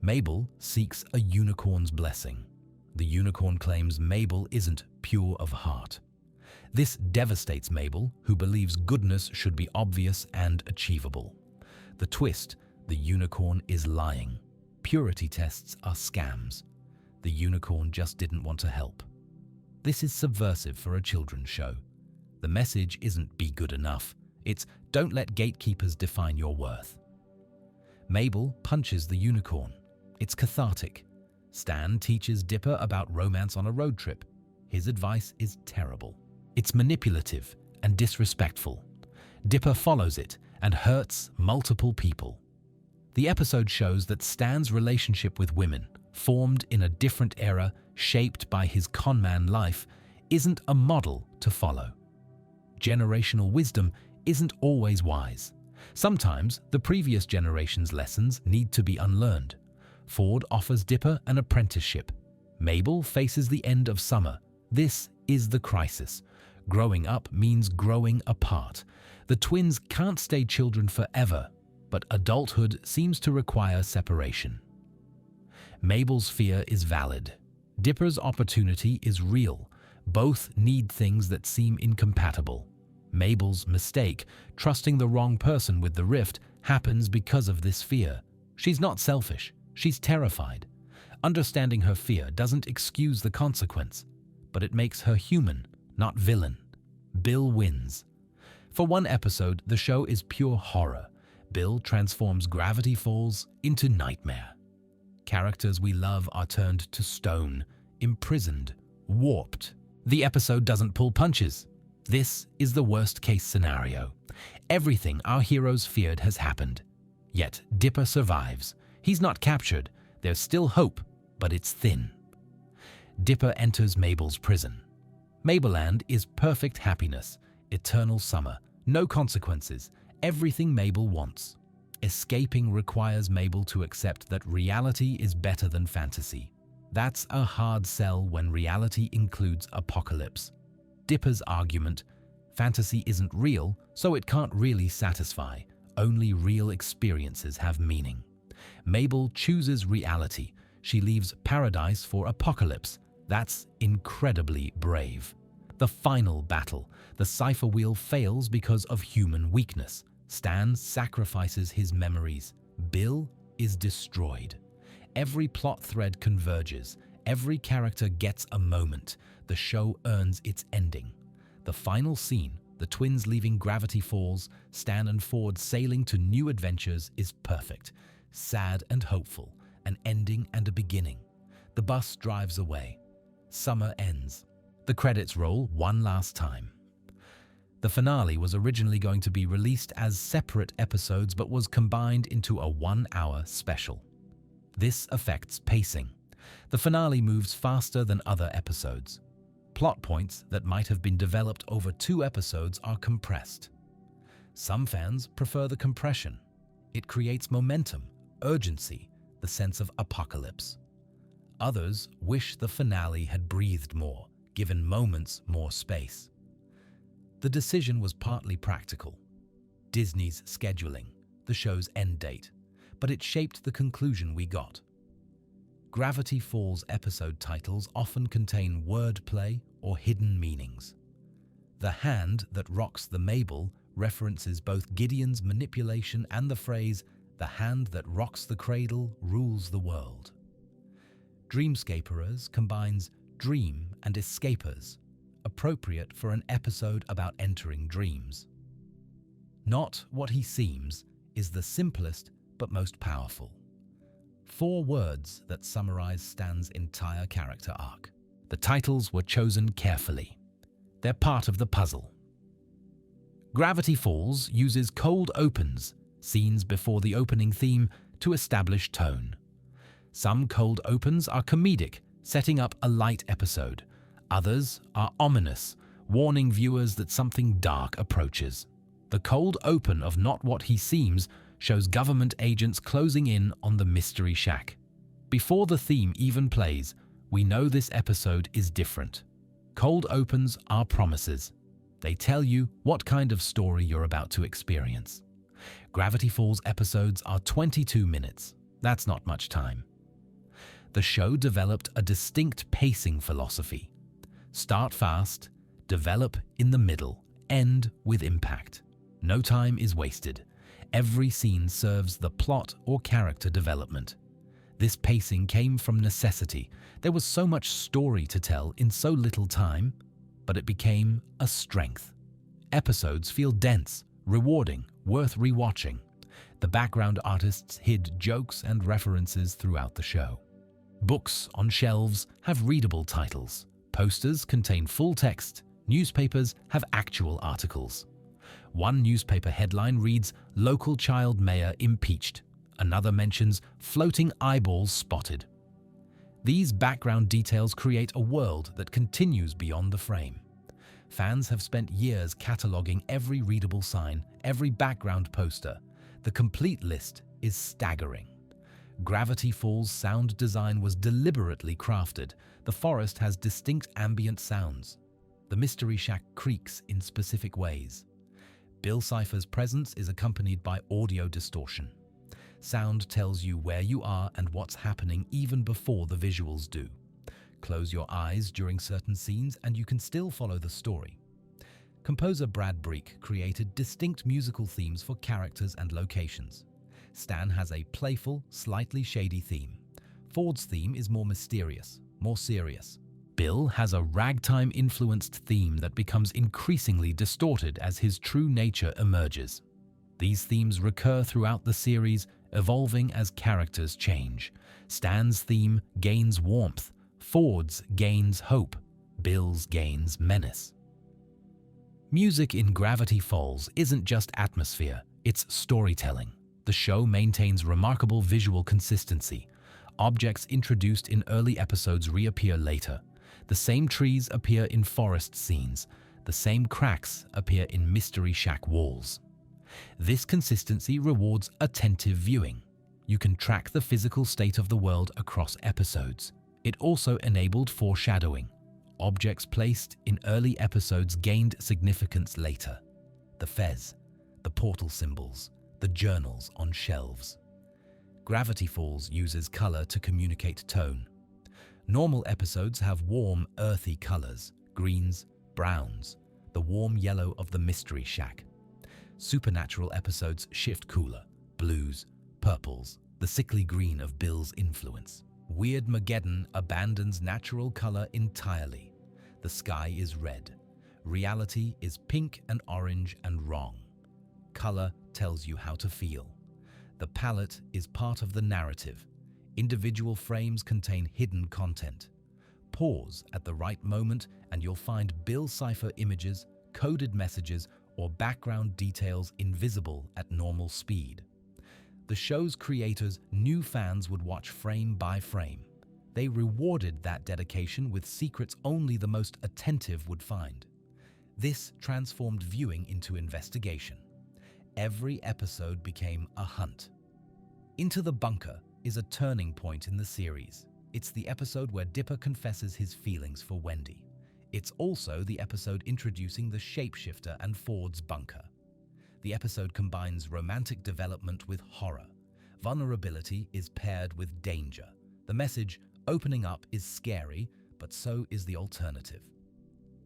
Mabel seeks a unicorn's blessing. The unicorn claims Mabel isn't pure of heart. This devastates Mabel, who believes goodness should be obvious and achievable. The twist: the unicorn is lying. Purity tests are scams. The unicorn just didn't want to help. This is subversive for a children's show. The message isn't "be good enough," it's "don't let gatekeepers define your worth." Mabel punches the unicorn. It's cathartic. Stan teaches Dipper about romance on a road trip. His advice is terrible. It's manipulative and disrespectful. Dipper follows it and hurts multiple people. The episode shows that Stan's relationship with women, formed in a different era, shaped by his conman life, isn't a model to follow. Generational wisdom isn't always wise. Sometimes the previous generation's lessons need to be unlearned. Ford offers Dipper an apprenticeship. Mabel faces the end of summer. This is the crisis. Growing up means growing apart. The twins can't stay children forever, but adulthood seems to require separation. Mabel's fear is valid. Dipper's opportunity is real. Both need things that seem incompatible. Mabel's mistake, trusting the wrong person with the rift, happens because of this fear. She's not selfish. She's terrified. Understanding her fear doesn't excuse the consequence, but it makes her human, not villain. Bill wins. For one episode, the show is pure horror. Bill transforms Gravity Falls into nightmare. Characters we love are turned to stone, imprisoned, warped. The episode doesn't pull punches. This is the worst-case scenario. Everything our heroes feared has happened. Yet Dipper survives. He's not captured. There's still hope, but it's thin. Dipper enters Mabel's prison. Mabeland is perfect happiness, eternal summer, no consequences, everything Mabel wants. Escaping requires Mabel to accept that reality is better than fantasy. That's a hard sell when reality includes apocalypse. Dipper's argument: fantasy isn't real, so it can't really satisfy. Only real experiences have meaning. Mabel chooses reality. She leaves paradise for apocalypse. That's incredibly brave. The final battle. The cipher wheel fails because of human weakness. Stan sacrifices his memories. Bill is destroyed. Every plot thread converges. Every character gets a moment. The show earns its ending. The final scene, the twins leaving Gravity Falls, Stan and Ford sailing to new adventures, is perfect. Sad and hopeful, an ending and a beginning. The bus drives away. Summer ends. The credits roll one last time. The finale was originally going to be released as separate episodes but was combined into a 1-hour special. This affects pacing. The finale moves faster than other episodes. Plot points that might have been developed over 2 episodes are compressed. Some fans prefer the compression. It creates momentum, urgency, the sense of apocalypse. Others wish the finale had breathed more, given moments more space. The decision was partly practical. Disney's scheduling, the show's end date, but it shaped the conclusion we got. Gravity Falls episode titles often contain wordplay or hidden meanings. The hand that rocks the Mabel references both Gideon's manipulation and the phrase, "The hand that rocks the cradle rules the world." Dreamscaperers combines dream and escapers, appropriate for an episode about entering dreams. Not what he seems is the simplest but most powerful. 4 words that summarize Stan's entire character arc. The titles were chosen carefully. They're part of the puzzle. Gravity Falls uses cold opens, scenes before the opening theme, to establish tone. Some cold opens are comedic, setting up a light episode. Others are ominous, warning viewers that something dark approaches. The cold open of Not What He Seems shows government agents closing in on the Mystery Shack. Before the theme even plays, we know this episode is different. Cold opens are promises. They tell you what kind of story you're about to experience. Gravity Falls episodes are 22 minutes. That's not much time. The show developed a distinct pacing philosophy. Start fast, Develop in the middle, end with impact. No time is wasted. Every scene serves the plot or character development. This pacing came from necessity. There was so much story to tell in so little time, but it became a strength. Episodes feel dense, rewarding, worth rewatching. The background artists hid jokes and references throughout the show. Books on shelves have readable titles. Posters contain full text. Newspapers have actual articles. One newspaper headline reads, "Local child mayor impeached." Another mentions, "Floating eyeballs spotted." These background details create a world that continues beyond the frame. Fans have spent years cataloging every readable sign, every background poster. The complete list is staggering. Gravity Falls' sound design was deliberately crafted. The forest has distinct ambient sounds. The Mystery Shack creaks in specific ways. Bill Cipher's presence is accompanied by audio distortion. Sound tells you where you are and what's happening even before the visuals do. Close your eyes during certain scenes and you can still follow the story. Composer Brad Breek created distinct musical themes for characters and locations. Stan has a playful, slightly shady theme. Ford's theme is more mysterious, more serious. Bill has a ragtime-influenced theme that becomes increasingly distorted as his true nature emerges. These themes recur throughout the series, evolving as characters change. Stan's theme gains warmth, Ford's gains hope, Bill's gains menace. Music in Gravity Falls isn't just atmosphere, it's storytelling. The show maintains remarkable visual consistency. Objects introduced in early episodes reappear later. The same trees appear in forest scenes. The same cracks appear in Mystery Shack walls. This consistency rewards attentive viewing. You can track the physical state of the world across episodes. It also enabled foreshadowing. Objects placed in early episodes gained significance later. The fez, the portal symbols, the journals on shelves. Gravity Falls uses color to communicate tone. Normal episodes have warm, earthy colors, greens, browns, the warm yellow of the Mystery Shack. Supernatural episodes shift cooler, blues, purples, the sickly green of Bill's influence. Weird Mageddon abandons natural color entirely. The sky is red. Reality is pink and orange and wrong. Color tells you how to feel. The palette is part of the narrative. Individual frames contain hidden content. Pause at the right moment and you'll find Bill Cipher images, coded messages, or background details invisible at normal speed. The show's creators knew fans would watch frame by frame. They rewarded that dedication with secrets only the most attentive would find. This transformed viewing into investigation. Every episode became a hunt. Into the Bunker is a turning point in the series. It's the episode where Dipper confesses his feelings for Wendy. It's also the episode introducing the shapeshifter and Ford's bunker. The episode combines romantic development with horror. Vulnerability is paired with danger. The message, opening up, is scary, but so is the alternative.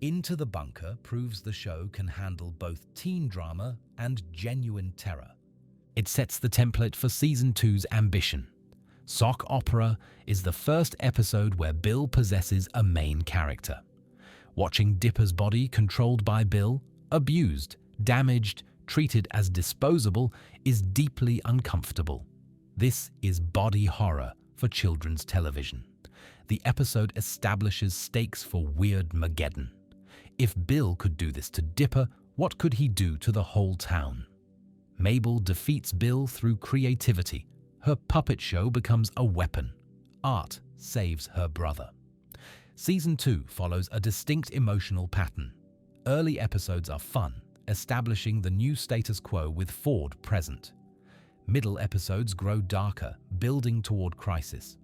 Into the Bunker proves the show can handle both teen drama and genuine terror. It sets the template for Season 2's ambition. Sock Opera is the first episode where Bill possesses a main character. Watching Dipper's body controlled by Bill, abused, damaged, treated as disposable, is deeply uncomfortable. This is body horror for children's television. The episode establishes stakes for Weird Mageddon. If Bill could do this to Dipper, what could he do to the whole town? Mabel defeats Bill through creativity. Her puppet show becomes a weapon. Art saves her brother. Season 2 follows a distinct emotional pattern. Early episodes are fun, establishing the new status quo with Ford present. Middle episodes grow darker, building toward crisis.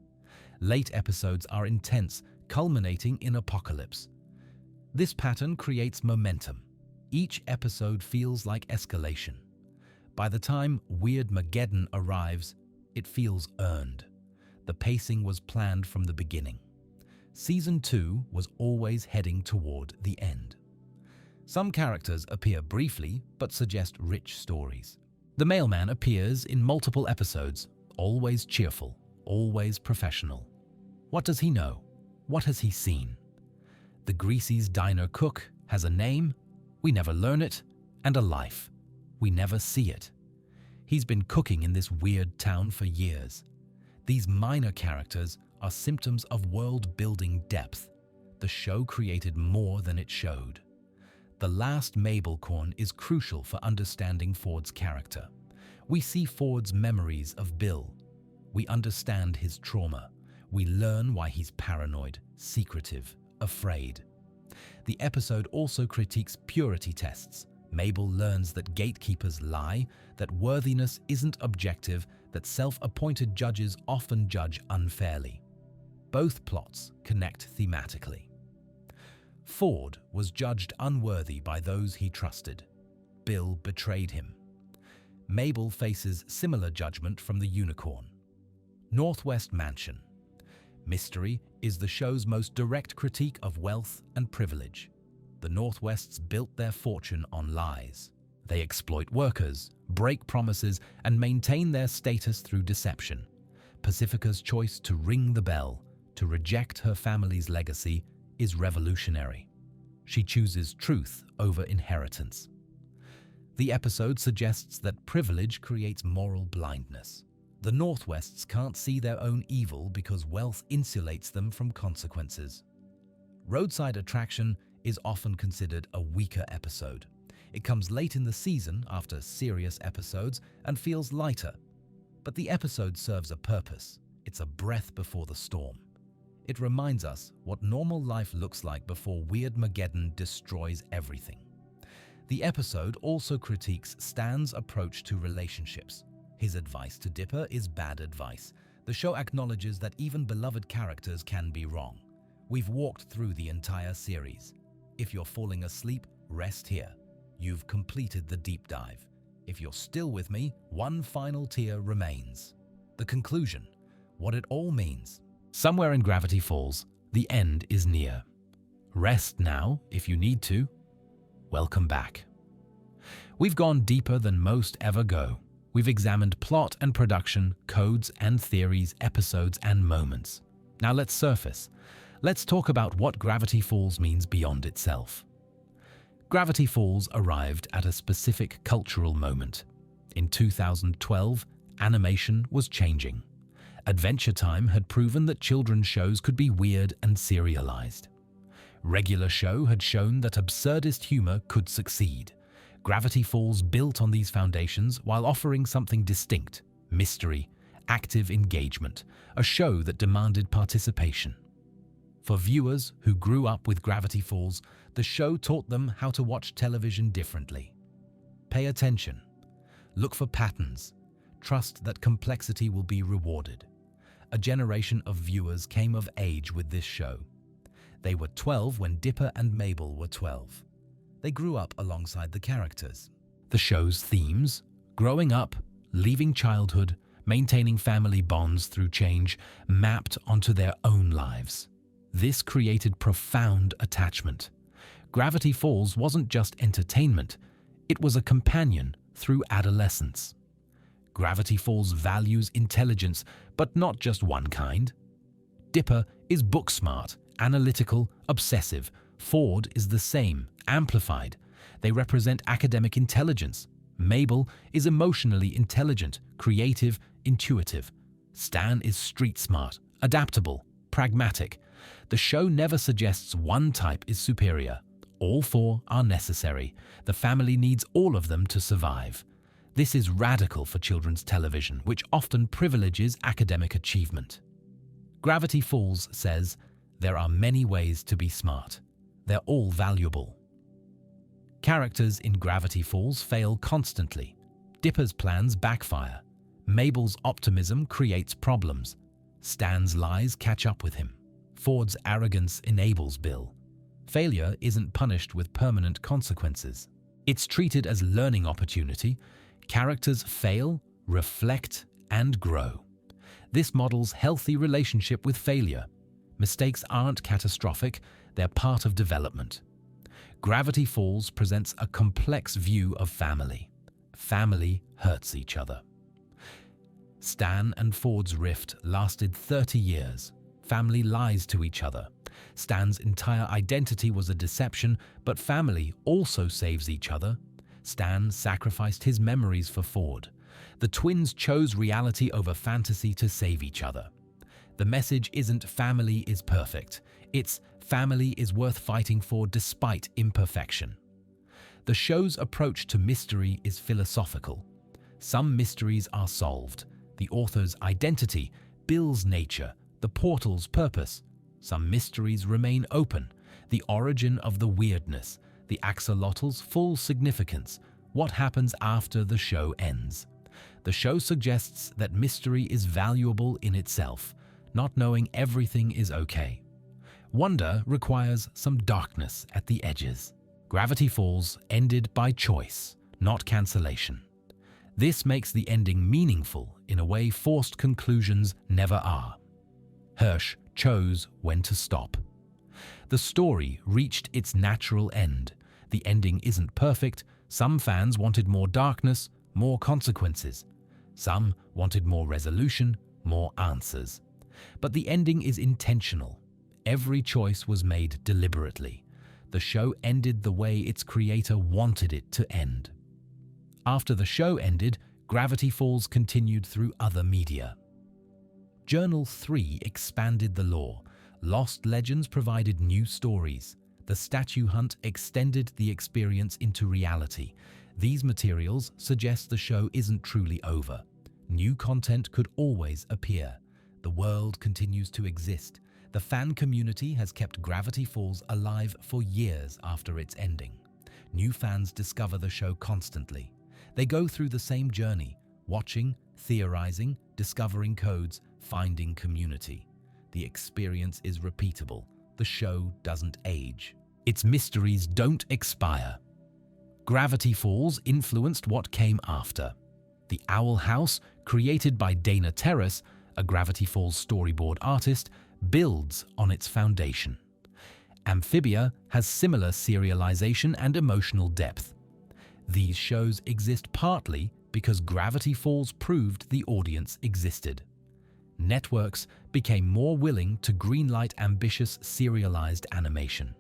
Late episodes are intense, culminating in apocalypse. This pattern creates momentum. Each episode feels like escalation. By the time Weird Mageddon arrives, it feels earned. The pacing was planned from the beginning. Season 2 was always heading toward the end. Some characters appear briefly but suggest rich stories. The mailman appears in multiple episodes, always cheerful, always professional. What does he know? What has he seen? The Greasy's diner cook has a name, we never learn it, and a life. We never see it. He's been cooking in this weird town for years. These minor characters are symptoms of world-building depth. The show created more than it showed. The last Mabelcorn is crucial for understanding Ford's character. We see Ford's memories of Bill. We understand his trauma. We learn why he's paranoid, secretive, afraid. The episode also critiques purity tests. Mabel learns that gatekeepers lie, that worthiness isn't objective, that self-appointed judges often judge unfairly. Both plots connect thematically. Ford was judged unworthy by those he trusted. Bill betrayed him. Mabel faces similar judgment from the unicorn. Northwest Mansion. Mystery is the show's most direct critique of wealth and privilege. The Northwests built their fortune on lies. They exploit workers, break promises, and maintain their status through deception. Pacifica's choice to ring the bell, to reject her family's legacy, is revolutionary. She chooses truth over inheritance. The episode suggests that privilege creates moral blindness. The Northwests can't see their own evil because wealth insulates them from consequences. Roadside Attraction is often considered a weaker episode. It comes late in the season after serious episodes and feels lighter. But the episode serves a purpose. It's a breath before the storm. It reminds us what normal life looks like before Weirdmageddon destroys everything. The episode also critiques Stan's approach to relationships. His advice to Dipper is bad advice. The show acknowledges that even beloved characters can be wrong. We've walked through the entire series. If you're falling asleep, rest here. You've completed the deep dive. If you're still with me, one final tier remains. The conclusion, what it all means. Somewhere in Gravity Falls, the end is near. Rest now if you need to. Welcome back. We've gone deeper than most ever go. We've examined plot and production, codes and theories, episodes and moments. Now let's surface. Let's talk about what Gravity Falls means beyond itself. Gravity Falls arrived at a specific cultural moment. In 2012, animation was changing. Adventure Time had proven that children's shows could be weird and serialized. Regular Show had shown that absurdist humor could succeed. Gravity Falls built on these foundations while offering something distinct: mystery, active engagement, a show that demanded participation. For viewers who grew up with Gravity Falls, the show taught them how to watch television differently. Pay attention. Look for patterns. Trust that complexity will be rewarded. A generation of viewers came of age with this show. They were 12 when Dipper and Mabel were 12. They grew up alongside the characters. The show's themes, growing up, leaving childhood, maintaining family bonds through change, mapped onto their own lives. This created profound attachment. Gravity Falls wasn't just entertainment, it was a companion through adolescence. Gravity Falls values intelligence, but not just one kind. Dipper is book smart, analytical, obsessive. Ford is the same, amplified. They represent academic intelligence. Mabel is emotionally intelligent, creative, intuitive. Stan is street smart, adaptable, pragmatic. The show never suggests one type is superior. All four are necessary. The family needs all of them to survive. This is radical for children's television, which often privileges academic achievement. Gravity Falls says, there are many ways to be smart. They're all valuable. Characters in Gravity Falls fail constantly. Dipper's plans backfire. Mabel's optimism creates problems. Stan's lies catch up with him. Ford's arrogance enables Bill. Failure isn't punished with permanent consequences. It's treated as learning opportunity. Characters fail, reflect, and grow. This models healthy relationship with failure. Mistakes aren't catastrophic, they're part of development. Gravity Falls presents a complex view of family. Family hurts each other. Stan and Ford's rift lasted 30 years. Family lies to each other. Stan's entire identity was a deception, but family also saves each other. Stan sacrificed his memories for Ford. The twins chose reality over fantasy to save each other. The message isn't family is perfect. It's family is worth fighting for despite imperfection. The show's approach to mystery is philosophical. Some mysteries are solved. The author's identity, Bill's nature, the portal's purpose. Some mysteries remain open. The origin of the weirdness, the axolotl's full significance, what happens after the show ends. The show suggests that mystery is valuable in itself. Not knowing everything is okay. Wonder requires some darkness at the edges. Gravity Falls ended by choice, not cancellation. This makes the ending meaningful in a way forced conclusions never are. Hirsch chose when to stop. The story reached its natural end. The ending isn't perfect. Some fans wanted more darkness, more consequences. Some wanted more resolution, more answers. But the ending is intentional. Every choice was made deliberately. The show ended the way its creator wanted it to end. After the show ended, Gravity Falls continued through other media. Journal 3 expanded the lore. Lost Legends provided new stories. The statue hunt extended the experience into reality. These materials suggest the show isn't truly over. New content could always appear. The world continues to exist. The fan community has kept Gravity Falls alive for years after its ending. New fans discover the show constantly. They go through the same journey, watching, theorizing, discovering codes, finding community. The experience is repeatable. The show doesn't age. Its mysteries don't expire. Gravity Falls influenced what came after. The Owl House, created by Dana Terrace, a Gravity Falls storyboard artist, builds on its foundation. Amphibia has similar serialization and emotional depth. These shows exist partly because Gravity Falls proved the audience existed. Networks became more willing to greenlight ambitious serialized animation.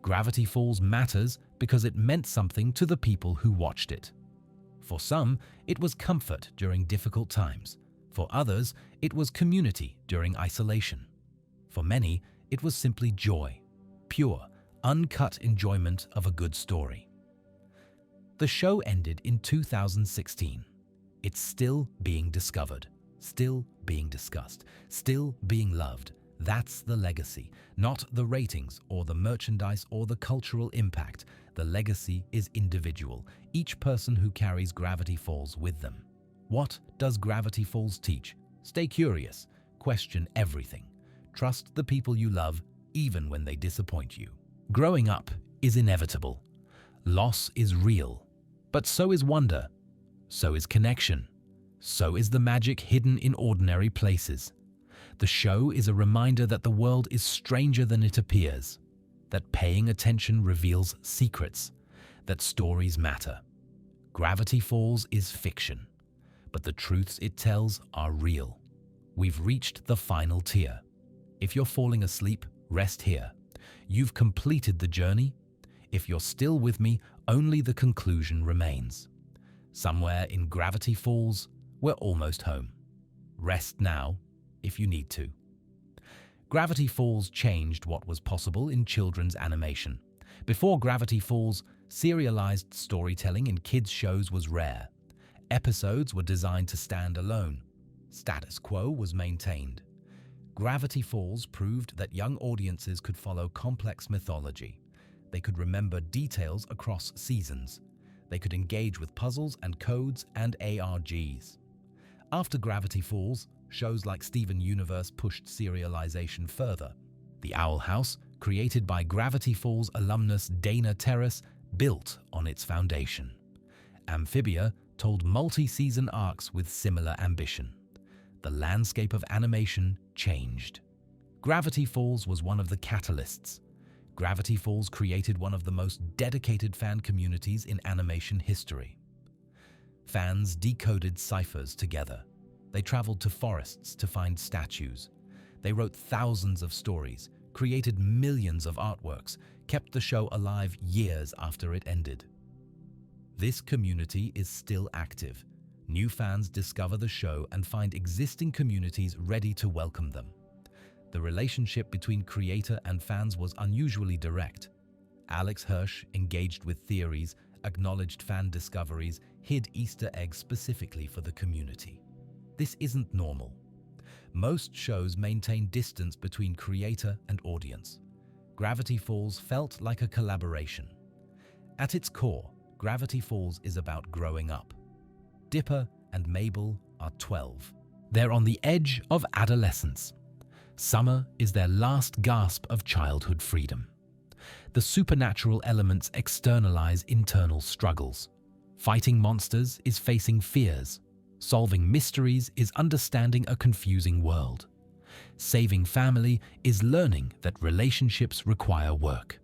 Gravity Falls matters because it meant something to the people who watched it. For some, it was comfort during difficult times. For others, it was community during isolation. For many, it was simply joy, pure, uncut enjoyment of a good story. The show ended in 2016. It's still being discovered, still being discussed, still being loved. That's the legacy, not the ratings or the merchandise or the cultural impact. The legacy is individual, each person who carries Gravity Falls with them. What does Gravity Falls teach? Stay curious, question everything. Trust the people you love, even when they disappoint you. Growing up is inevitable. Loss is real. But so is wonder. So is connection. So is the magic hidden in ordinary places. The show is a reminder that the world is stranger than it appears, that paying attention reveals secrets, that stories matter. Gravity Falls is fiction, but the truths it tells are real. We've reached the final tier. If you're falling asleep, rest here. You've completed the journey. If you're still with me, only the conclusion remains. Somewhere in Gravity Falls, we're almost home. Rest now, if you need to. Gravity Falls changed what was possible in children's animation. Before Gravity Falls, serialized storytelling in kids' shows was rare. Episodes were designed to stand alone. Status quo was maintained. Gravity Falls proved that young audiences could follow complex mythology. They could remember details across seasons. They could engage with puzzles and codes and ARGs. After Gravity Falls, shows like Steven Universe pushed serialization further. The Owl House, created by Gravity Falls alumnus Dana Terrace, built on its foundation. Amphibia told multi-season arcs with similar ambition. The landscape of animation changed. Gravity Falls was one of the catalysts. Gravity Falls created one of the most dedicated fan communities in animation history. Fans decoded ciphers together. They traveled to forests to find statues. They wrote thousands of stories, created millions of artworks, kept the show alive years after it ended. This community is still active. New fans discover the show and find existing communities ready to welcome them. The relationship between creator and fans was unusually direct. Alex Hirsch engaged with theories, acknowledged fan discoveries, hid Easter eggs specifically for the community. This isn't normal. Most shows maintain distance between creator and audience. Gravity Falls felt like a collaboration. At its core, Gravity Falls is about growing up. Dipper and Mabel are 12. They're on the edge of adolescence. Summer is their last gasp of childhood freedom. The supernatural elements externalize internal struggles. Fighting monsters is facing fears. Solving mysteries is understanding a confusing world. Saving family is learning that relationships require work.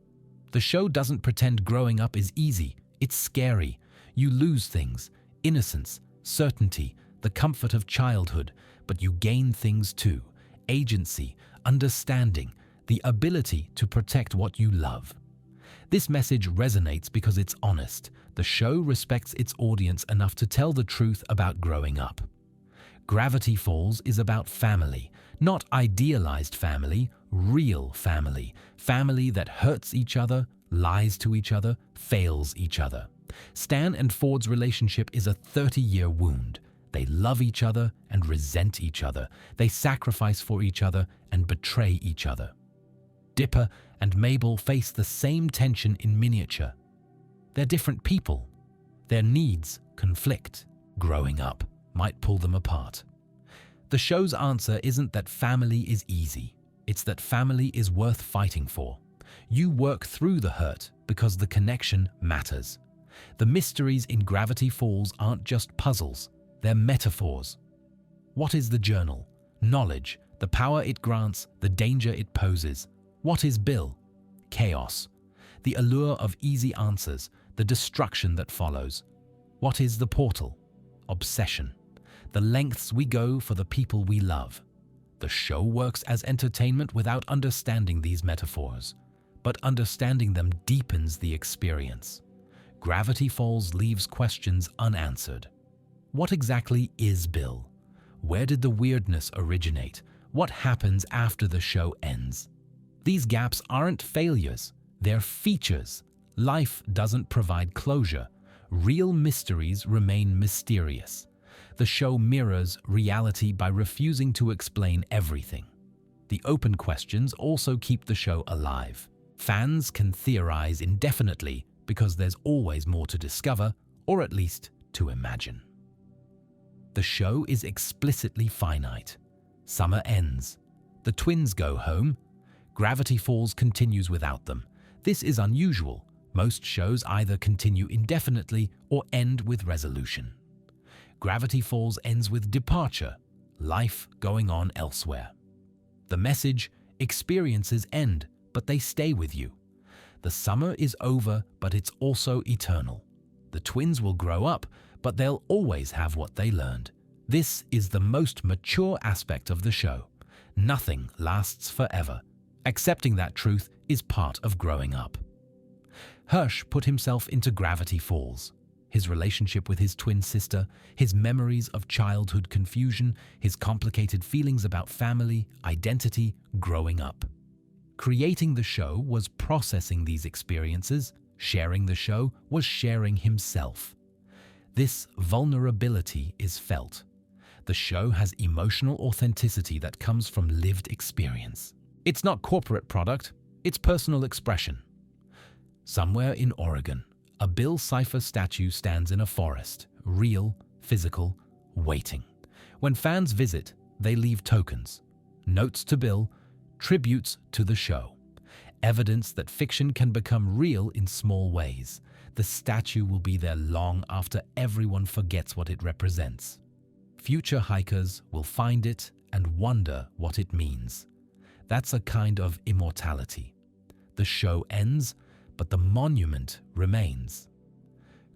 The show doesn't pretend growing up is easy. It's scary. You lose things, innocence, certainty, the comfort of childhood, but you gain things too. Agency, understanding, the ability to protect what you love. This message resonates because it's honest. The show respects its audience enough to tell the truth about growing up. Gravity Falls is about family, not idealized family, real family. Family that hurts each other, lies to each other, fails each other. Stan and Ford's relationship is a 30-year wound. They love each other and resent each other. They sacrifice for each other and betray each other. Dipper and Mabel face the same tension in miniature. They're different people. Their needs conflict. Growing up might pull them apart. The show's answer isn't that family is easy. It's that family is worth fighting for. You work through the hurt because the connection matters. The mysteries in Gravity Falls aren't just puzzles. They're metaphors. What is the journal? Knowledge, the power it grants, the danger it poses. What is Bill? Chaos. The allure of easy answers, the destruction that follows. What is the portal? Obsession. The lengths we go for the people we love. The show works as entertainment without understanding these metaphors, but understanding them deepens the experience. Gravity Falls leaves questions unanswered. What exactly is Bill? Where did the weirdness originate? What happens after the show ends? These gaps aren't failures, they're features. Life doesn't provide closure. Real mysteries remain mysterious. The show mirrors reality by refusing to explain everything. The open questions also keep the show alive. Fans can theorize indefinitely because there's always more to discover, or at least to imagine. The show is explicitly finite. Summer ends. The twins go home. Gravity Falls continues without them. This is unusual. Most shows either continue indefinitely or end with resolution. Gravity Falls ends with departure, life going on elsewhere. The message: experiences end, but they stay with you. The summer is over, but it's also eternal. The twins will grow up, but they'll always have what they learned. This is the most mature aspect of the show. Nothing lasts forever. Accepting that truth is part of growing up. Hirsch put himself into Gravity Falls. His relationship with his twin sister, his memories of childhood confusion, his complicated feelings about family, identity, growing up. Creating the show was processing these experiences. Sharing the show was sharing himself. This vulnerability is felt. The show has emotional authenticity that comes from lived experience. It's not corporate product, it's personal expression. Somewhere in Oregon, a Bill Cipher statue stands in a forest, real, physical, waiting. When fans visit, they leave tokens, notes to Bill, tributes to the show, evidence that fiction can become real in small ways. The statue will be there long after everyone forgets what it represents. Future hikers will find it and wonder what it means. That's a kind of immortality. The show ends, but the monument remains.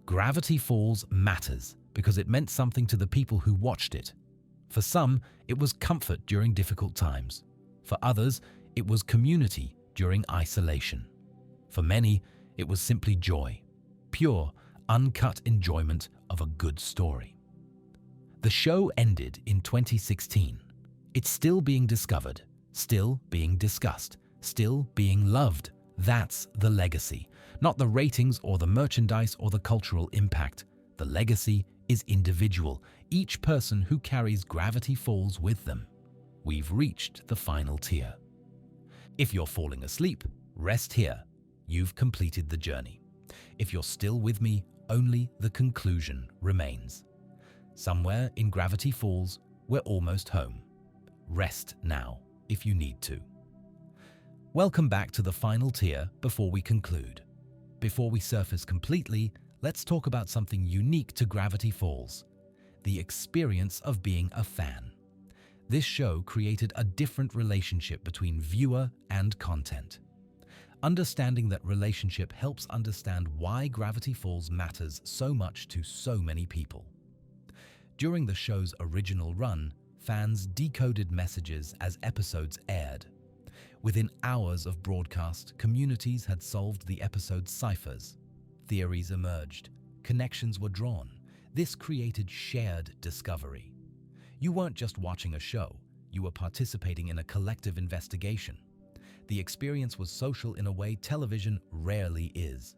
Gravity Falls matters because it meant something to the people who watched it. For some, it was comfort during difficult times. For others, it was community during isolation. For many, it was simply joy, pure, uncut enjoyment of a good story. The show ended in 2016. It's still being discovered, still being discussed, still being loved. That's the legacy, not the ratings or the merchandise or the cultural impact. The legacy is individual, each person who carries Gravity Falls with them. We've reached the final tier. If you're falling asleep, rest here. You've completed the journey. If you're still with me, only the conclusion remains. Somewhere in Gravity Falls, we're almost home. Rest now if you need to. Welcome back to the final tier before we conclude. Before we surface completely, let's talk about something unique to Gravity Falls: the experience of being a fan. This show created a different relationship between viewer and content. Understanding that relationship helps understand why Gravity Falls matters so much to so many people. During the show's original run, fans decoded messages as episodes aired. Within hours of broadcast, communities had solved the episode's ciphers. Theories emerged. Connections were drawn. This created shared discovery. You weren't just watching a show, you were participating in a collective investigation. The experience was social in a way television rarely is.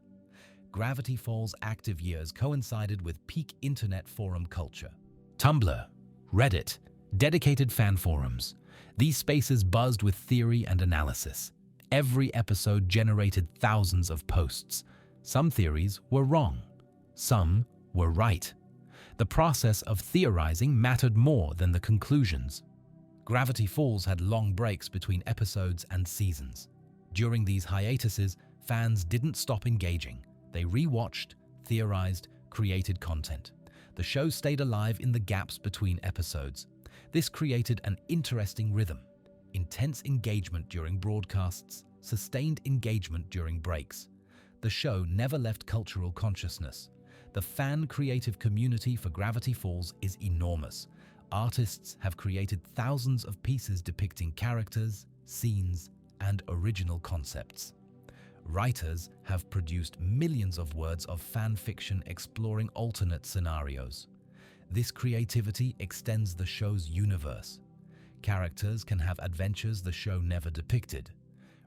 Gravity Falls' active years coincided with peak internet forum culture. Tumblr, Reddit, dedicated fan forums. These spaces buzzed with theory and analysis. Every episode generated thousands of posts. Some theories were wrong. Some were right. The process of theorizing mattered more than the conclusions. Gravity Falls had long breaks between episodes and seasons. During these hiatuses, fans didn't stop engaging. They rewatched, theorized, created content. The show stayed alive in the gaps between episodes. This created an interesting rhythm: intense engagement during broadcasts, sustained engagement during breaks. The show never left cultural consciousness. The fan creative community for Gravity Falls is enormous. Artists have created thousands of pieces depicting characters, scenes, and original concepts. Writers have produced millions of words of fan fiction exploring alternate scenarios. This creativity extends the show's universe. Characters can have adventures the show never depicted.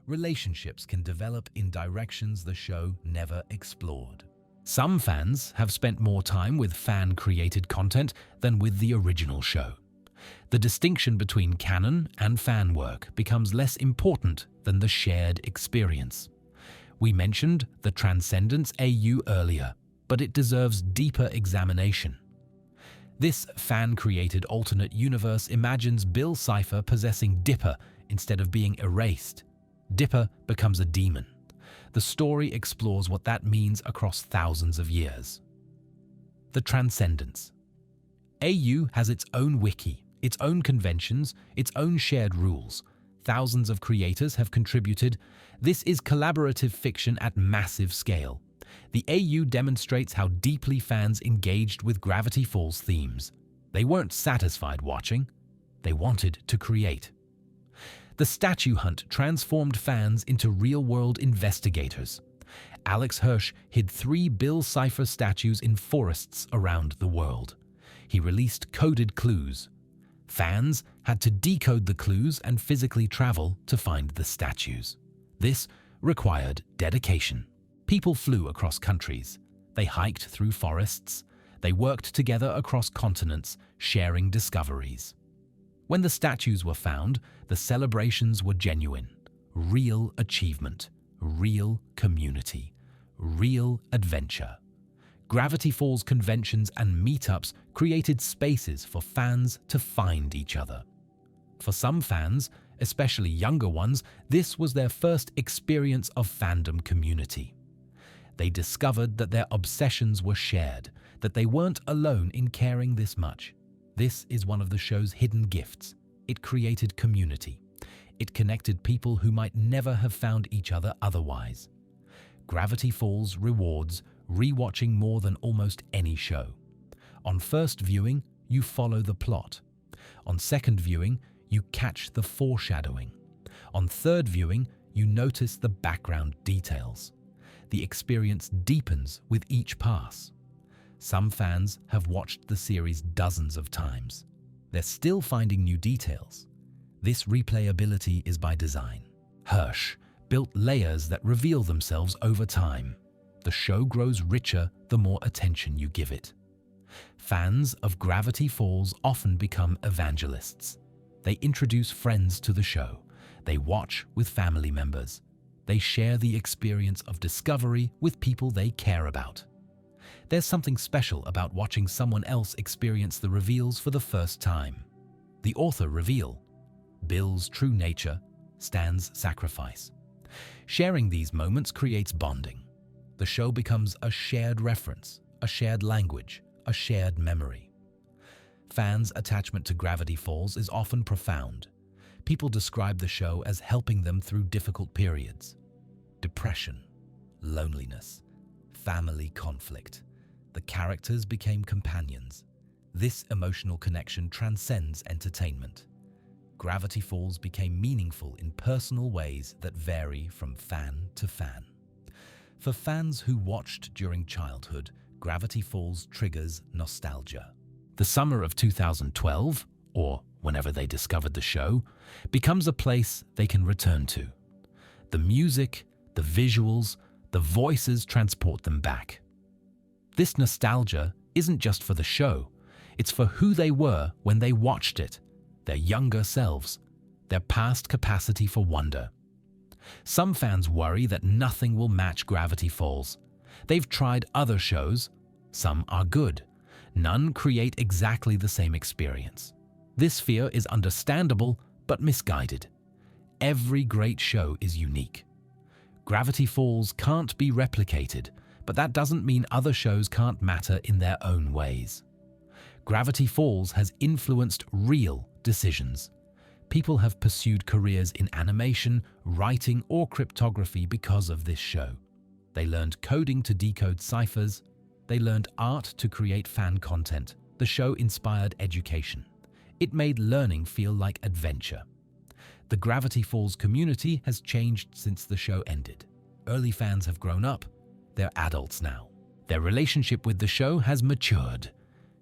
Relationships can develop in directions the show never explored. Some fans have spent more time with fan-created content than with the original show. The distinction between canon and fan work becomes less important than the shared experience. We mentioned the Transcendence AU earlier, but it deserves deeper examination. This fan-created alternate universe imagines Bill Cipher possessing Dipper instead of being erased. Dipper becomes a demon. The story explores what that means across thousands of years. The Transcendence. AU has its own wiki, its own conventions, its own shared rules. Thousands of creators have contributed. This is collaborative fiction at massive scale. The AU demonstrates how deeply fans engaged with Gravity Falls themes. They weren't satisfied watching. They wanted to create. The statue hunt transformed fans into real-world investigators. Alex Hirsch hid 3 Bill Cipher statues in forests around the world. He released coded clues. Fans had to decode the clues and physically travel to find the statues. This required dedication. People flew across countries. They hiked through forests. They worked together across continents, sharing discoveries. When the statues were found, the celebrations were genuine. Real achievement, real community, real adventure. Gravity Falls conventions and meetups created spaces for fans to find each other. For some fans, especially younger ones, this was their first experience of fandom community. They discovered that their obsessions were shared, that they weren't alone in caring this much. This is one of the show's hidden gifts. It created community. It connected people who might never have found each other otherwise. Gravity Falls rewards rewatching more than almost any show. On first viewing, you follow the plot. On second viewing, you catch the foreshadowing. On third viewing, you notice the background details. The experience deepens with each pass. Some fans have watched the series dozens of times. They're still finding new details. This replayability is by design. Hirsch built layers that reveal themselves over time. The show grows richer the more attention you give it. Fans of Gravity Falls often become evangelists. They introduce friends to the show. They watch with family members. They share the experience of discovery with people they care about. There's something special about watching someone else experience the reveals for the first time. The author reveal: Bill's true nature, Stan's sacrifice. Sharing these moments creates bonding. The show becomes a shared reference, a shared language, a shared memory. Fans' attachment to Gravity Falls is often profound. People describe the show as helping them through difficult periods. Depression, loneliness, family conflict. The characters became companions. This emotional connection transcends entertainment. Gravity Falls became meaningful in personal ways that vary from fan to fan. For fans who watched during childhood, Gravity Falls triggers nostalgia. The summer of 2012, or whenever they discovered the show, becomes a place they can return to. The music, the visuals, the voices transport them back. This nostalgia isn't just for the show, it's for who they were when they watched it, their younger selves, their past capacity for wonder. Some fans worry that nothing will match Gravity Falls. They've tried other shows. Some are good. None create exactly the same experience. This fear is understandable but misguided. Every great show is unique. Gravity Falls can't be replicated, but that doesn't mean other shows can't matter in their own ways. Gravity Falls has influenced real decisions. People have pursued careers in animation, writing, or cryptography because of this show. They learned coding to decode ciphers. They learned art to create fan content. The show inspired education. It made learning feel like adventure. The Gravity Falls community has changed since the show ended. Early fans have grown up. They're adults now. Their relationship with the show has matured.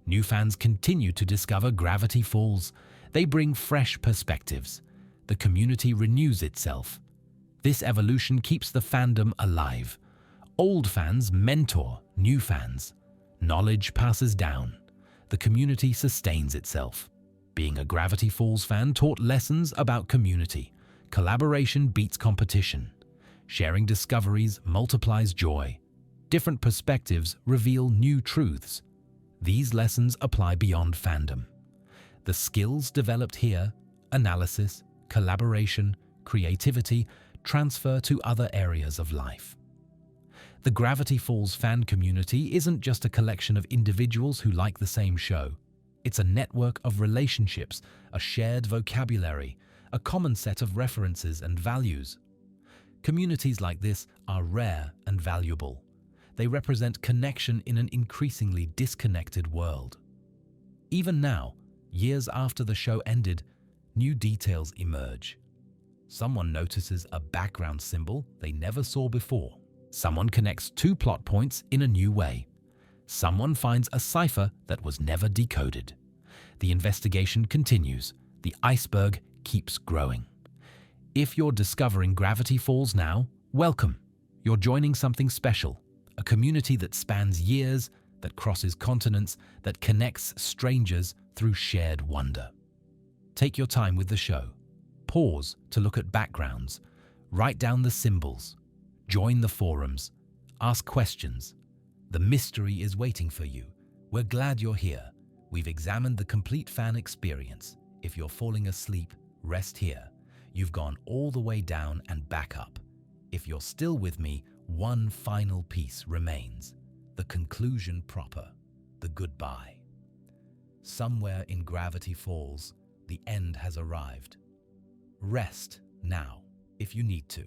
New fans continue to discover Gravity Falls. They bring fresh perspectives. The community renews itself. This evolution keeps the fandom alive. Old fans mentor new fans. Knowledge passes down. The community sustains itself. Being a Gravity Falls fan taught lessons about community. Collaboration beats competition. Sharing discoveries multiplies joy. Different perspectives reveal new truths. These lessons apply beyond fandom. The skills developed here, analysis, collaboration, creativity, transfer to other areas of life. The Gravity Falls fan community isn't just a collection of individuals who like the same show. It's a network of relationships, a shared vocabulary, a common set of references and values. Communities like this are rare and valuable. They represent connection in an increasingly disconnected world. Even now, years after the show ended, new details emerge. Someone notices a background symbol they never saw before. Someone connects two plot points in a new way. Someone finds a cipher that was never decoded. The investigation continues. The iceberg keeps growing. If you're discovering Gravity Falls now, welcome. You're joining something special. A community that spans years, that crosses continents, that connects strangers through shared wonder. Take your time with the show. Pause to look at backgrounds. Write down the symbols. Join the forums. Ask questions. The mystery is waiting for you. We're glad you're here. We've examined the complete fan experience. If you're falling asleep, rest here. You've gone all the way down and back up. If you're still with me, one final piece remains. The conclusion proper. The goodbye. Somewhere in Gravity Falls, the end has arrived. Rest now, if you need to.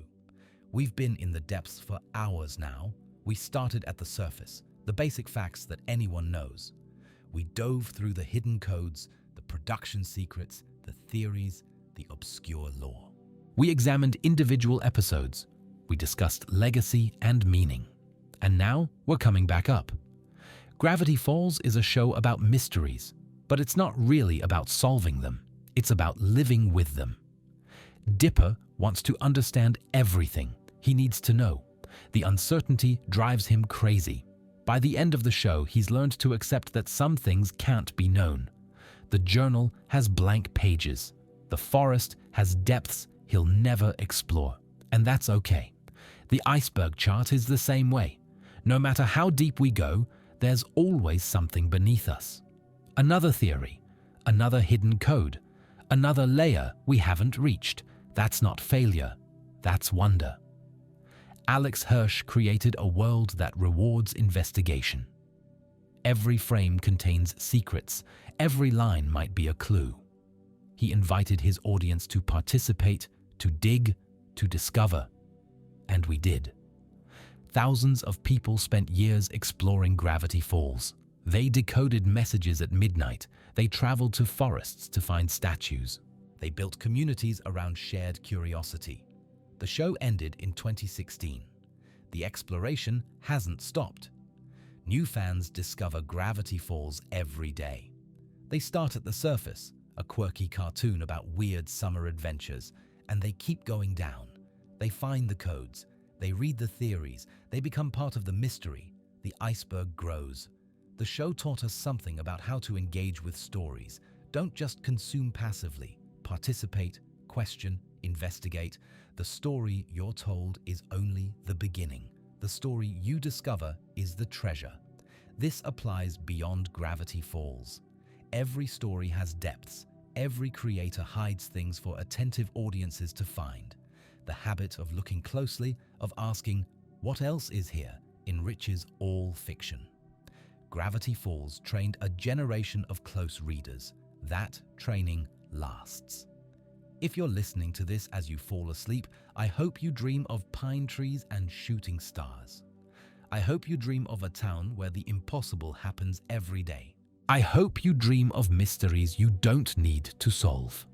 We've been in the depths for hours now. We started at the surface, the basic facts that anyone knows. We dove through the hidden codes, the production secrets, the theories, the obscure lore. We examined individual episodes. We discussed legacy and meaning. And now we're coming back up. Gravity Falls is a show about mysteries, but it's not really about solving them. It's about living with them. Dipper wants to understand everything. He needs to know. The uncertainty drives him crazy. By the end of the show, he's learned to accept that some things can't be known. The journal has blank pages. The forest has depths he'll never explore. And that's okay. The iceberg chart is the same way. No matter how deep we go, there's always something beneath us. Another theory, another hidden code, another layer we haven't reached. That's not failure, that's wonder. Alex Hirsch created a world that rewards investigation. Every frame contains secrets. Every line might be a clue. He invited his audience to participate, to dig, to discover. And we did. Thousands of people spent years exploring Gravity Falls. They decoded messages at midnight. They traveled to forests to find statues. They built communities around shared curiosity. The show ended in 2016. The exploration hasn't stopped. New fans discover Gravity Falls every day. They start at the surface, a quirky cartoon about weird summer adventures, and they keep going down. They find the codes, they read the theories, they become part of the mystery. The iceberg grows. The show taught us something about how to engage with stories. Don't just consume passively. Participate, question, investigate. The story you're told is only the beginning. The story you discover is the treasure. This applies beyond Gravity Falls. Every story has depths. Every creator hides things for attentive audiences to find. The habit of looking closely, of asking, "What else is here?" enriches all fiction. Gravity Falls trained a generation of close readers. That training lasts. If you're listening to this as you fall asleep, I hope you dream of pine trees and shooting stars. I hope you dream of a town where the impossible happens every day. I hope you dream of mysteries you don't need to solve.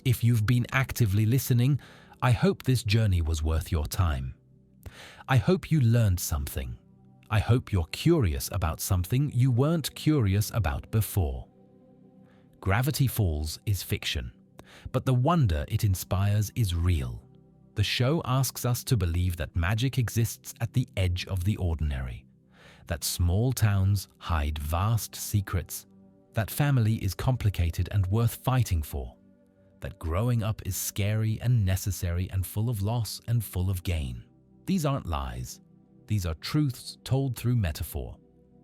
If you've been actively listening, I hope this journey was worth your time. I hope you learned something. I hope you're curious about something you weren't curious about before. Gravity Falls is fiction, but the wonder it inspires is real. The show asks us to believe that magic exists at the edge of the ordinary, that small towns hide vast secrets, that family is complicated and worth fighting for, that growing up is scary and necessary and full of loss and full of gain. These aren't lies. These are truths told through metaphor.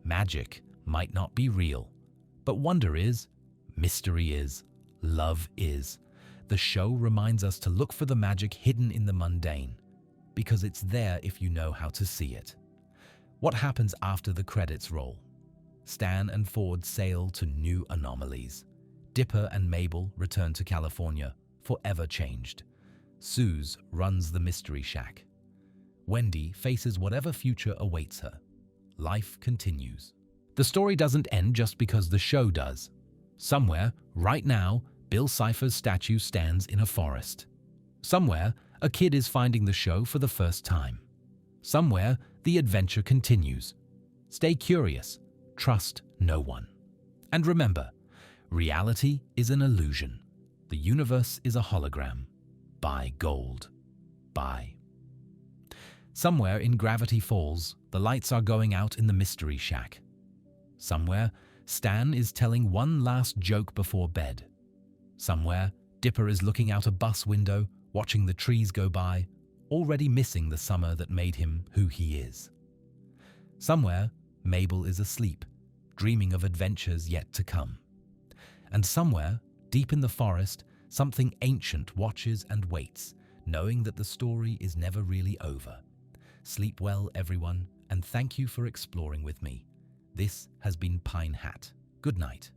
Magic might not be real, but wonder is, mystery is, love is. The show reminds us to look for the magic hidden in the mundane, because it's there if you know how to see it. What happens after the credits roll? Stan and Ford sail to new anomalies. Dipper and Mabel return to California, forever changed. Suze runs the Mystery Shack. Wendy faces whatever future awaits her. Life continues. The story doesn't end just because the show does. Somewhere, right now, Bill Cipher's statue stands in a forest. Somewhere, a kid is finding the show for the first time. Somewhere, the adventure continues. Stay curious. Trust no one. And remember, reality is an illusion. The universe is a hologram. Buy gold. Buy. Somewhere in Gravity Falls, the lights are going out in the Mystery Shack. Somewhere, Stan is telling one last joke before bed. Somewhere, Dipper is looking out a bus window, watching the trees go by, already missing the summer that made him who he is. Somewhere, Mabel is asleep, dreaming of adventures yet to come. And somewhere, deep in the forest, something ancient watches and waits, knowing that the story is never really over. Sleep well, everyone, and thank you for exploring with me. This has been Pine Hat. Good night.